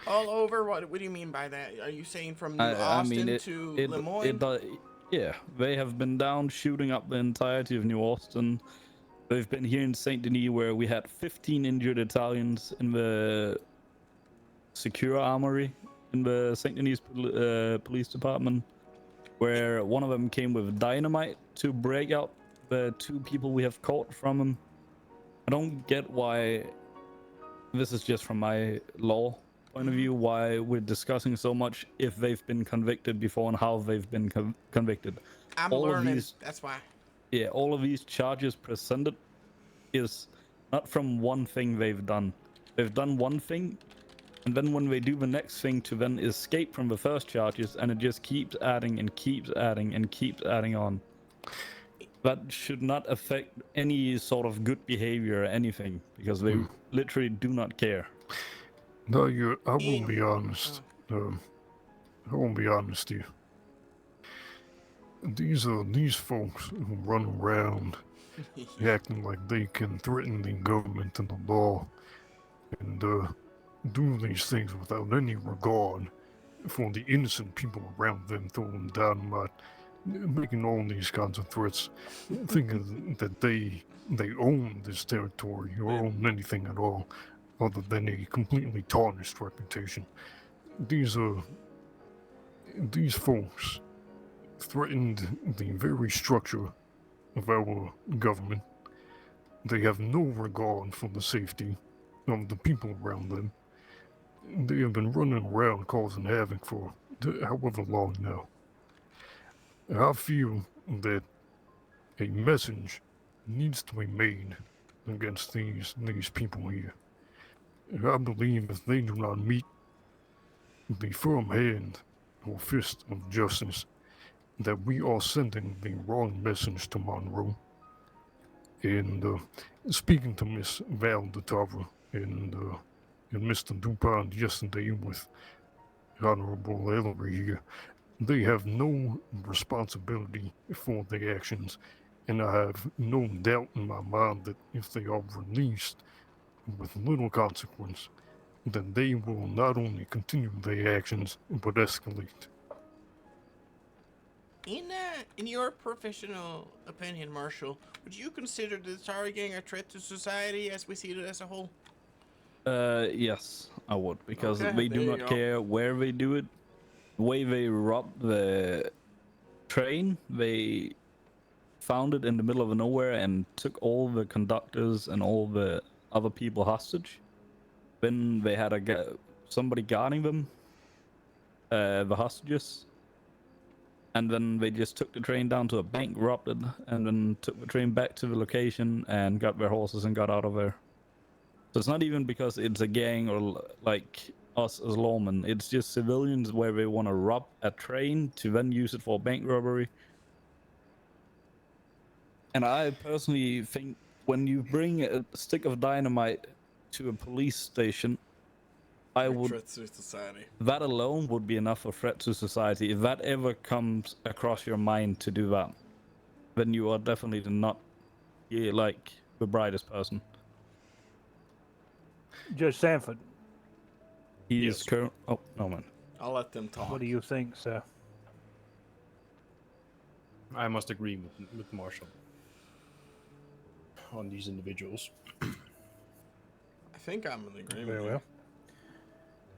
All over? What do you mean by that? Are you saying from New Austin to Lemoyne? Yeah, they have been down shooting up the entirety of New Austin. They've been here in Saint Denis, where we had 15 injured Italians in the Secure Armory in the Saint Denis Police Department, where one of them came with dynamite to break out the 2 people we have caught from him. I don't get why, this is just from my law point of view, why we're discussing so much if they've been convicted before and how they've been convicted. I'm learning, that's why. Yeah, all of these charges presented is not from one thing they've done. They've done one thing, and then when they do the next thing to then escape from the first charges, and it just keeps adding and keeps adding and keeps adding on. That should not affect any sort of good behavior or anything, because they literally do not care. No, I will be honest. I won't be honest here. These folks who run around acting like they can threaten the government and the law and do these things without any regard for the innocent people around them, throwing dynamite, making all these kinds of threats, thinking that they own this territory or own anything at all other than a completely tarnished reputation. These folks threatened the very structure of our government. They have no regard for the safety of the people around them. They have been running around causing havoc for however long now. I feel that a message needs to be made against these people here. I believe if they do not meet the firm hand or fist of justice, that we are sending the wrong message to Monroe. And speaking to Miss Val DeTava and Mr. DuPont yesterday with Honorable Ellery here, they have no responsibility for their actions, and I have no doubt in my mind that if they are released with little consequence, then they will not only continue their actions, but escalate. In your professional opinion, Marshal, would you consider the Atari gang a threat to society as we see it as a whole? Yes, I would, because Okay, they there do you not go. care where they do it. The way they robbed the train, they found it in the middle of nowhere and took all the conductors and all the other people hostage. Then they had somebody guarding them, the hostages, and then they just took the train down to a bank, robbed it, and then took the train back to the location and got their horses and got out of there. So it's not even because it's a gang or like us as lawmen. It's just civilians where they want to rob a train to then use it for bank robbery. And I personally think when you bring a stick of dynamite to a police station, Threat to society. that alone would be enough of a threat to society. If that ever comes across your mind to do that, then you are definitely not like the brightest person. Judge Sanford. He is current. Oh no, man. I'll let them talk. What do you think, sir? I must agree with Marshall on these individuals. I think I'm in agreement. Very here. well.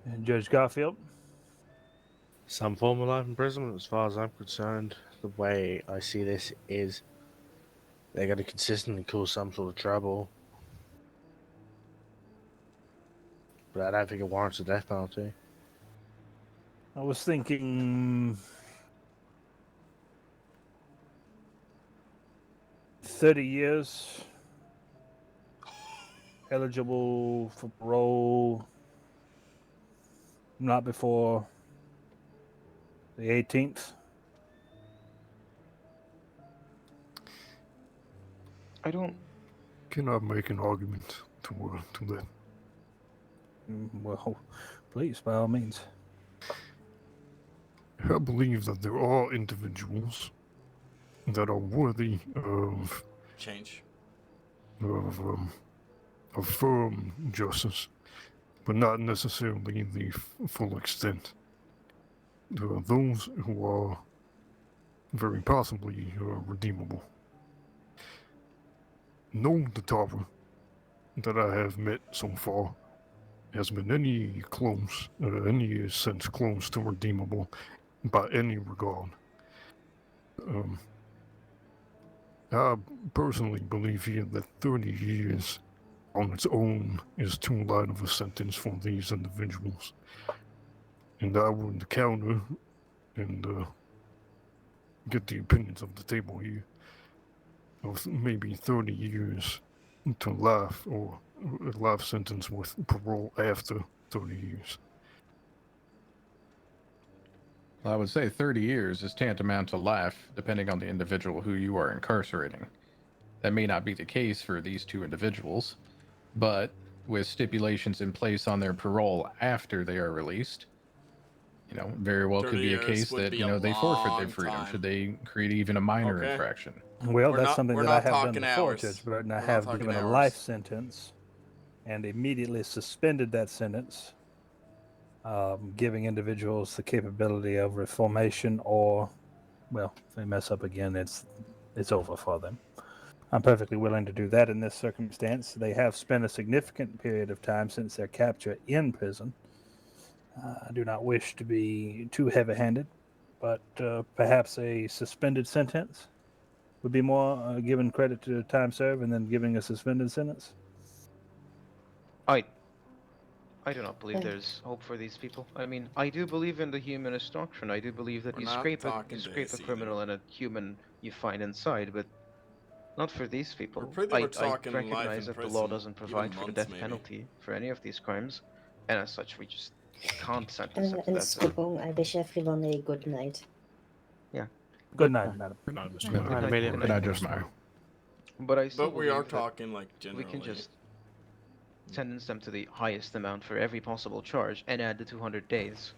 And Judge Garfield? Some form of life imprisonment, as far as I'm concerned. The way I see this is they're going to consistently cause some sort of trouble. But I don't think it warrants a death penalty. I was thinking 30 years, eligible for parole, not before the 18th. I don't. Cannot make an argument to that. Well, please, by all means. I believe that there are individuals that are worthy of change, of firm justice, but not necessarily in the full extent. There are those who are very possibly redeemable. No Datara that I have met so far has been any sense close to redeemable by any regard. I personally believe here that 30 years on its own is too light of a sentence for these individuals. And I would counter and get the opinions of the table here of maybe 30 years to life, or a life sentence with parole after 30 years. Well, I would say 30 years is tantamount to life, depending on the individual who you are incarcerating. That may not be the case for these two individuals, but with stipulations in place on their parole after they are released, very well could be a case that, they forfeit their freedom should they create even a minor infraction. Well, that's something that I have done before, Judge Burton. I have talking given a hours. life sentence and immediately suspended that sentence, giving individuals the capability of reformation, or, well, if they mess up again, it's over for them. I'm perfectly willing to do that in this circumstance. They have spent a significant period of time since their capture in prison. I do not wish to be too heavy-handed, but perhaps a suspended sentence would be more giving credit to time served and then giving a suspended sentence. I do not believe there's hope for these people. I mean, I do believe in the humanist doctrine. I do believe that you scrape a criminal and a human you find inside, but not for these people. We're pretty much I talking life recognize in that the law prison, doesn't even provide for the months, death maybe. penalty for any of these crimes, and as such, we just can't sentence them to En death. Skobong, I wish everyone a good night. Yeah. Good night, madam. Good night, Mr. Good night, good night. Just now. But I still But we are believe that talking like generally. we can just sentence them to the highest amount for every possible charge and add the 200 days.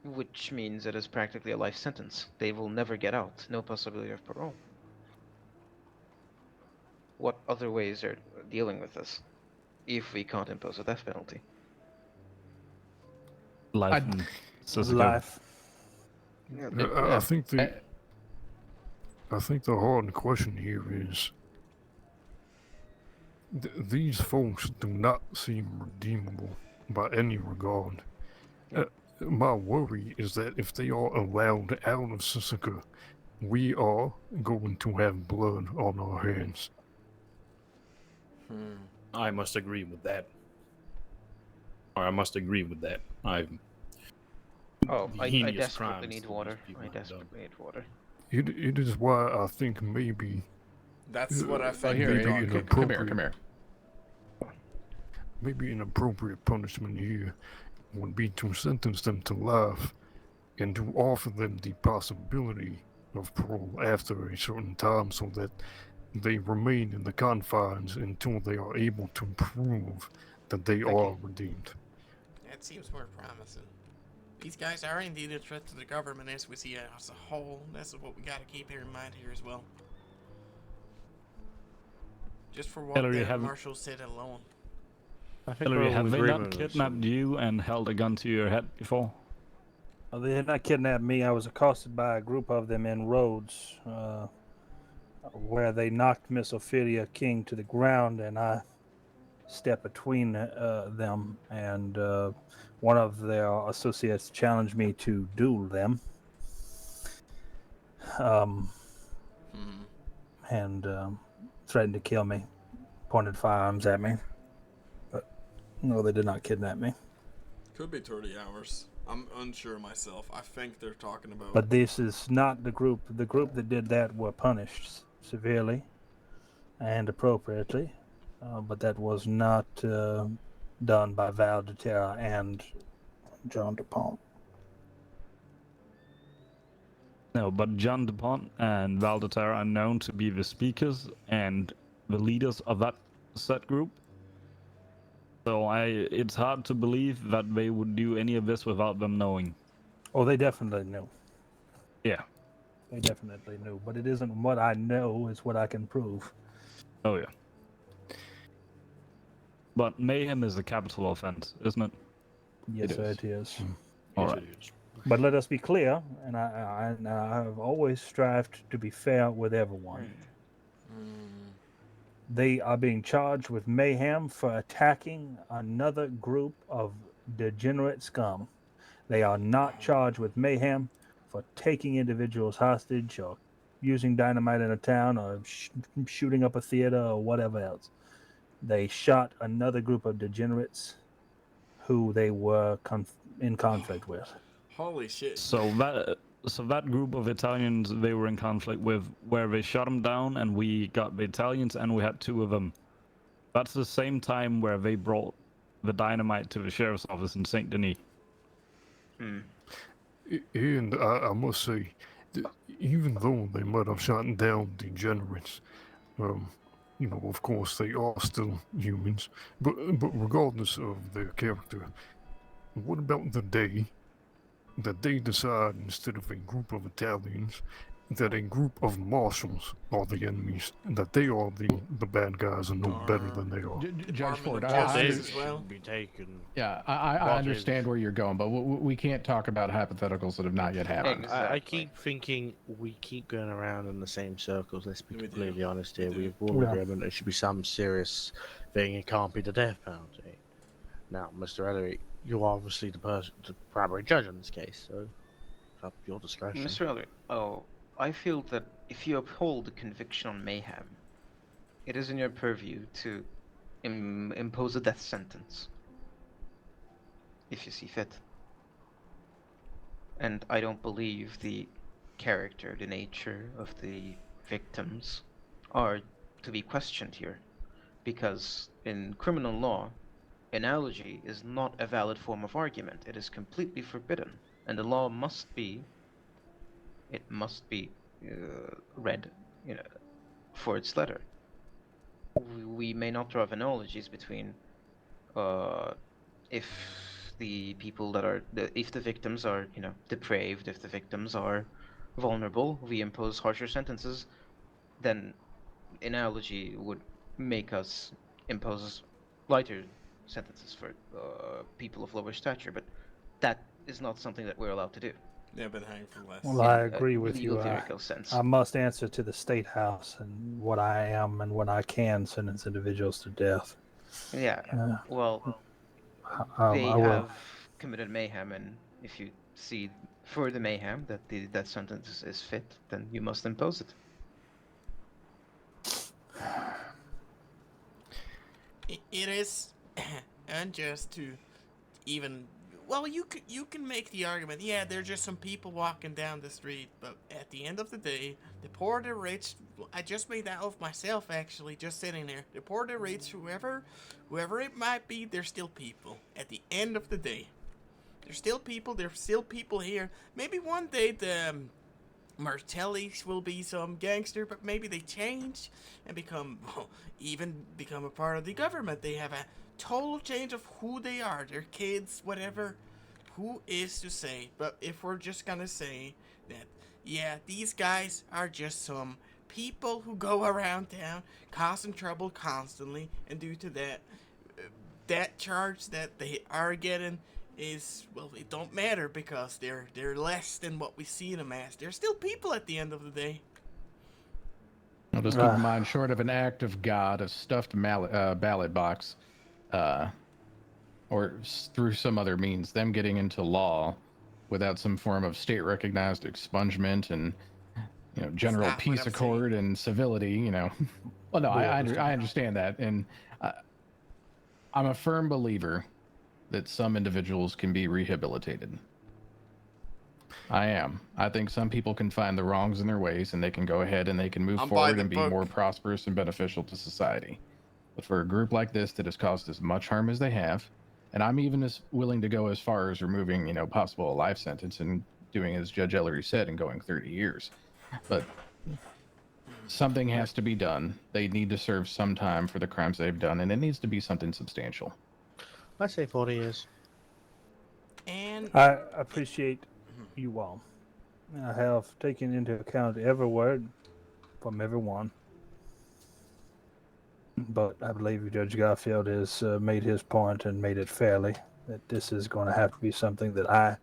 Which means it is practically a life sentence. They will never get out. No possibility of parole. What other ways are dealing with this if we can't impose a death penalty? Life. Life. I think the hard question here is these folks do not seem redeemable by any regard. My worry is that if they are allowed out of Sisika, we are going to have blood on our hands. I must agree with that. Or I must agree with that. Oh, I heinous desperately crimes need that water. these people I have done. desperately need water. It is why I think maybe That's what I think here, they maybe thought. come here. Maybe an appropriate punishment here would be to sentence them to life and to offer them the possibility of parole after a certain time so that they remain in the confines until they are able to prove that they are redeemed. That seems more promising. These guys are indeed a threat to the government as we see it as a whole. That's what we gotta keep in mind here as well. Just for what Hillary, the marshal said alone. Hillary, have they not kidnapped you and held a gun to your head before? Well, they had not kidnapped me. I was accosted by a group of them in Rhodes, where they knocked Miss Ophelia King to the ground, and I stepped between them, and one of their associates challenged me to duel them. And threatened to kill me, pointed firearms at me. But no, they did not kidnap me. Could be 30 hours. I'm unsure myself. I think they're talking about... But this is not the group. The group that did that were punished severely and appropriately. But that was not done by Val de Terra and John DuPont. No, but John DuPont and Val de Terra are known to be the speakers and the leaders of that set group. So it's hard to believe that they would do any of this without them knowing. Oh, they definitely knew. Yeah. They definitely knew. But it isn't what I know, it's what I can prove. Oh, yeah. But mayhem is a capital offense, isn't it? Yes, sir, it is. All right. But let us be clear, and I have always strived to be fair with everyone. They are being charged with mayhem for attacking another group of degenerate scum. They are not charged with mayhem for taking individuals hostage or using dynamite in a town or shooting up a theater or whatever else. They shot another group of degenerates who they were in conflict with. Holy shit. So that group of Italians they were in conflict with, where they shot them down and we got the Italians and we had 2 of them. That's the same time where they brought the dynamite to the sheriff's office in Saint Denis. And I must say, even though they might have shot down degenerates, of course they are still humans, but regardless of their character, what about the day that they decide, instead of a group of Italians, that a group of marshals are the enemies, that they are the bad guys and no better than they are? Judge Ford, be taken. Yeah, I understand where you're going, but we can't talk about hypotheticals that have not yet happened. I keep thinking we keep going around in the same circles. Let's be completely honest here. We've all agreement there should be some serious thing. It can't be the death penalty. Now, Mr. Ellery, you're obviously the primary judge in this case, so it's up to your discretion. Mr. Ellery, I feel that if you uphold the conviction on mayhem, it is in your purview to impose a death sentence, if you see fit. And I don't believe the character, the nature of the victims are to be questioned here, because in criminal law, analogy is not a valid form of argument. It is completely forbidden, and the law must be read, for its letter. We may not draw analogies between if the people that are if the victims are depraved, if the victims are vulnerable, we impose harsher sentences. Then analogy would make us impose lighter sentences for people of lower stature, but that is not something that we're allowed to do. They've been hanged for less. Well, I agree with legal you. theoretical sense. I must answer to the State House and what I am and when I can sentence individuals to death. Yeah. Well, they I will. have committed mayhem, and if you see for the mayhem that the death sentence is fit, then you must impose it. It is unjust to even. Well, you can make the argument. Yeah, there's just some people walking down the street, but at the end of the day, the poor, the rich. I just made that of myself actually, just sitting there. The poor, the rich, whoever it might be, they're still people. At the end of the day, they're still people. There's still people here. Maybe one day the Martellis will be some gangster, but maybe they change and become a part of the government. They have a total change of who they are, their kids, whatever. Who is to say? But if we're just gonna say that, yeah, these guys are just some people who go around town causing trouble constantly, and due to that, that charge that they are getting is, well, it don't matter because they're less than what we see in a mass. They're still people at the end of the day. I'll just keep in mind, short of an act of God, a stuffed ballot box, or through some other means, them getting into law without some form of state-recognized expungement and, general peace accord and civility, Well, no, I understand that, and I'm a firm believer that some individuals can be rehabilitated. I am. I think some people can find the wrongs in their ways and they can go ahead and they can move forward and be more prosperous and beneficial to society. But for a group like this that has caused as much harm as they have, and I'm even as willing to go as far as removing, possible a life sentence and doing as Judge Ellery said and going 30 years. But something has to be done. They need to serve some time for the crimes they've done, and it needs to be something substantial. I say 40 years. And I appreciate you all. I have taken into account every word from everyone. But I believe Judge Garfield has made his point and made it fairly, that this is going to have to be something that I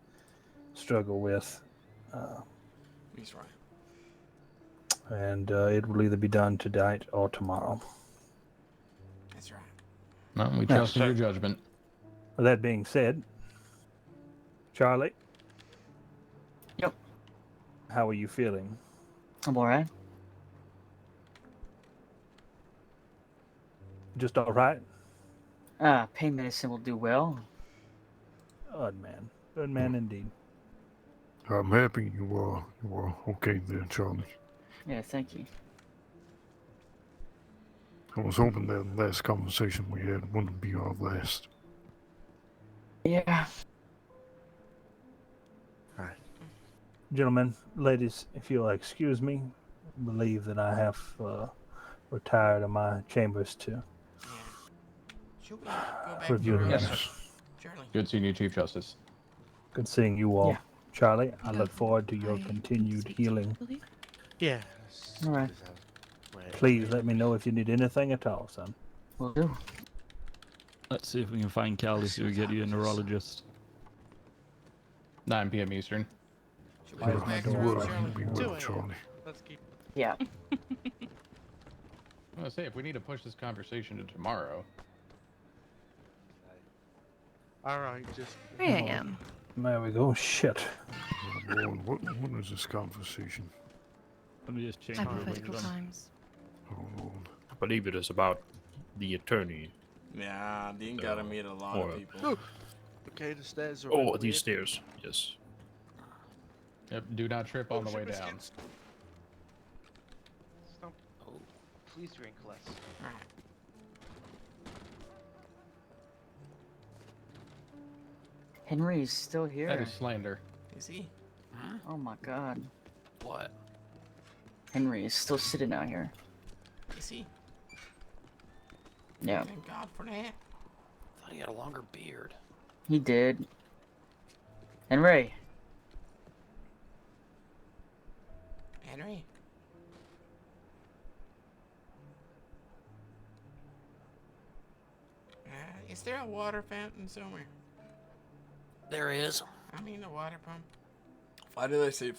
struggle with. He's right. And it will either be done tonight or tomorrow. That's right. No, we trust in your judgment. With that being said, Charlie? Yep. How are you feeling? I'm alright. Just alright? Pain medicine will do well. Good man. Good man indeed. I'm happy you are okay there, Charlie. Yeah, thank you. I was hoping that last conversation we had wouldn't be our last. Yeah. Alright. Gentlemen, ladies, if you'll excuse me, I believe that I have retired to my chambers to review the matter. Good seeing you, Chief Justice. Good seeing you all. Yeah. Charlie, I look forward to your continued healing. Yeah. Alright. Please let me know if you need anything at all, son. Will do. Let's see if we can find Callie so we get you a neurologist. 9 p.m. Eastern. Be well, Charlie. Let's keep. Yeah. I'm gonna say, if we need to push this conversation to tomorrow. Alright, just 3 a.m. There we go. Shit. Oh, Lord, what is this conversation? Let me just change Hypothetical times. Oh, Lord. I believe it is about the attorney. Yeah, Dean gotta meet a lot of people. Okay, the stairs are. Oh, these stairs. Yes. Yep, do not trip on the way down. Stop. Oh, please drink less. Henry is still here. That is slander. Is he? Oh my god. What? Henry is still sitting out here. Is he? Yeah. Thank God for that. I thought he had a longer beard. He did. Henry. Henry? Is there a water fountain somewhere? There is. I mean a water pump. Why did I say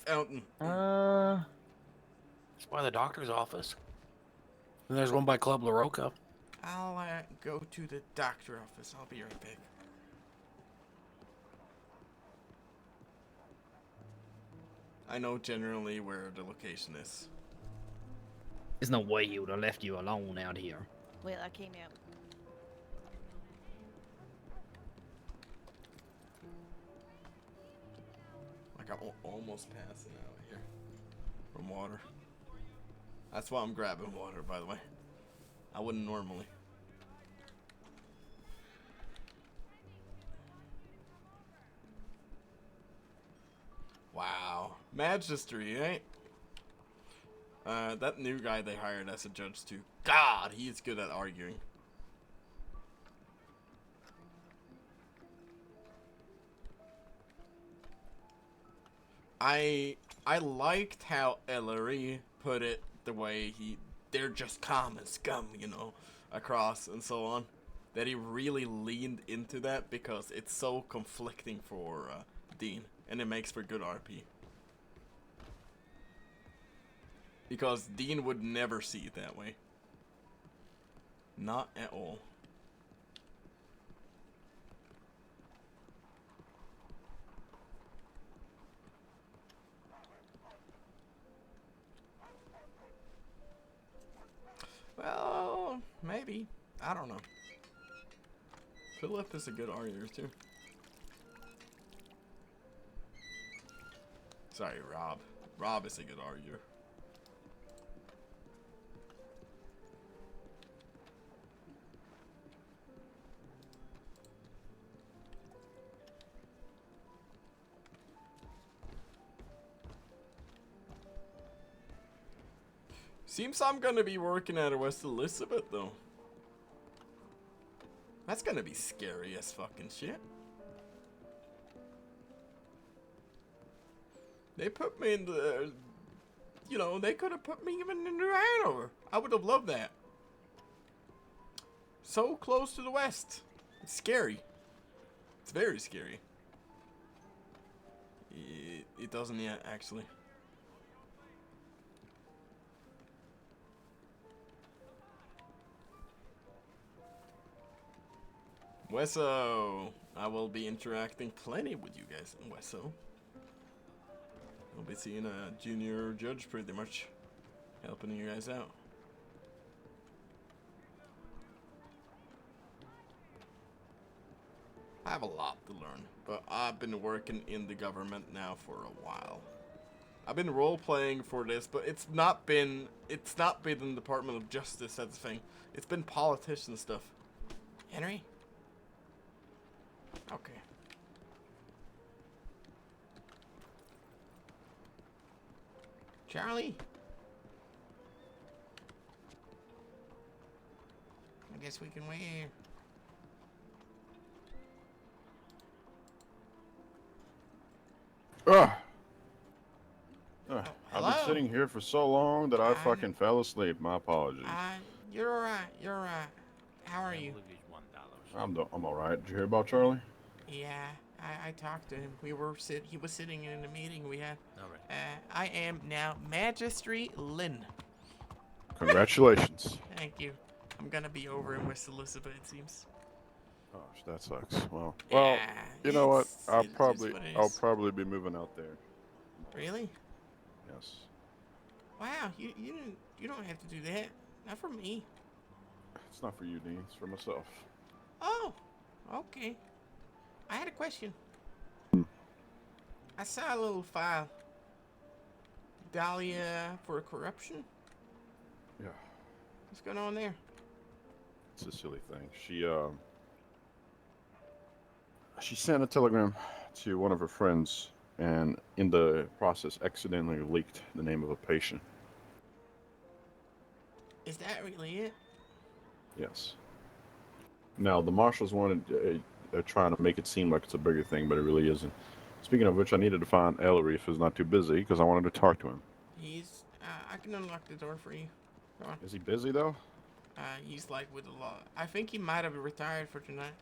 fountain? It's by the doctor's office. And there's one by Club La Roca. I'll go to the doctor office. I'll be right back. I know generally where the location is. There's no way he would have left you alone out here. Well, I came out. Like I'm almost passing out here from water. That's why I'm grabbing water, by the way. I wouldn't normally. Wow. Magistry, right? That new guy they hired as a judge too. God, he is good at arguing. I liked how Ellery put it the way they're just common scum, you know, across and so on. That he really leaned into that because it's so conflicting for Dean, and it makes for good RP. Because Dean would never see it that way. Not at all. Well, maybe. I don't know. Philip is a good arguer too. Sorry, Rob. Rob is a good arguer. Seems I'm gonna be working out of West Elizabeth though. That's gonna be scary as fucking shit. They put me in the, you know, they could have put me even in New Hanover. I would have loved that. So close to the west. It's scary. It's very scary. It doesn't yet, actually. Wesso. I will be interacting plenty with you guys in Wesso. I'll be seeing a junior judge pretty much, helping you guys out. I have a lot to learn, but I've been working in the government now for a while. I've been role-playing for this, but it's not been in the Department of Justice, that's the thing. It's been politician stuff. Henry? Okay. Charlie? I guess we can wait here. I've hello? been sitting here for so long that I fucking fell asleep. My apologies. You're alright. You're alright. How are you? I'm alright. Did you hear about Charlie? Yeah, I talked to him. He was sitting in a meeting we had. I am now Magistry Lynn. Congratulations. Thank you. I'm gonna be over in West Elizabeth, it seems. Gosh, that sucks. Well, Yeah, you know what? I'll it is probably what it I'll is. probably be moving out there. Really? Yes. Wow, you don't have to do that. Not for me. It's not for you, Dean. It's for myself. Oh, okay. I had a question. I saw a little file. Dahlia for corruption? Yeah. What's going on there? It's a silly thing. She sent a telegram to one of her friends, and in the process, accidentally leaked the name of a patient. Is that really it? Yes. Now the marshals wanted trying to make it seem like it's a bigger thing, but it really isn't. Speaking of which, I needed to find Ellery if he's not too busy, because I wanted to talk to him. He's, I can unlock the door for you. Come on. Is he busy though? He's like with a lot. I think he might have retired for tonight.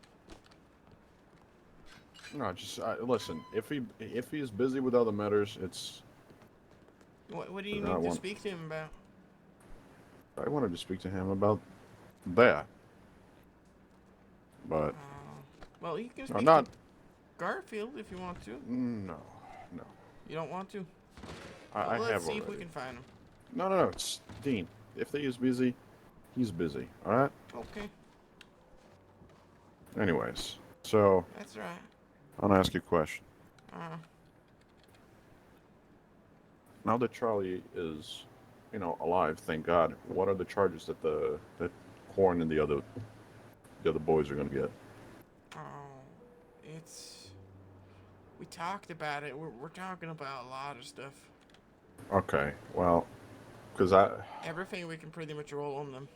No, just listen. If he is busy with other matters, it's. What do you I need to want- speak to him about? I wanted to speak to him about that, but Well, you can no, speak not. to Garfield if you want to. No. You don't want to? I Well, let's have see already. if we can find him. No. It's Dean. If he is busy, he's busy. All right. Okay, Anyways, so that's right. I want to ask you a question. Uh, Now that Charlie is, alive, thank God. What are the charges that Horn and the other boys are gonna get? we talked about it. We're talking about a lot of stuff. Okay. Well, because Everything we can pretty much roll on them.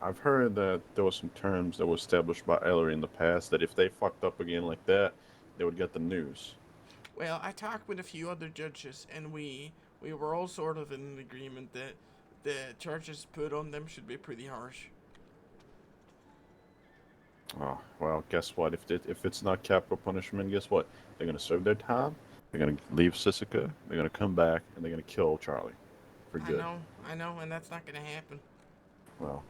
I've heard that there were some terms that were established by Ellery in the past that if they fucked up again like that, they would get the news. Well, I talked with a few other judges, and we were all sort of in an agreement that the charges put on them should be pretty harsh. Oh, well, guess what? If it's not capital punishment, guess what? They're gonna serve their time. They're gonna leave Sisika. They're gonna come back and they're gonna kill Charlie for good. I know, and that's not gonna happen. Well,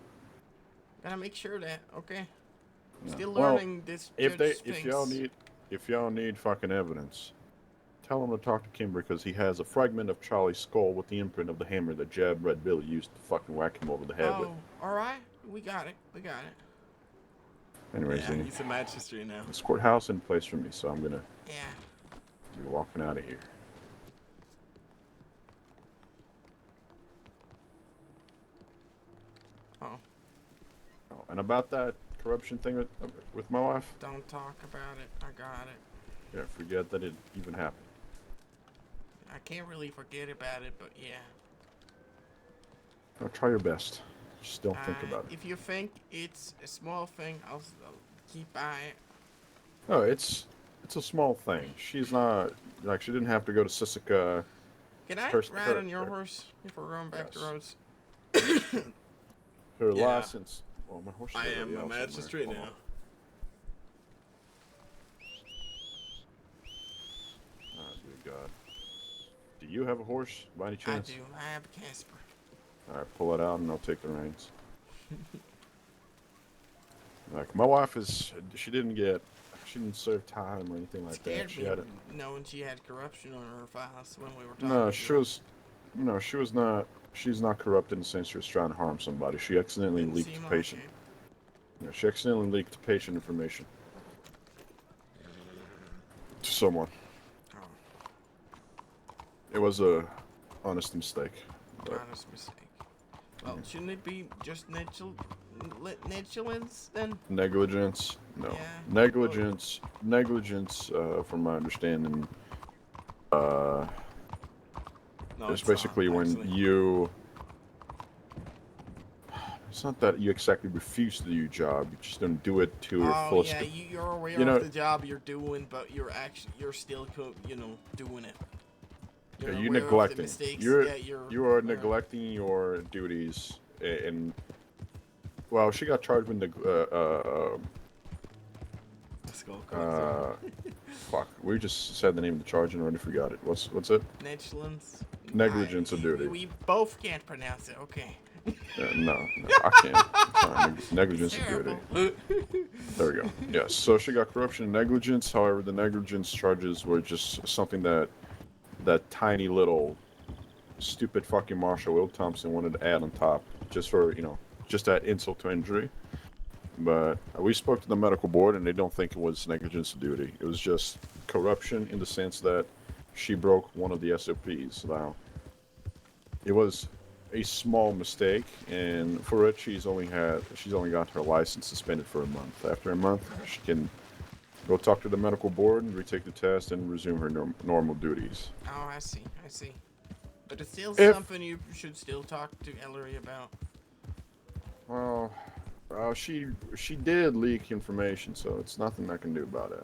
Gotta make sure that, okay? yeah. Still Well, learning this if judge if y'all need fucking evidence, tell them to talk to Kimber because he has a fragment of Charlie's skull with the imprint of the hammer that Jab Red Billy used to fucking whack him over the head with. Oh, alright. We got it. Anyways, Yeah, he's a magistrate now. this courthouse in place for me, so I'm gonna Yeah. be walking out of here. Oh. Oh, and about that corruption thing with my wife, Don't talk about it. I got it. yeah, forget that it even happened. I can't really forget about it, but yeah. Now, try your best. Just don't think about it. If you think it's a small thing, I'll keep by it. No, it's a small thing. She's not like she didn't have to go to Sisika. Can I ride on your horse if we're going back to Rhodes? Her Yeah. license. Well, my horse is I already am a out somewhere. magistrate Hold now. on. Oh, dear God. Do you have a horse by any I chance? do. I have a Casper. All right, pull it out and I'll take the reins. Like my wife she didn't serve time or anything like Scared that. She me had it. knowing she had corruption on her files when we were talking. No, to her. she was not. She's not corrupt in the sense she was trying to harm somebody. She accidentally Didn't leaked seem the like patient. Yeah, she accidentally leaked patient information to someone. It was a honest mistake. but- Honest mistake. Well, shouldn't it be just negligence then? Negligence? No. Yeah. Negligence. Negligence. From my understanding, No, it's it's basically not, when actually. you. It's not that you exactly refuse to do your job. You just don't do it to your Oh fullest. yeah, you're aware you know, of the job you're doing, but you're still doing it. You're you aware of the neglecting. mistakes You that you're are aware of. neglecting your duties, and well, she got charged with fuck. We just said the name of the charge and already forgot it. What's it? Negligence. Negligence of duty. We both can't pronounce it. Okay. No, I can't. Sorry, negligence of duty. There we go. Yes. So she got corruption and negligence. However, the negligence charges were just something that tiny little stupid fucking Marshall Will Thompson wanted to add on top, just for just that insult to injury. But we spoke to the medical board, and they don't think it was negligence of duty. It was just corruption in the sense that she broke one of the SOPs. Now, it was a small mistake, and for it, she's only got her license suspended for a month. After a month, she can go talk to the medical board and retake the test and resume her normal duties. Oh, I see. But it's still If- something you should still talk to Ellery about. Well, she did leak information, so it's nothing I can do about it.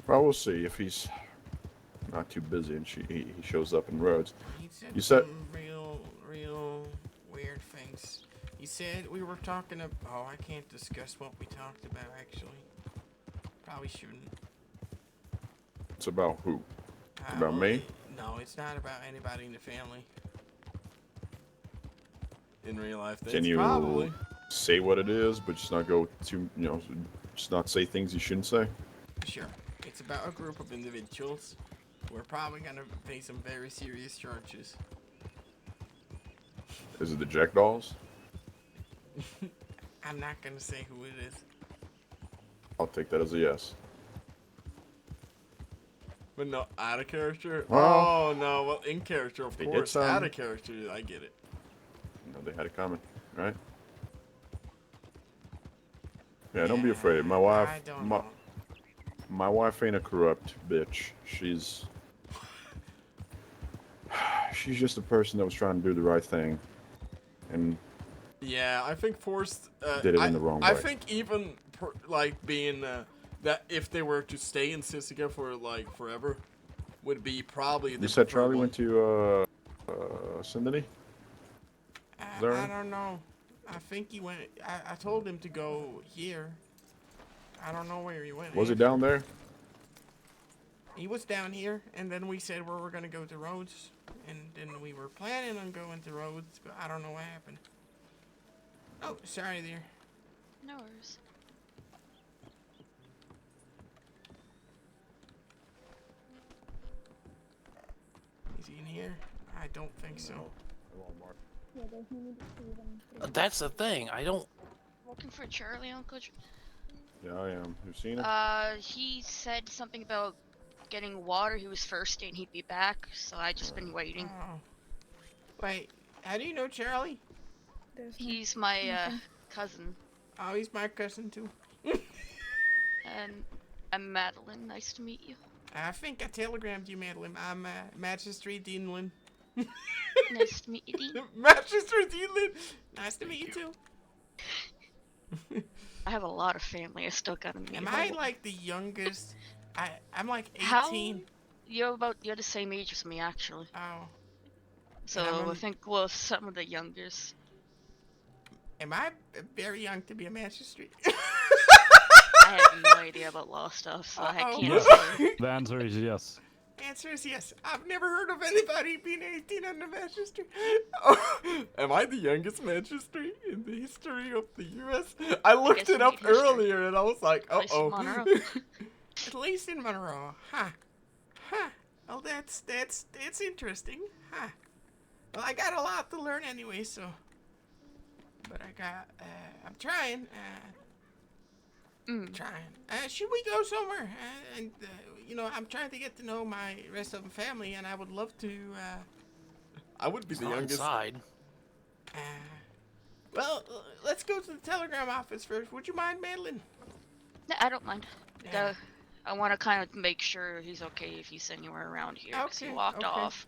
Well, we'll see if he's not too busy and he shows up in Rhodes. He said You said some real weird things. He said we were talking about... Oh, I can't discuss what we talked about, actually. Probably shouldn't. It's about who? About me? No, it's not about anybody in the family. In real life, Can that's you probably... say what it is, but just not go too, just not say things you shouldn't say? Sure. It's about a group of individuals who are probably gonna face some very serious charges. Is it the Jackdaws? I'm not gonna say who it is. I'll take that as a yes. But no, out of character? Well, oh, no. Well, in character, of they did course. some. Out of character, I get it. They had it coming, right? Yeah, don't be afraid. My wife, my wife ain't a corrupt bitch. She's just a person that was trying to do the right thing, and Yeah, I think Forrest did it in the wrong way. I think even being that if they were to stay in Sisika for like forever, would be probably the. You said Charlie went to Cindy? I don't know. I think he went. I told him to go here. I don't know where he went. Was he down there? He was down here, and then we said we were gonna go to Rhodes, and then we were planning on going to Rhodes, but I don't know what happened. Oh, sorry there. No worries. Is he in here? I don't think so. That's the thing. I don't. Looking for Charlie, Uncle. Yeah, I am. You've seen it? He said something about getting water. He was thirsty and he'd be back, so I just been waiting. Oh. Wait, how do you know Charlie? He's my cousin. Oh, he's my cousin too. And I'm Madeline. Nice to meet you. I think I telegrammed you, Madeline. I'm Magistrate Dean Lynn. Nice to meet you, Dean. Magistrate Dean Lynn. Nice to meet you too. I have a lot of family. I still gotta meet. Am I like the youngest? I'm like 18. How? You're the same age as me, actually. Oh. So I think we're some of the youngest. Am I very young to be a magistrate? I have no idea about law stuff, so I can't Yes. say. The answer is yes. Answer is yes. I've never heard of anybody being 18 and a magistrate. Oh, am I the youngest magistrate in the history of the U.S.? I looked it up earlier and I was like, uh-oh. At least in Monroe. Huh. Huh. Well, that's interesting. Huh. Well, I got a lot to learn anyway, so. But I'm trying. Trying. Should we go somewhere? I'm trying to get to know my rest of the family, and I would love to. I would be the youngest. Inside. Well, let's go to the telegram office first. Would you mind, Madeline? No, I don't mind. I want to kind of make sure he's okay if he's anywhere around here, because he walked off.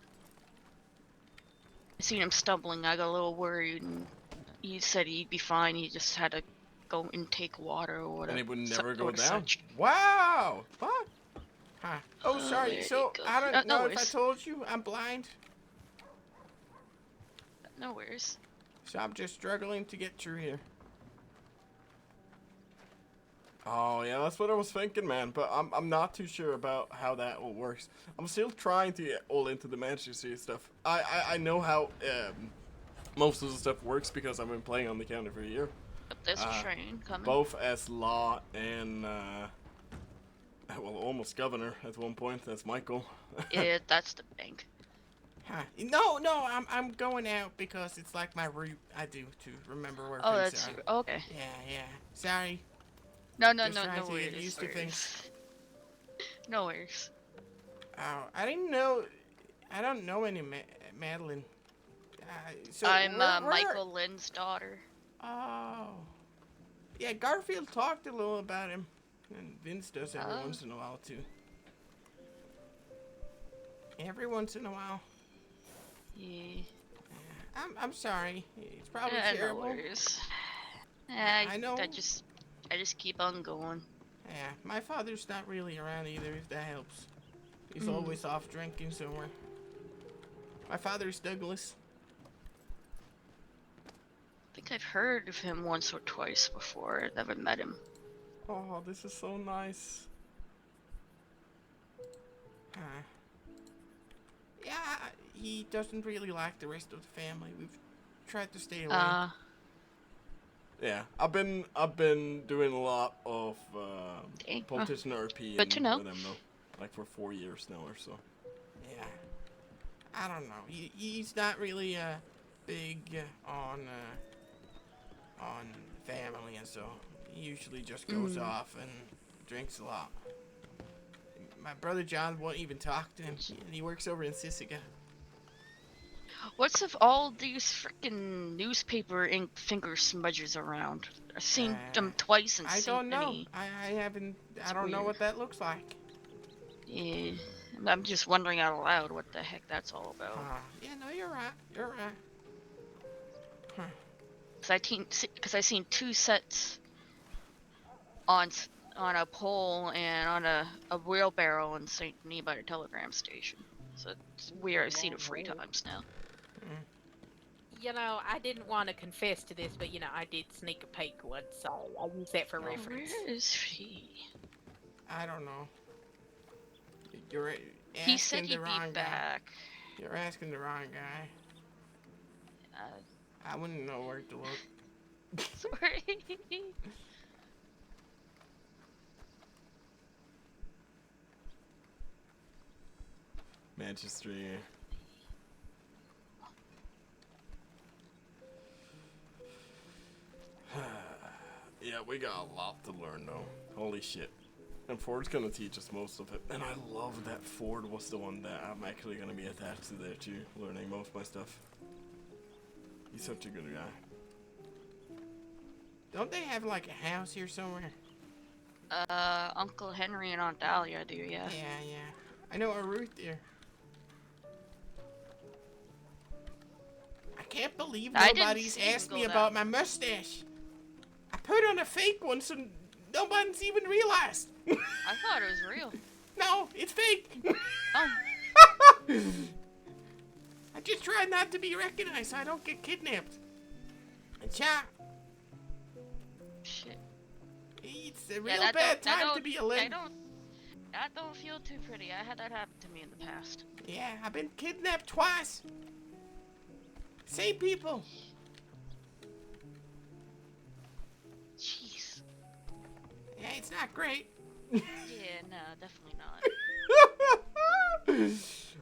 I seen him stumbling. I got a little worried, and he said he'd be fine. He just had to go and take water or whatever. And it would never go down? Such. Wow! What? Huh. Oh, sorry. So, I don't know if I worries. told you, I'm blind. No worries. So I'm just struggling to get through here. Oh, yeah, that's what I was thinking, man. But I'm not too sure about how that all works. I'm still trying to get all into the Manchester stuff. I know how most of the stuff works because I've been playing on the counter for a year. But there's a train coming. Both as law and, well, almost governor at one point. That's Michael. Yeah, that's the bank. Huh. No, I'm going out because it's like my route. I do to remember where things that's are. okay. Yeah. Sorry. No Just trying no to worries. get used to things. No worries. Oh, I didn't know. I don't know any Madeline. So I'm where- Michael Lynn's daughter. Oh. Yeah, Garfield talked a little about him, and Vince does every once in a while too. Every once in a while. Yeah. I'm sorry. It's probably No terrible. worries. I know. I just keep on going. Yeah, my father's not really around either, if that helps. He's Mm. always off drinking somewhere. My father's Douglas. I think I've heard of him once or twice before. Never met him. Oh, this is so nice. Huh. Yeah, he doesn't really like the rest of the family. We've tried to stay away. Yeah, I've been doing a lot of politician RP good to know. with him though, like for 4 years now or so. Yeah, I don't know. He's not really big on family, and so he usually just goes off and drinks a lot. My brother John won't even talk to him. He works over in Sisica. What's with all these freaking newspaper ink finger smudges around? I've seen them twice in I St. don't know. Denis. I haven't. I don't know what that looks like. Yeah, I'm just wondering out loud what the heck that's all about. Yeah, no, you're right. You're right. Huh. Cause I seen 2 sets on a pole and on a wheelbarrow in St. Denis by the telegram station. So it's weird. I've seen it 3 times now. You know, I didn't want to confess to this, but you know, I did sneak a peek once, so I'll use that for reference. Where is he? I don't know. You're He said asking the he'd be wrong guy. back. You're asking the wrong guy. I wouldn't know where to look. Sorry. Manchester. Yeah, we got a lot to learn though. Holy shit. And Ford's gonna teach us most of it. And I love that Ford was the one that I'm actually gonna be attached to there too, learning most of my stuff. He's such a good guy. Don't they have like a house here somewhere? Uncle Henry and Aunt Dahlia do, yeah. Yeah. I know a Ruth there. I can't believe nobody's asked me about my mustache. I put on a fake one so nobody's even realized. I thought it was real. No, it's fake. Oh. I just try not to be recognized so I don't get kidnapped and shot. Shit. It's a real bad time to be a Lynn. That don't feel too pretty. I had that happen to me in the past. Yeah, I've been kidnapped twice. Same people. Jeez. Yeah, it's not great. Yeah, no, definitely not.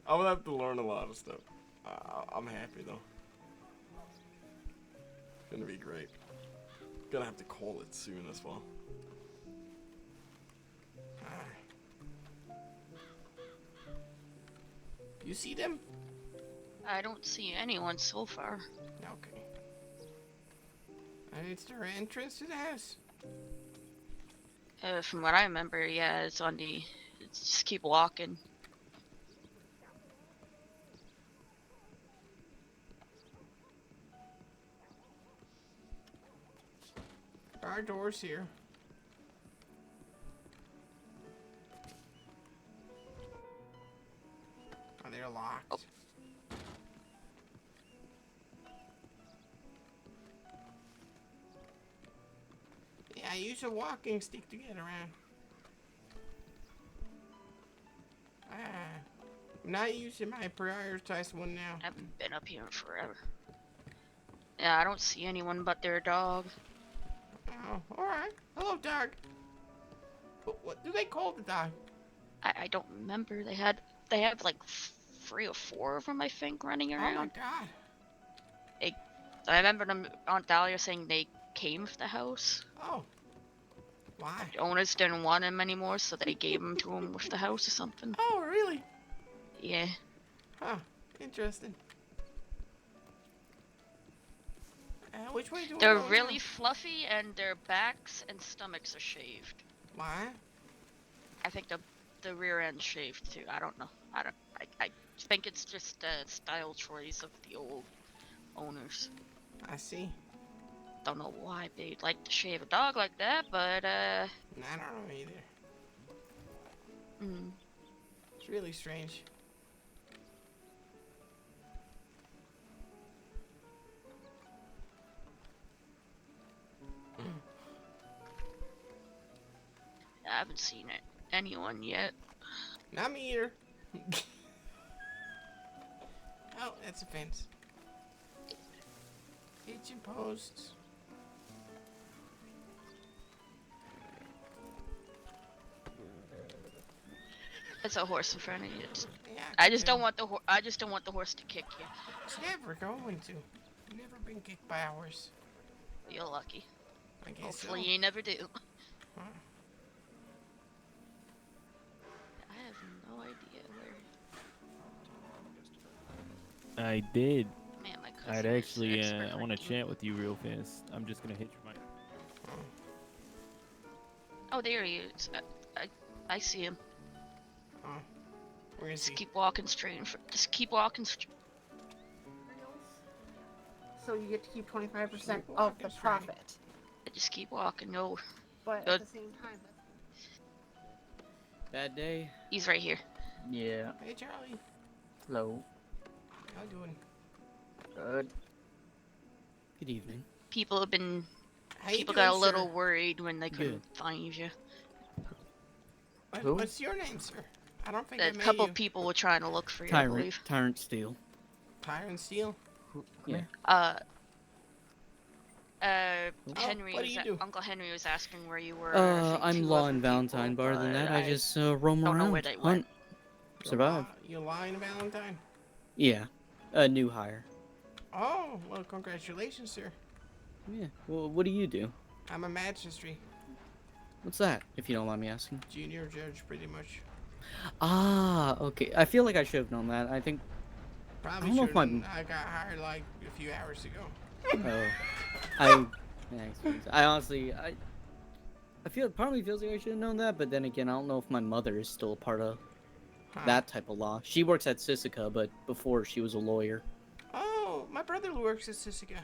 I would have to learn a lot of stuff. I'm happy though. Gonna be great. Gonna have to call it soon as well. You see them? I don't see anyone so far. Okay. And it's their entrance to the house. From what I remember, yeah, it's on the... Just keep walking. Our door's here. Oh, they're locked. Oh. Yeah, use a walking stick to get around. I'm not using my prioritized one now. I've been up here forever. Yeah, I don't see anyone but their dog. Oh, alright. Hello, dog. What do they call the dog? I don't remember. They have like 3 or 4 of them, I think, running around. Oh my god. I remember them, Aunt Dahlia saying they came to the house. Oh. Why? The owners didn't want him anymore, so they gave him to him with the house or something. Oh, really? Yeah. Huh. Interesting. Which way do They're I go really now? fluffy, and their backs and stomachs are shaved. Why? I think the rear end's shaved too. I don't know. I think it's just a style choice of the old owners. I see. Don't know why they'd like to shave a dog like that, but I don't know either. Mm. It's really strange. haven't seen anyone yet. Not me either. Oh, that's a fence. Kitchen posts. It's a horse in front of you. Yeah, I just don't want the horse to kick you. It's never going to. Never been kicked by a horse. You're lucky. I guess Hopefully so. you never do. Huh? I have no idea where. I did. Man, my cousin I'd is actually, expert I want to hunting. chat with you real fast. I'm just gonna hit your mic. Oh, there he is. I see him. Oh, where is Just he? keep walking straight. Just keep walking straight. So you get to keep 25% of the profit. Just keep walking. No. But Good. at the same time, Bad day. He's right here. Yeah. Hey, Charlie. Hello. How you doing? Good. Good evening. People have been. How you People doing, got a little sir? worried when they couldn't Good. find you. Who? What's your name, sir? I don't think A I met couple you. people were trying to look for you, I believe. Tyrant Steel. Tyrant Steel? Yeah. Henry what do was you do? Uncle Henry was asking where you were. I think I'm two Law other and Valentine. people, Bar than but that, I just roam don't know around, where they hunt, went. survive. You lying, Valentine? Yeah, a new hire. Oh, well, congratulations, sir. Yeah. Well, what do you do? I'm a magistrate. What's that, if you don't mind me asking? Junior judge, pretty much. Ah, okay. I feel like I should have known that. I think. Probably I don't know if my. shouldn't. I got hired like a few hours ago. I honestly, I feel part of me feels like I should have known that, but then again, I don't know if my mother is still a part of that type of law. She works at Sisika, but before she was a lawyer. Oh, my brother works at Sisika.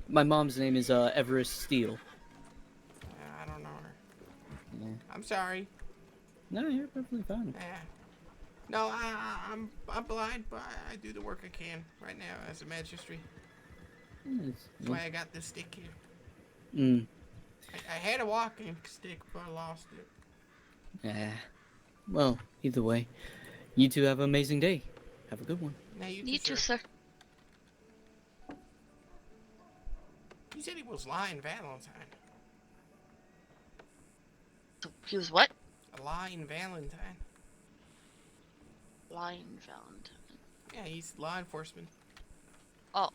My mom's name is Everest Steele. I don't know her. Yeah. I'm sorry. No, you're perfectly fine. Yeah. No, I'm blind, but I do the work I can right now as a magistrate. That's why I got this stick here. I had a walking stick, but I lost it. Yeah. Well, either way, you two have an amazing day. Have a good one. Now You too, sir. You said he was lying Valentine. He was what? A lying Valentine. Lying Valentine. Yeah, he's law enforcement. Oh.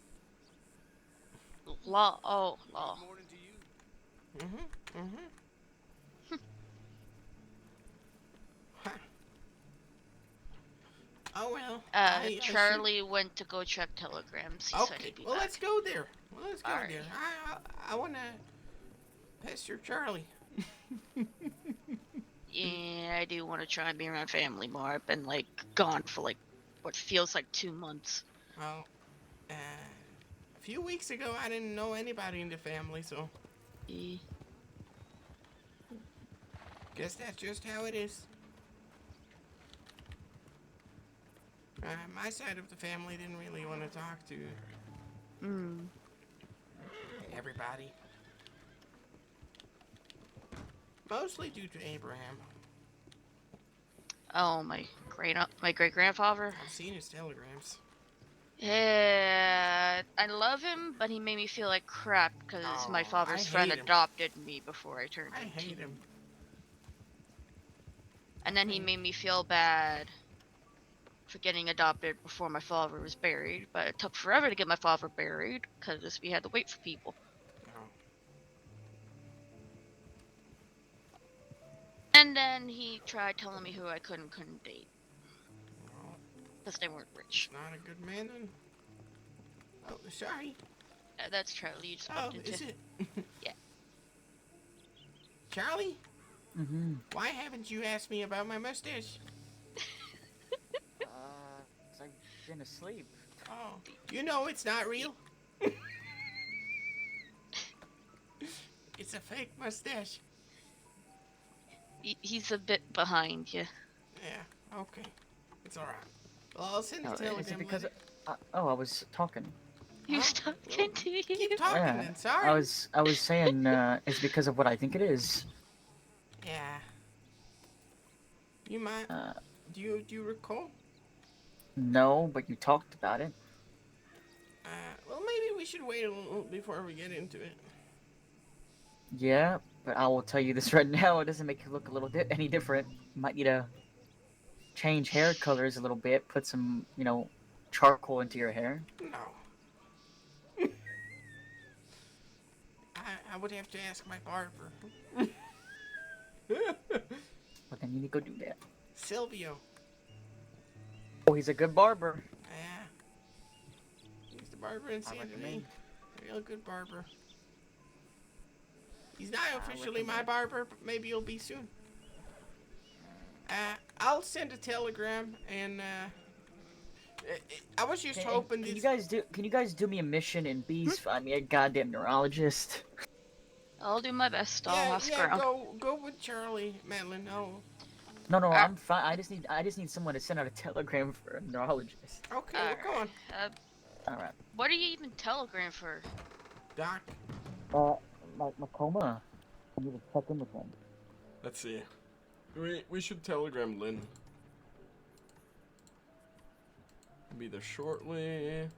Law. Oh, law. Oh well. Charlie went to go check telegrams. He said Okay, he'd be well back. let's go there. Well, let's go Alright. there. I wanna pester Charlie. Yeah, I do want to try and be around family more. I've been like gone for like what feels like 2 months. Well, a few weeks ago I didn't know anybody in the family, so guess that's just how it is. My side of the family didn't really want to talk to everybody. Mostly due to Abraham. Oh, my great grandfather. I've seen his telegrams. Yeah, I love him, but he made me feel like crap because my father's I friend hate him. adopted me before I turned 18. I hate him. And then he made me feel bad for getting adopted before my father was buried, but it took forever to get my father buried because we had to wait for people. And then he tried telling me who I couldn't date. Because they weren't rich. Not a good man then. Oh, sorry. That's Charlie. You just Oh, bumped into. is it? Yeah. Charlie? Mm-hmm. Why haven't you asked me about my mustache? I've been asleep. Oh, you know it's not real. It's a fake mustache. He's a bit behind you. Yeah, okay. It's alright. Well, I'll send the Is telegram it because? later. I was talking. You talking to you? Keep talking Yeah, then, sorry. I was saying it's because of what I think it is. Yeah. You might. Do you recall? No, but you talked about it. Well, maybe we should wait a little before we get into it. Yeah, but I will tell you this right now. It doesn't make you look a little any different. You might need to change hair colors a little bit. Put some, charcoal into your hair. No. I would have to ask my barber. But then you need to go do that. Silvio. Oh, he's a good barber. Yeah. He's the barber in San Denis. Real good barber. He's not officially my barber, but maybe he'll be soon. I'll send a telegram, and I was just hoping. Can you guys do me a mission and bees find me a goddamn neurologist? I'll do my best. I'll ask Yeah, around. go with Charlie, Madeline. No. No, I'm fine. I just need someone to send out a telegram for a neurologist. Okay, well, go on. All right. What do you even telegram for? Doc. My coma. I need to check in with him. Let's see. We should telegram Lynn. Be there shortly.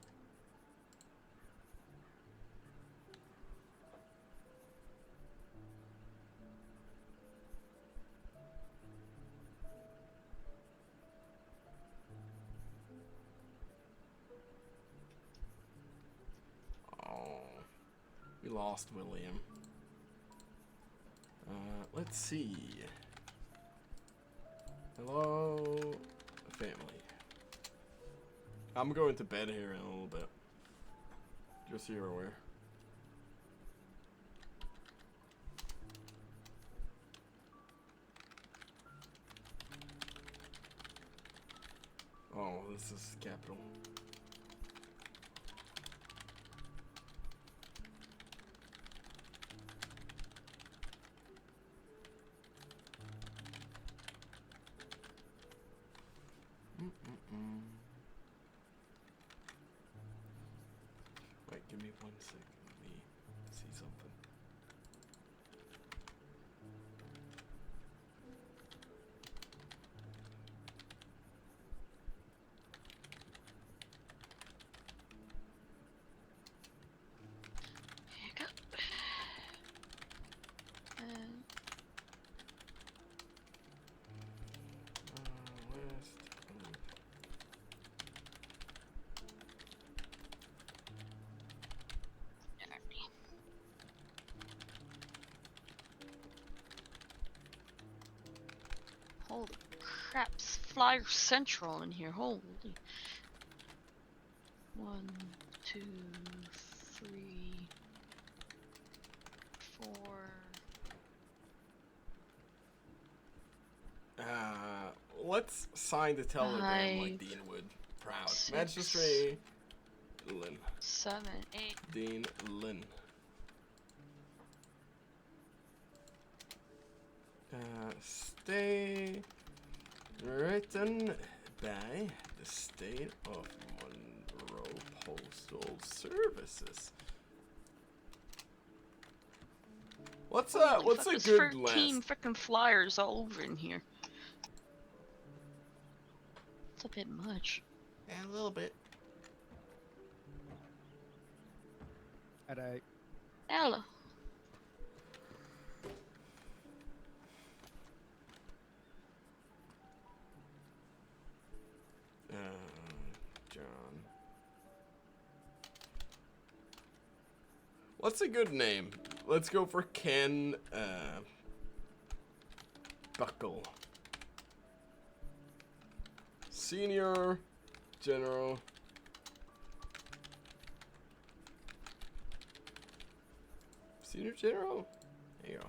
Oh, we lost William. Let's see. Hello, family. I'm going to bed here in a little bit. Just so you're aware. Oh, this is capital. Wait, give me 1 second. Let me see something. Holy crap's Flyer Central in here. Holy. 1, 2, 3, 4. Let's sign the telegram like Dean would. Proud. Magistrate Lynn. 7, 8. Dean Lynn. Stay written by the State of Monroe Postal Services. What's a good last? 13 frickin' flyers all over in here. It's a bit much. Yeah, a little bit. Alright. Hello. John. What's a good name? Let's go for Ken, Buckle. Senior General. Senior General? There you go.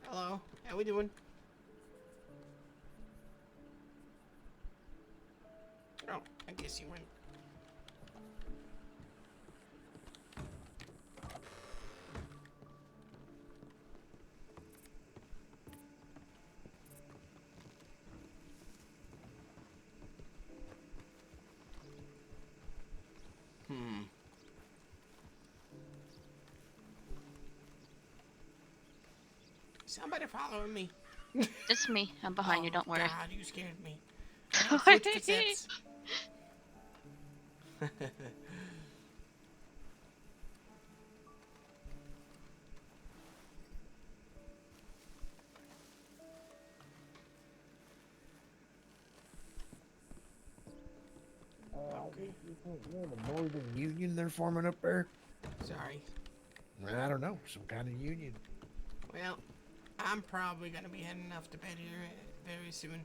Hello, how we doing? Oh, I guess you went. Somebody following me. It's me. I'm behind you. Don't worry. God, you scared me. Switch cassettes. Okay. The Northern Union they're forming up there? Sorry. I don't know. Some kind of union. Well, I'm probably gonna be heading off to bed here very soon.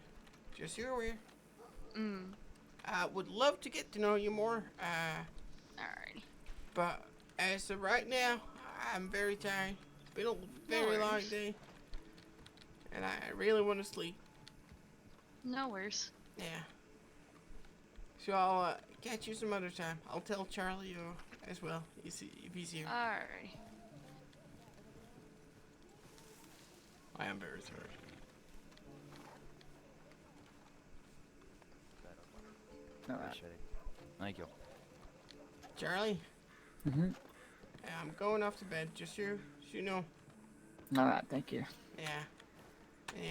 Just so you're aware. I would love to get to know you more. Alright. But as of right now, I'm very tired. It's been a very long day. And I really want to sleep. No worries. Yeah. So I'll catch you some other time. I'll tell Charlie as well if he's here. Alright. I am very sorry. Alright. Thank you. Charlie? Mm-hmm. I'm going off to bed, just so you know. Alright, thank you. Yeah.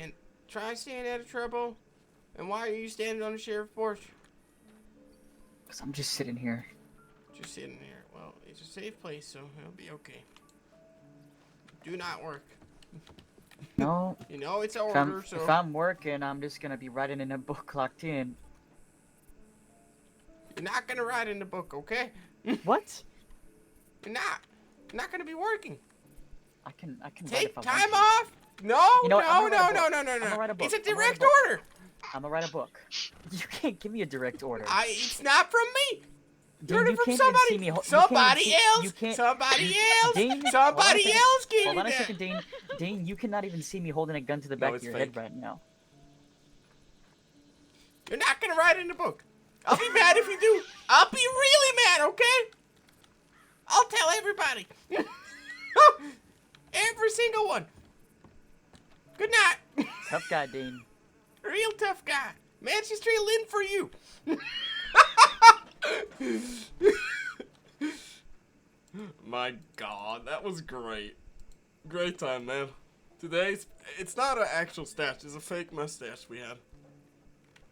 And try staying out of trouble. And why are you standing on the sheriff's porch? Because I'm just sitting here. Just sitting here. Well, it's a safe place, so it'll be okay. Do not work. No. You know it's an If order, I'm, so... if I'm working, I'm just gonna be writing in a book locked in. You're not gonna write in the book, okay? What? You're not. You're not gonna be working. I can write Take if I time want to. off! No, You know what, I'm gonna write a book. no. I'm gonna write a book. It's a I'm gonna write direct book. order. I'm gonna write a book. You can't give me a direct order. It's not from me. Dean, Heard it you from can't even see me. somebody else. You can't. Somebody else. Dean, Somebody else gave Hold me on a that. second, Dean. Dean, you cannot even see me holding a gun to the back of it's your fake. head right now. You're not gonna write in the book. I'll be mad if you do. I'll be really mad, okay? I'll tell everybody. Every single one. Good night. Tough guy, Dean. Real tough guy. Manchester Lynn for you. My God, that was great. Great time, man. Today's, it's not an actual stash, it's a fake mustache we had.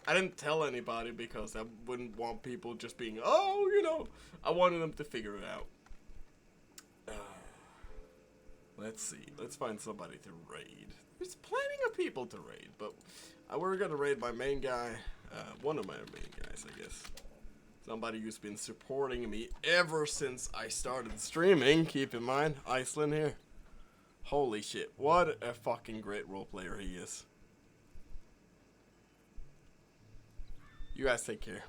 I didn't tell anybody because I wouldn't want people just being, oh, you know. I wanted them to figure it out. Let's see. Let's find somebody to raid. There's plenty of people to raid, but we're gonna raid my main guy. One of my main guys, I guess. Somebody who's been supporting me ever since I started streaming. Keep in mind, Iceland here. Holy shit, what a fucking great role player he is. You guys take care.